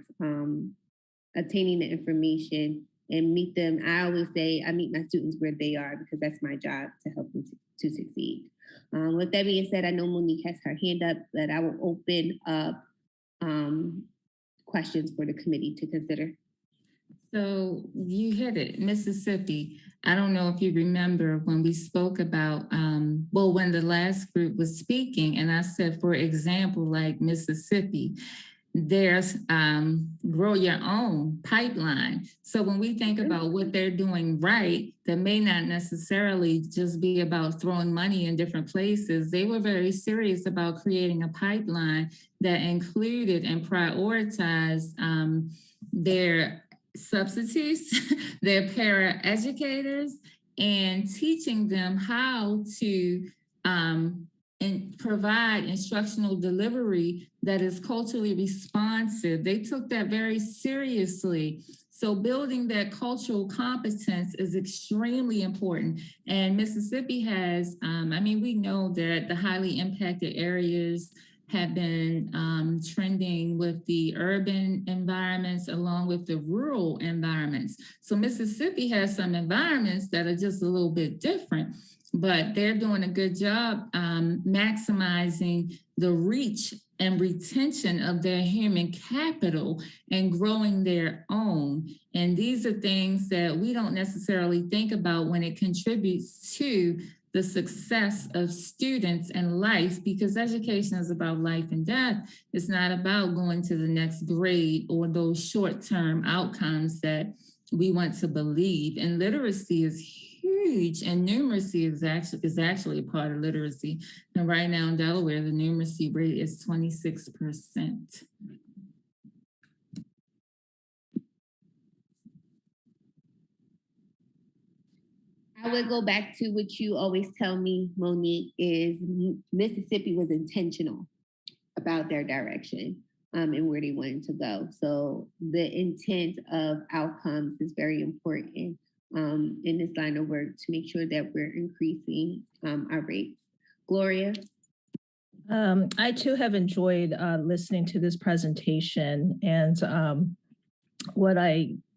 obtaining the information and meet them. I always say I meet my students where they are because that's my job to help them to succeed. With that being said, I know Monique has her hand up, but I will open up questions for the committee to consider. So you hit it, Mississippi. I don't know if you remember when we spoke about, when the last group was speaking, and I said, for example, like Mississippi, there's grow your own pipeline. So when we think about what they're doing right, that may not necessarily just be about throwing money in different places. They were very serious about creating a pipeline that included and prioritized their substitutes, their paraeducators, and teaching them how to provide instructional delivery that is culturally responsive. They took that very seriously. So building that cultural competence is extremely important. And Mississippi has, we know that the highly impacted areas have been trending with the urban environments along with the rural environments. So Mississippi has some environments that are just a little bit different, but they're doing a good job maximizing the reach and retention of their human capital and growing their own. And these are things that we don't necessarily think about when it contributes to the success of students and life, because education is about life and death. It's not about going to the next grade or those short-term outcomes that we want to believe. And literacy is huge, and numeracy is actually a part of literacy. And right now in Delaware, the numeracy rate is 26%. I would go back to what you always tell me, Monique, is Mississippi was intentional about their direction and where they wanted to go. So the intent of outcomes is very important in this line of work to make sure that we're increasing our rates. Gloria? I too have enjoyed listening to this presentation, and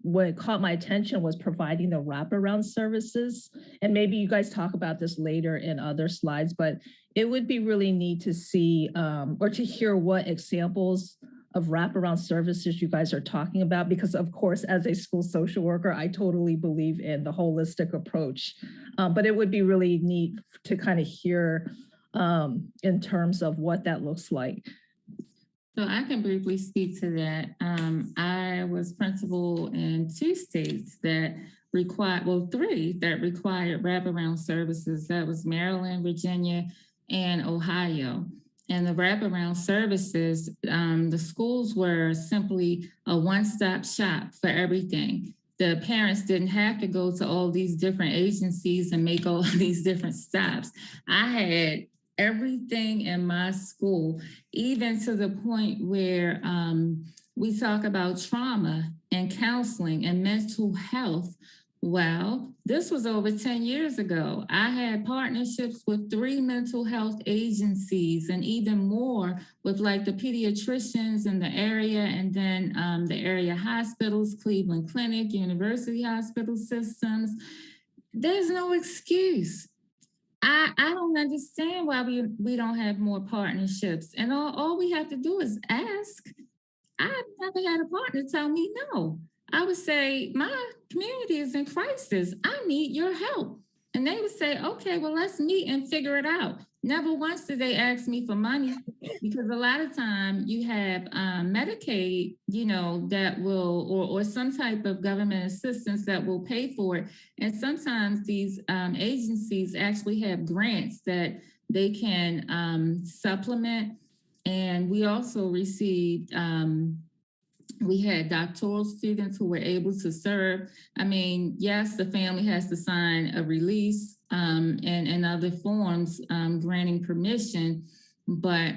what caught my attention was providing the wraparound services. And maybe you guys talk about this later in other slides, but it would be really neat to see or to hear what examples of wraparound services you guys are talking about, because of course, as a school social worker, I totally believe in the holistic approach. But it would be really neat to kind of hear in terms of what that looks like. So I can briefly speak to that. I was principal in 2 states that required, three that required wraparound services. That was Maryland, Virginia, and Ohio. And the wraparound services, the schools were simply a one-stop shop for everything. The parents didn't have to go to all these different agencies and make all these different stops. I had everything in my school, even to the point where we talk about trauma and counseling and mental health. Well, this was over 10 years ago. I had partnerships with 3 mental health agencies and even more with like the pediatricians in the area, and then the area hospitals, Cleveland Clinic, University Hospital Systems. There's no excuse. I don't understand why we don't have more partnerships. And all we have to do is ask. I've never had a partner tell me no. I would say, my community is in crisis. I need your help. And they would say, okay, well, let's meet and figure it out. never once did they ask me for money, because a lot of time you have Medicaid, you know, that will, or some type of government assistance that will pay for it. And sometimes these agencies actually have grants that they can supplement. And we also received, we had doctoral students who were able to serve. I mean, yes, the family has to sign a release and other forms granting permission, but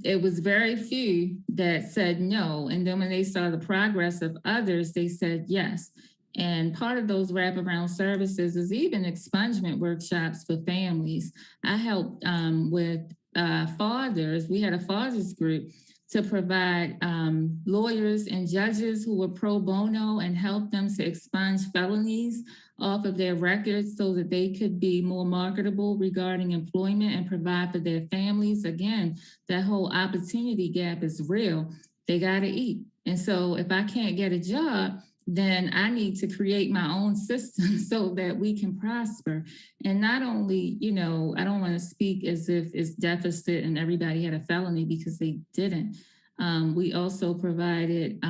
it was very few that said no. And then when they saw the progress of others, they said yes. And part of those wraparound services is even expungement workshops for families. I helped with fathers. We had a fathers group to provide lawyers and judges who were pro bono and help them to expunge felonies off of their records so that they could be more marketable regarding employment and provide for their families. Again, that whole opportunity gap is real. They got to eat. And so if I can't get a job, then I need to create my own system so that we can prosper. And not only, you know, I don't want to speak as if it's deficit and everybody had a felony, because they didn't. We also provided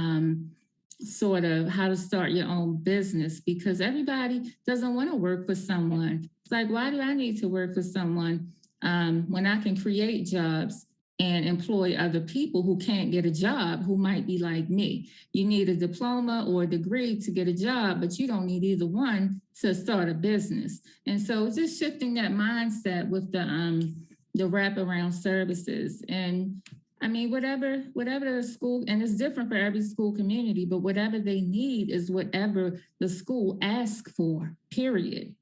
sort of how to start your own business, because everybody doesn't want to work for someone. It's like, why do I need to work for someone when I can create jobs and employ other people who can't get a job, who might be like me? You need a diploma or a degree to get a job, but you don't need either one to start a business. And so just shifting that mindset with the wraparound services. And I mean, whatever the school, and it's different for every school community, but whatever they need is whatever the school asks for, period.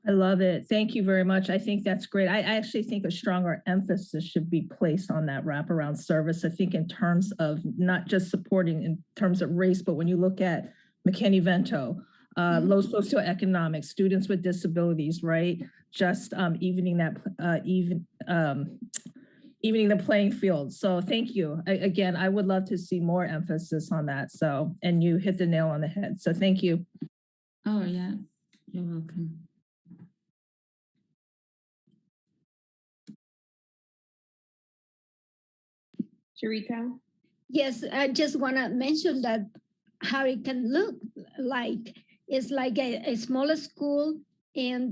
I love it. Thank you very much. I think that's great. I actually think a stronger emphasis should be placed on that wraparound service. I think in terms of not just supporting in terms of race, but when you look at McKinney-Vento, low socioeconomic, students with disabilities, right? Just evening the playing field. So thank you. Again, I would love to see more emphasis on that. So, and you hit the nail on the head. So thank you. Oh yeah, you're welcome. Sharika? Yes, I just want to mention that how it can look like. It's like a smaller school in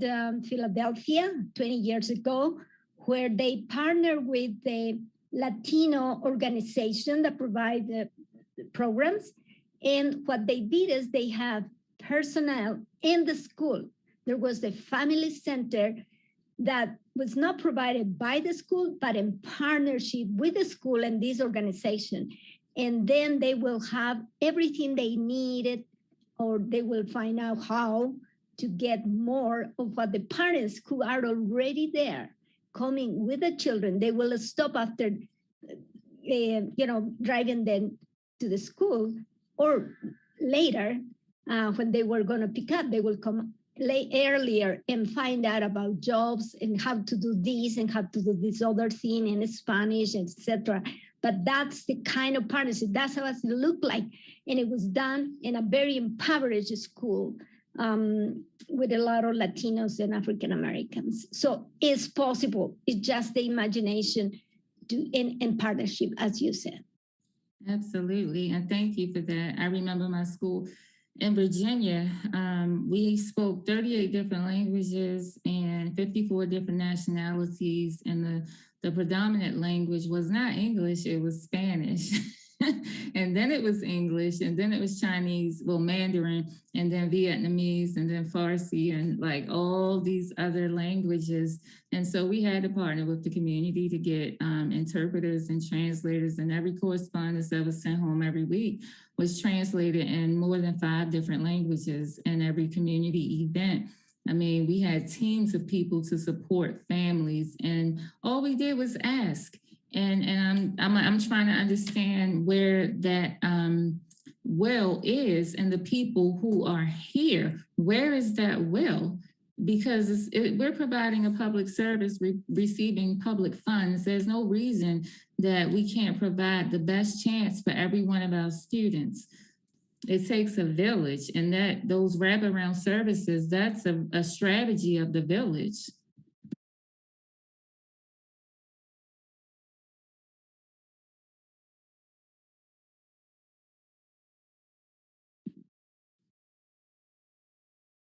Philadelphia 20 years ago, where they partner with the Latino organization that provide the programs. And what they did is they have personnel in the school. There was the family center that was not provided by the school, but in partnership with the school and this organization. And then they will have everything they needed, or they will find out how to get more of what the parents who are already there coming with the children. They will stop after, driving them to the school, or later when they were going to pick up, they will come earlier and find out about jobs and how to do this and how to do this other thing in Spanish, etc. But that's the kind of partnership. That's how it looked like. And it was done in a very impoverished school with a lot of Latinos and African Americans. So it's possible. It's just the imagination in partnership, as you said. Absolutely. And thank you for that. I remember my school in Virginia, we spoke 38 different languages and 54 different nationalities. And the predominant language was not English, it was Spanish. And then it was English, and then it was Chinese, well, Mandarin, and then Vietnamese, and then Farsi, and like all these other languages. And so we had to partner with the community to get interpreters and translators, and every correspondence that was sent home every week was translated in more than 5 different languages in every community event. I mean, we had teams of people to support families, and all we did was ask. And I'm trying to understand where that will is, and the people who are here. Where is that will? Because we're providing a public service, receiving public funds. There's no reason that we can't provide the best chance for every one of our students. It takes a village, and those wraparound services, that's a strategy of the village.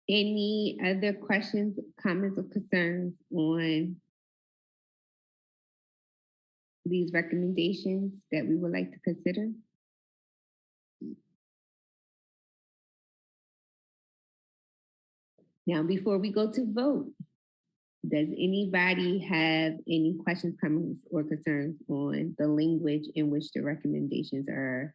Any other questions, comments, or concerns on these recommendations that we would like to consider? Now, before we go to vote, does anybody have any questions, comments, or concerns on the language in which the recommendations are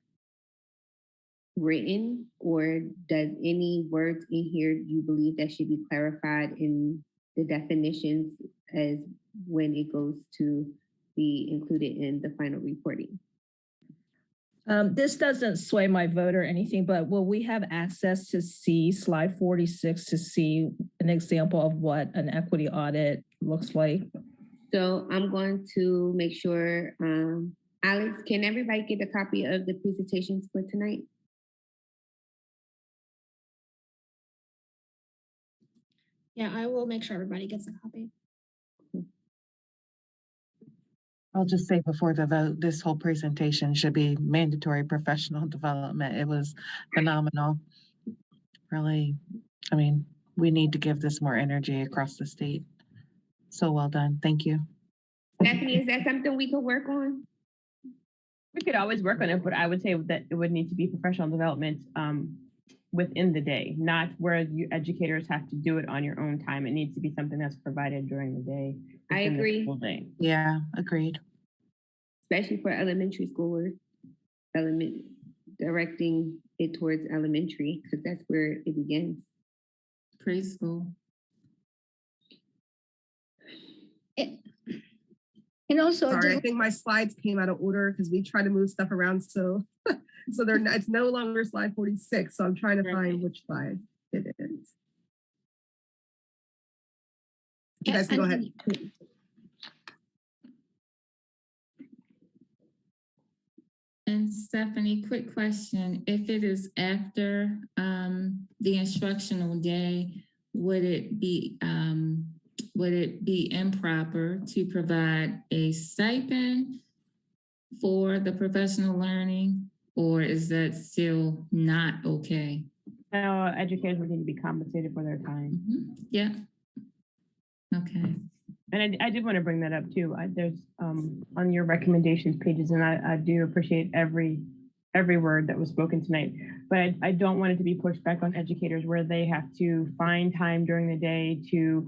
written? Or does any words in here you believe that should be clarified in the definitions as when it goes to be included in the final reporting? This doesn't sway my vote or anything, but will we have access to see slide 46 to see an example of what an equity audit looks like? So I'm going to make sure, Alex, can everybody get a copy of the presentations for tonight? Yeah, I will make sure everybody gets a copy. I'll just say before the vote, this whole presentation should be mandatory professional development. It was phenomenal. Really, I mean, we need to give this more energy across the state. So well done. Thank you. Stephanie, is that something we could work on? We could always work on it, but I would say that it would need to be professional development within the day, not where you educators have to do it on your own time. It needs to be something that's provided during the day. I agree. Yeah, agreed. Especially for elementary school, directing it towards elementary, because that's where it begins. Preschool. And also, sorry, I think my slides came out of order because we try to move stuff around. So it's no longer slide 46. So I'm trying to find which slide it is. You guys can go ahead. And Stephanie, quick question. If it is after the instructional day, would it be improper to provide a stipend for the professional learning, or is that still not okay? No, educators would need to be compensated for their time. Mm-hmm. Yeah. Okay. And I did want to bring that up too. There's on your recommendations pages, and I do appreciate every word that was spoken tonight, but I don't want it to be pushed back on educators where they have to find time during the day to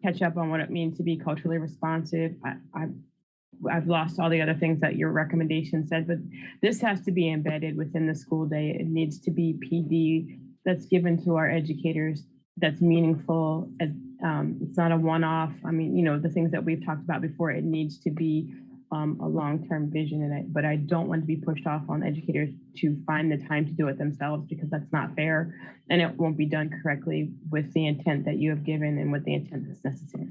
catch up on what it means to be culturally responsive. I've lost all the other things that your recommendation said, but this has to be embedded within the school day. It needs to be PD that's given to our educators that's meaningful. It's not a one-off. I mean, the things that we've talked about before, it needs to be a long-term vision in it, but I don't want to be pushed off on educators to find the time to do it themselves, because that's not fair and it won't be done correctly with the intent that you have given and with the intent that's necessary.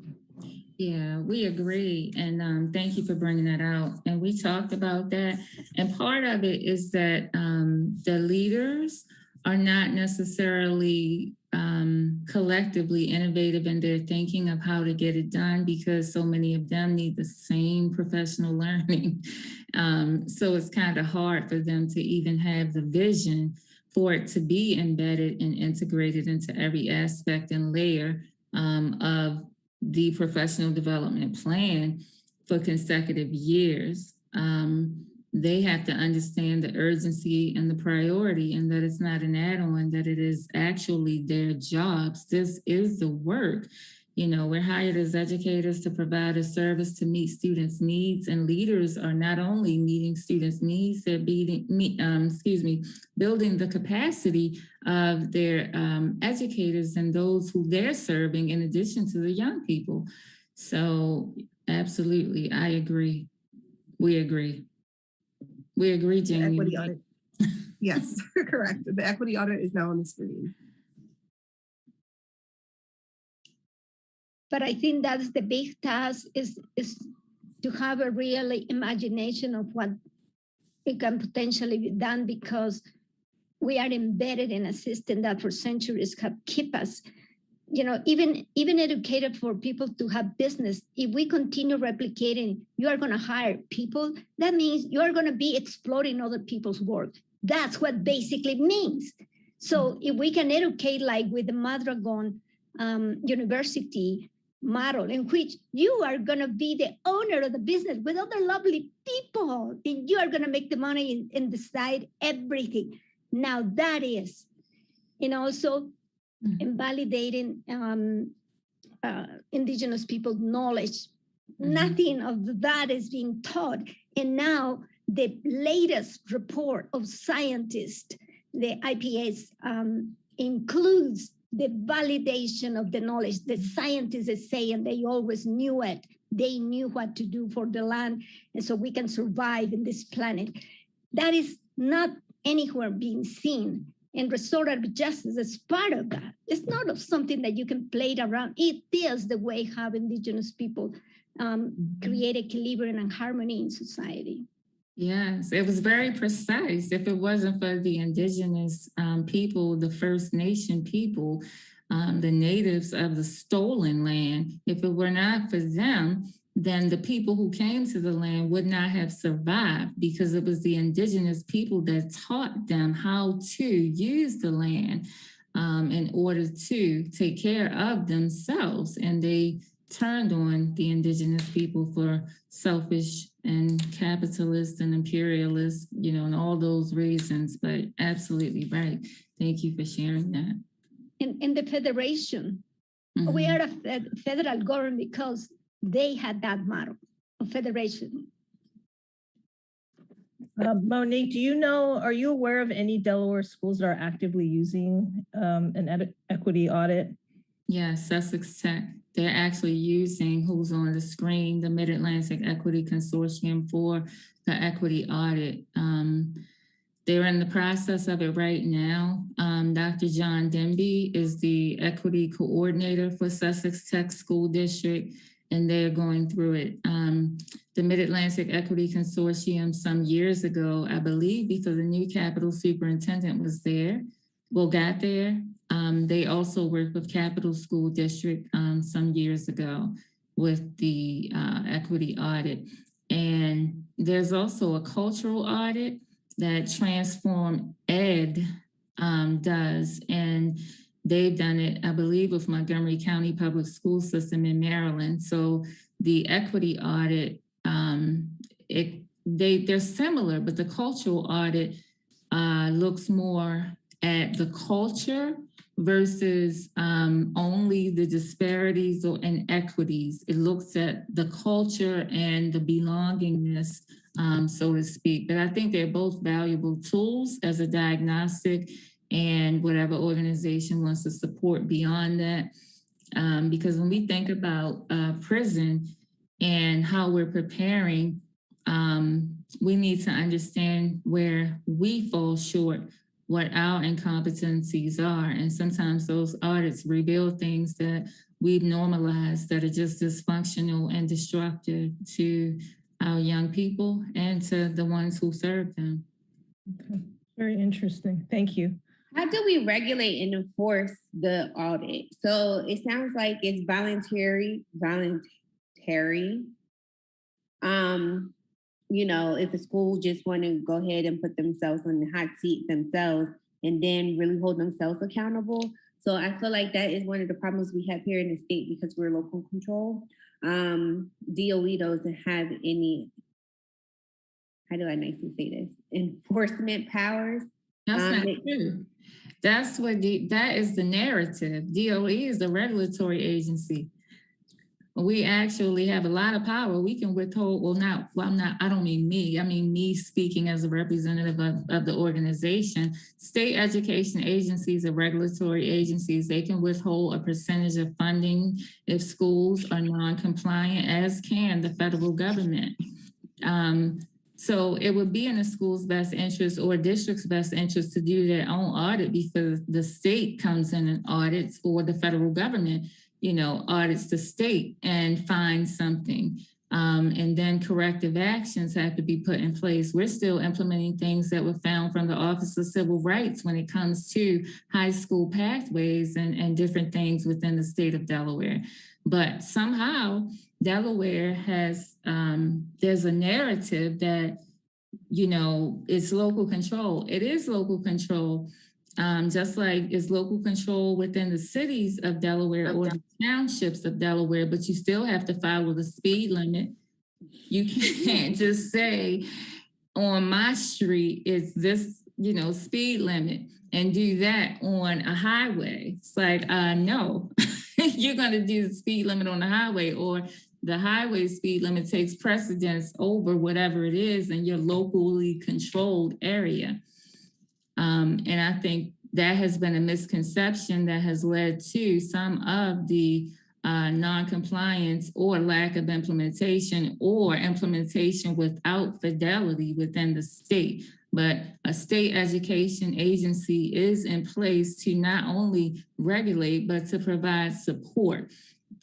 Yeah, we agree. And thank you for bringing that out. And we talked about that. And part of it is that the leaders are not necessarily collectively innovative in their thinking of how to get it done, because so many of them need the same professional learning. So it's kind of hard for them to even have the vision for it to be embedded and integrated into every aspect and layer of the professional development plan for consecutive years. They have to understand the urgency and the priority, and that it's not an add-on, that it is actually their jobs. This is the work. We're hired as educators to provide a service to meet students' needs, and leaders are not only meeting students' needs, they're building the capacity of their educators and those who they're serving, in addition to the young people. So absolutely, I agree. We agree. We agree, Jamie. Equity audit. Yes, correct. The equity audit is now on the screen. But I think that's the big task, is to have a real imagination of what it can potentially be done, because we are embedded in a system that for centuries have kept us, even educated for people to have business. If we continue replicating, you are going to hire people, that means you are going to be exploiting other people's work. That's what basically means. So if we can educate like with the Madragon University model, in which you are going to be the owner of the business with other lovely people, and you are going to make the money and decide everything. Now that is, and also invalidating indigenous people's knowledge. Nothing of that is being taught. And now the latest report of scientists, the IPS, includes the validation of the knowledge. The scientists are saying they always knew it. They knew what to do for the land, and so we can survive in this planet. That is not anywhere being seen. And restorative justice is part of that. It's not of something that you can play it around. It is the way how indigenous people create equilibrium and harmony in society. Yes, it was very precise. If it wasn't for the indigenous people, the First Nation people, the natives of the stolen land, if it were not for them, then the people who came to the land would not have survived, because it was the indigenous people that taught them how to use the land in order to take care of themselves. And they turned on the indigenous people for selfish and capitalist and imperialist, and all those reasons. But absolutely right. Thank you for sharing that. In the federation, we are a federal government because they had that model of federation. Monique, are you aware of any Delaware schools that are actively using an equity audit? Yes, Sussex Tech. They're actually using who's on the screen, the Mid-Atlantic Equity Consortium for the equity audit. They're in the process of it right now. Dr. John Denby is the equity coordinator for Sussex Tech School District, and they're going through it. The Mid-Atlantic Equity Consortium some years ago, I believe, because the new Capitol superintendent was there, got there. They also worked with Capitol School District some years ago with the equity audit. And there's also a cultural audit that Transform Ed does. And they've done it, I believe, with Montgomery County Public School System in Maryland. So the equity audit, they're similar, but the cultural audit looks more at the culture versus only the disparities or inequities. It looks at the culture and the belongingness, so to speak. But I think they're both valuable tools as a diagnostic, and whatever organization wants to support beyond that. Because when we think about prison and how we're preparing, we need to understand where we fall short, what our incompetencies are. And sometimes those audits reveal things that we've normalized that are just dysfunctional and destructive to our young people and to the ones who serve them. Okay. Very interesting. Thank you. How do we regulate and enforce the audit? So it sounds like it's voluntary. If a school just want to go ahead and put themselves on the hot seat themselves and then really hold themselves accountable. So I feel like that is one of the problems we have here in the state because we're local control. DOE doesn't have any, how do I nicely say this, enforcement powers. That's not true. That is the narrative. DOE is the regulatory agency. We actually have a lot of power. We can withhold, I don't mean me. I mean me speaking as a representative of the organization. State education agencies are regulatory agencies. They can withhold a percentage of funding if schools are non-compliant, as can the federal government. So it would be in the school's best interest or district's best interest to do their own audit because the state comes in and audits, or the federal government audits the state and finds something. And then corrective actions have to be put in place. We're still implementing things that were found from the Office of Civil Rights when it comes to high school pathways and different things within the state of Delaware. But somehow Delaware has, there's a narrative that, it's local control. It is local control. just like it's local control within the cities of Delaware or the townships of Delaware, but you still have to follow the speed limit. You can't just say on my street is this, speed limit and do that on a highway. It's like, no, you're going to do the speed limit on the highway, or the highway speed limit takes precedence over whatever it is in your locally controlled area. And I think that has been a misconception that has led to some of the non-compliance or lack of implementation, or implementation without fidelity within the state. But a state education agency is in place to not only regulate, but to provide support,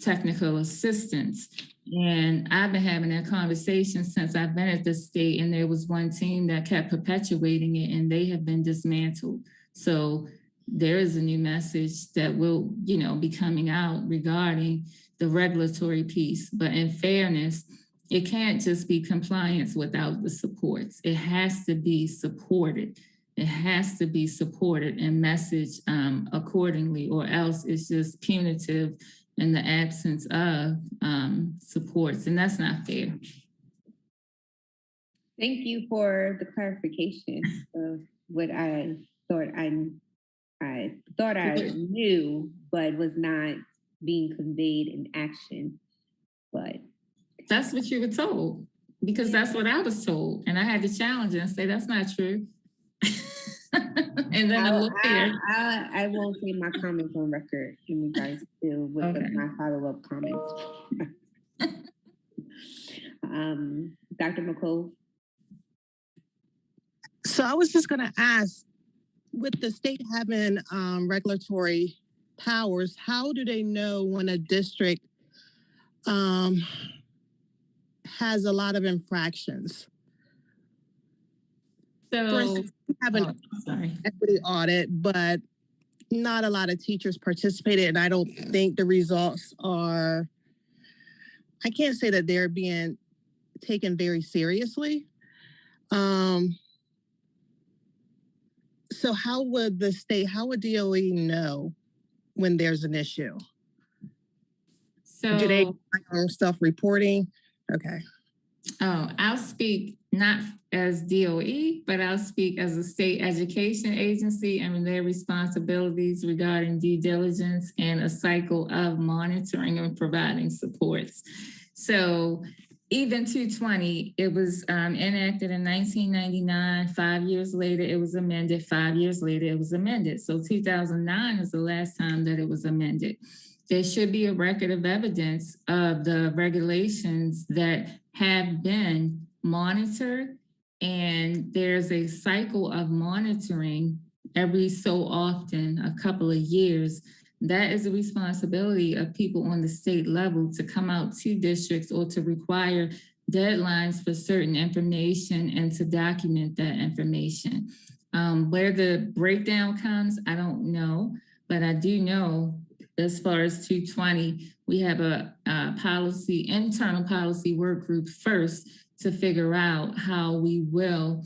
technical assistance. And I've been having that conversation since I've been at the state, and there was one team that kept perpetuating it, and they have been dismantled. So there is a new message that will, be coming out regarding the regulatory piece. But in fairness, it can't just be compliance without the supports. It has to be supported. It has to be supported and messaged accordingly, or else it's just punitive in the absence of supports, and that's not fair. Thank you for the clarification of what I thought I knew, but was not being conveyed in action. But that's what you were told, because that's what I was told, and I had to challenge it and say that's not true. And then I won't say my comments on record in regards to what my follow-up comments. Dr. McCove. So I was just going to ask, with the state having regulatory powers, how do they know when a district has a lot of infractions? So, for instance, we have an equity audit, but not a lot of teachers participated, and I don't think the results are, I can't say that they're being taken very seriously. So how would DOE know when there's an issue? So do they self-reporting? Okay. Oh, I'll speak not as DOE, but I'll speak as a state education agency and their responsibilities regarding due diligence and a cycle of monitoring and providing supports. So even 220, it was enacted in 1999. 5 years later, it was amended. 5 years later, it was amended. So 2009 is the last time that it was amended. There should be a record of evidence of the regulations that have been monitored, and there's a cycle of monitoring every so often, a couple of years. That is a responsibility of people on the state level to come out to districts or to require deadlines for certain information and to document that information. Where the breakdown comes, I don't know, but I do know as far as 220, we have a internal policy work group first to figure out how we will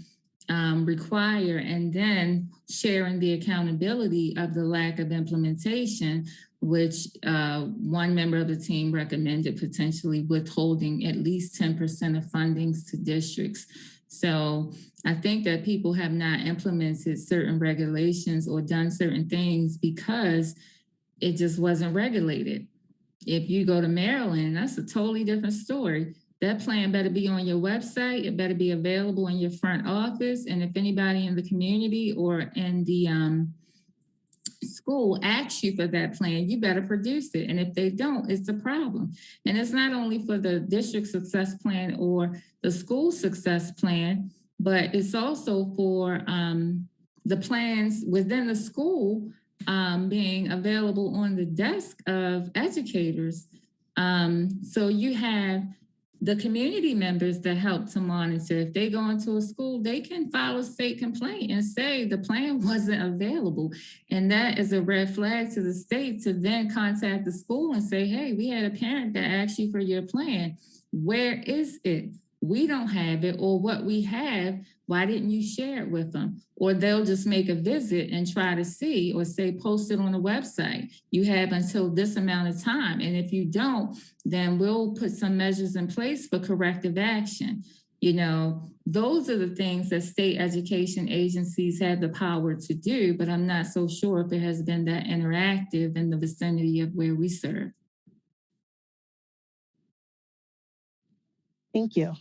require, and then sharing the accountability of the lack of implementation, which one member of the team recommended potentially withholding at least 10% of fundings to districts. So I think that people have not implemented certain regulations or done certain things because it just wasn't regulated. If you go to Maryland, that's a totally different story. That plan better be on your website. It better be available in your front office. And if anybody in the community or in the school asks you for that plan, you better produce it. And if they don't, it's a problem. And it's not only for the district success plan or the school success plan, but it's also for the plans within the school being available on the desk of educators. So you have the community members that help to monitor. If they go into a school, they can file a state complaint and say the plan wasn't available. And that is a red flag to the state to then contact the school and say, hey, we had a parent that asked you for your plan. Where is it? we don't have it, or what we have, why didn't you share it with them? Or they'll just make a visit and try to see, or say, post it on the website. You have until this amount of time. And if you don't, then we'll put some measures in place for corrective action. You know, those are the things that state education agencies have the power to do, but I'm not so sure if it has been that interactive in the vicinity of where we serve. Thank you.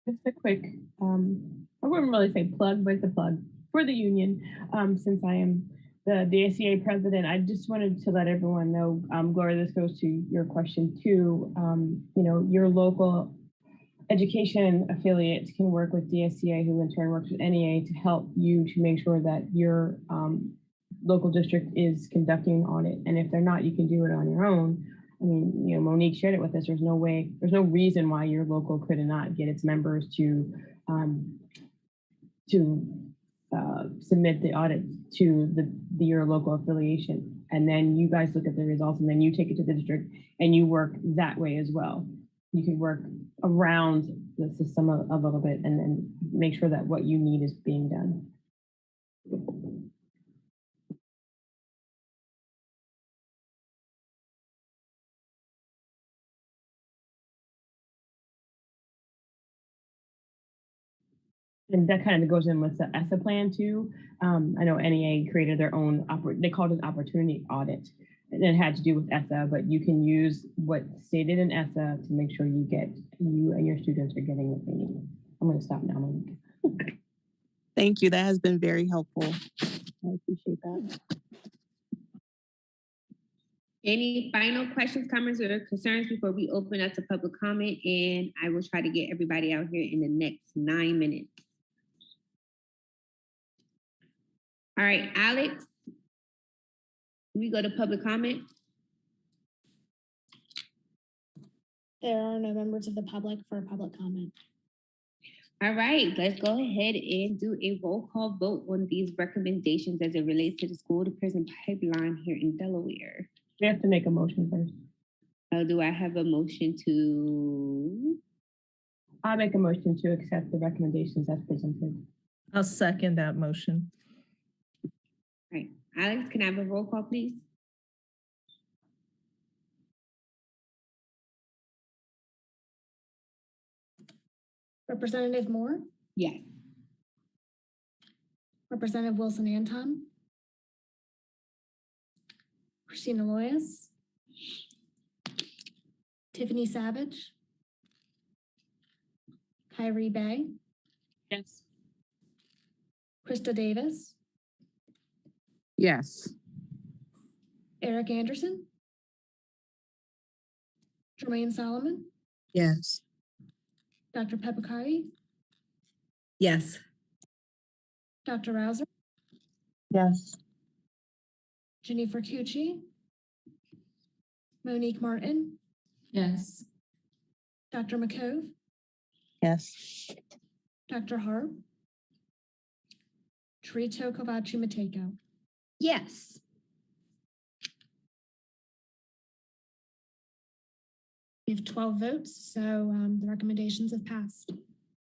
Just a quick, I wouldn't really say plug, but it's a plug for the union. Since I am the DSCA president, I just wanted to let everyone know, Gloria, this goes to your question too. You know, your local education affiliates can work with DSCA, who in turn works with NEA, to help you to make sure that your local district is conducting an audit. And if they're not, you can do it on your own. I mean, you know, Monique shared it with us. There's no reason why your local could not get its members to submit the audit to your local affiliation. And then you guys look at the results, and then you take it to the district and you work that way as well. You can work around the system a little bit and then make sure that what you need is being done. And that kind of goes in with the ESSA plan too. I know NEA created their own, they called it opportunity audit. And it had to do with ESSA, but you can use what's stated in ESSA to make sure you and your students are getting what they need. I'm going to stop now, Monique. Thank you. That has been very helpful. I appreciate that. Any final questions, comments, or concerns before we open up to public comment? And I will try to get everybody out here in the next 9 minutes. All right, Alex, we go to public comment. There are no members of the public for public comment. All right, let's go ahead and do a roll call vote on these recommendations as it relates to the school to prison pipeline here in Delaware. We have to make a motion first. Do I have a motion to? I'll make a motion to accept the recommendations as presented. I'll second that motion. All right, Alex, can I have a roll call, please? Representative Moore? Yes. Representative Wilson Anton? Christina Loyes? Tiffany Savage? Kyrie Bay? Yes. Krista Davis? Yes. Eric Anderson? Jermaine Solomon? Yes. Dr. Pepicati? Yes. Dr. Rouser? Yes. Jenny Fertucci? Monique Martin? Yes. Dr. McCove? Yes. Dr. Harp? Trito Kovaci Mateko? Yes. We have 12 votes, so the recommendations have passed.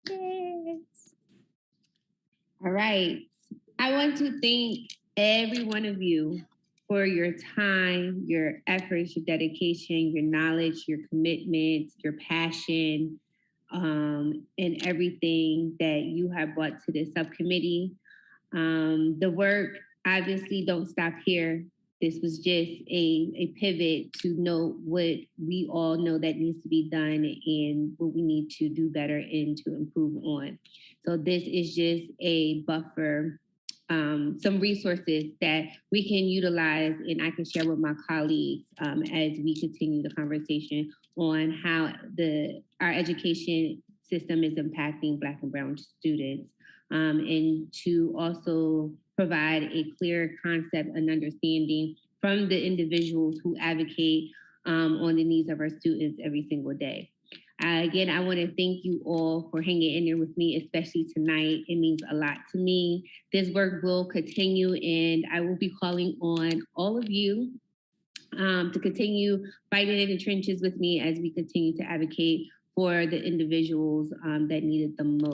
Yes. All right. I want to thank every one of you for your time, your efforts, your dedication, your knowledge, your commitment, your passion, and everything that you have brought to this subcommittee. The work obviously don't stop here. This was just a pivot to know what we all know that needs to be done and what we need to do better and to improve on. So this is just a buffer, some resources that we can utilize and I can share with my colleagues as we continue the conversation on how our education system is impacting Black and Brown students, and to also provide a clear concept and understanding from the individuals who advocate on the needs of our students every single day. Again, I want to thank you all for hanging in there with me, especially tonight. It means a lot to me. This work will continue, and I will be calling on all of you to continue fighting in the trenches with me as we continue to advocate for the individuals that need it the most.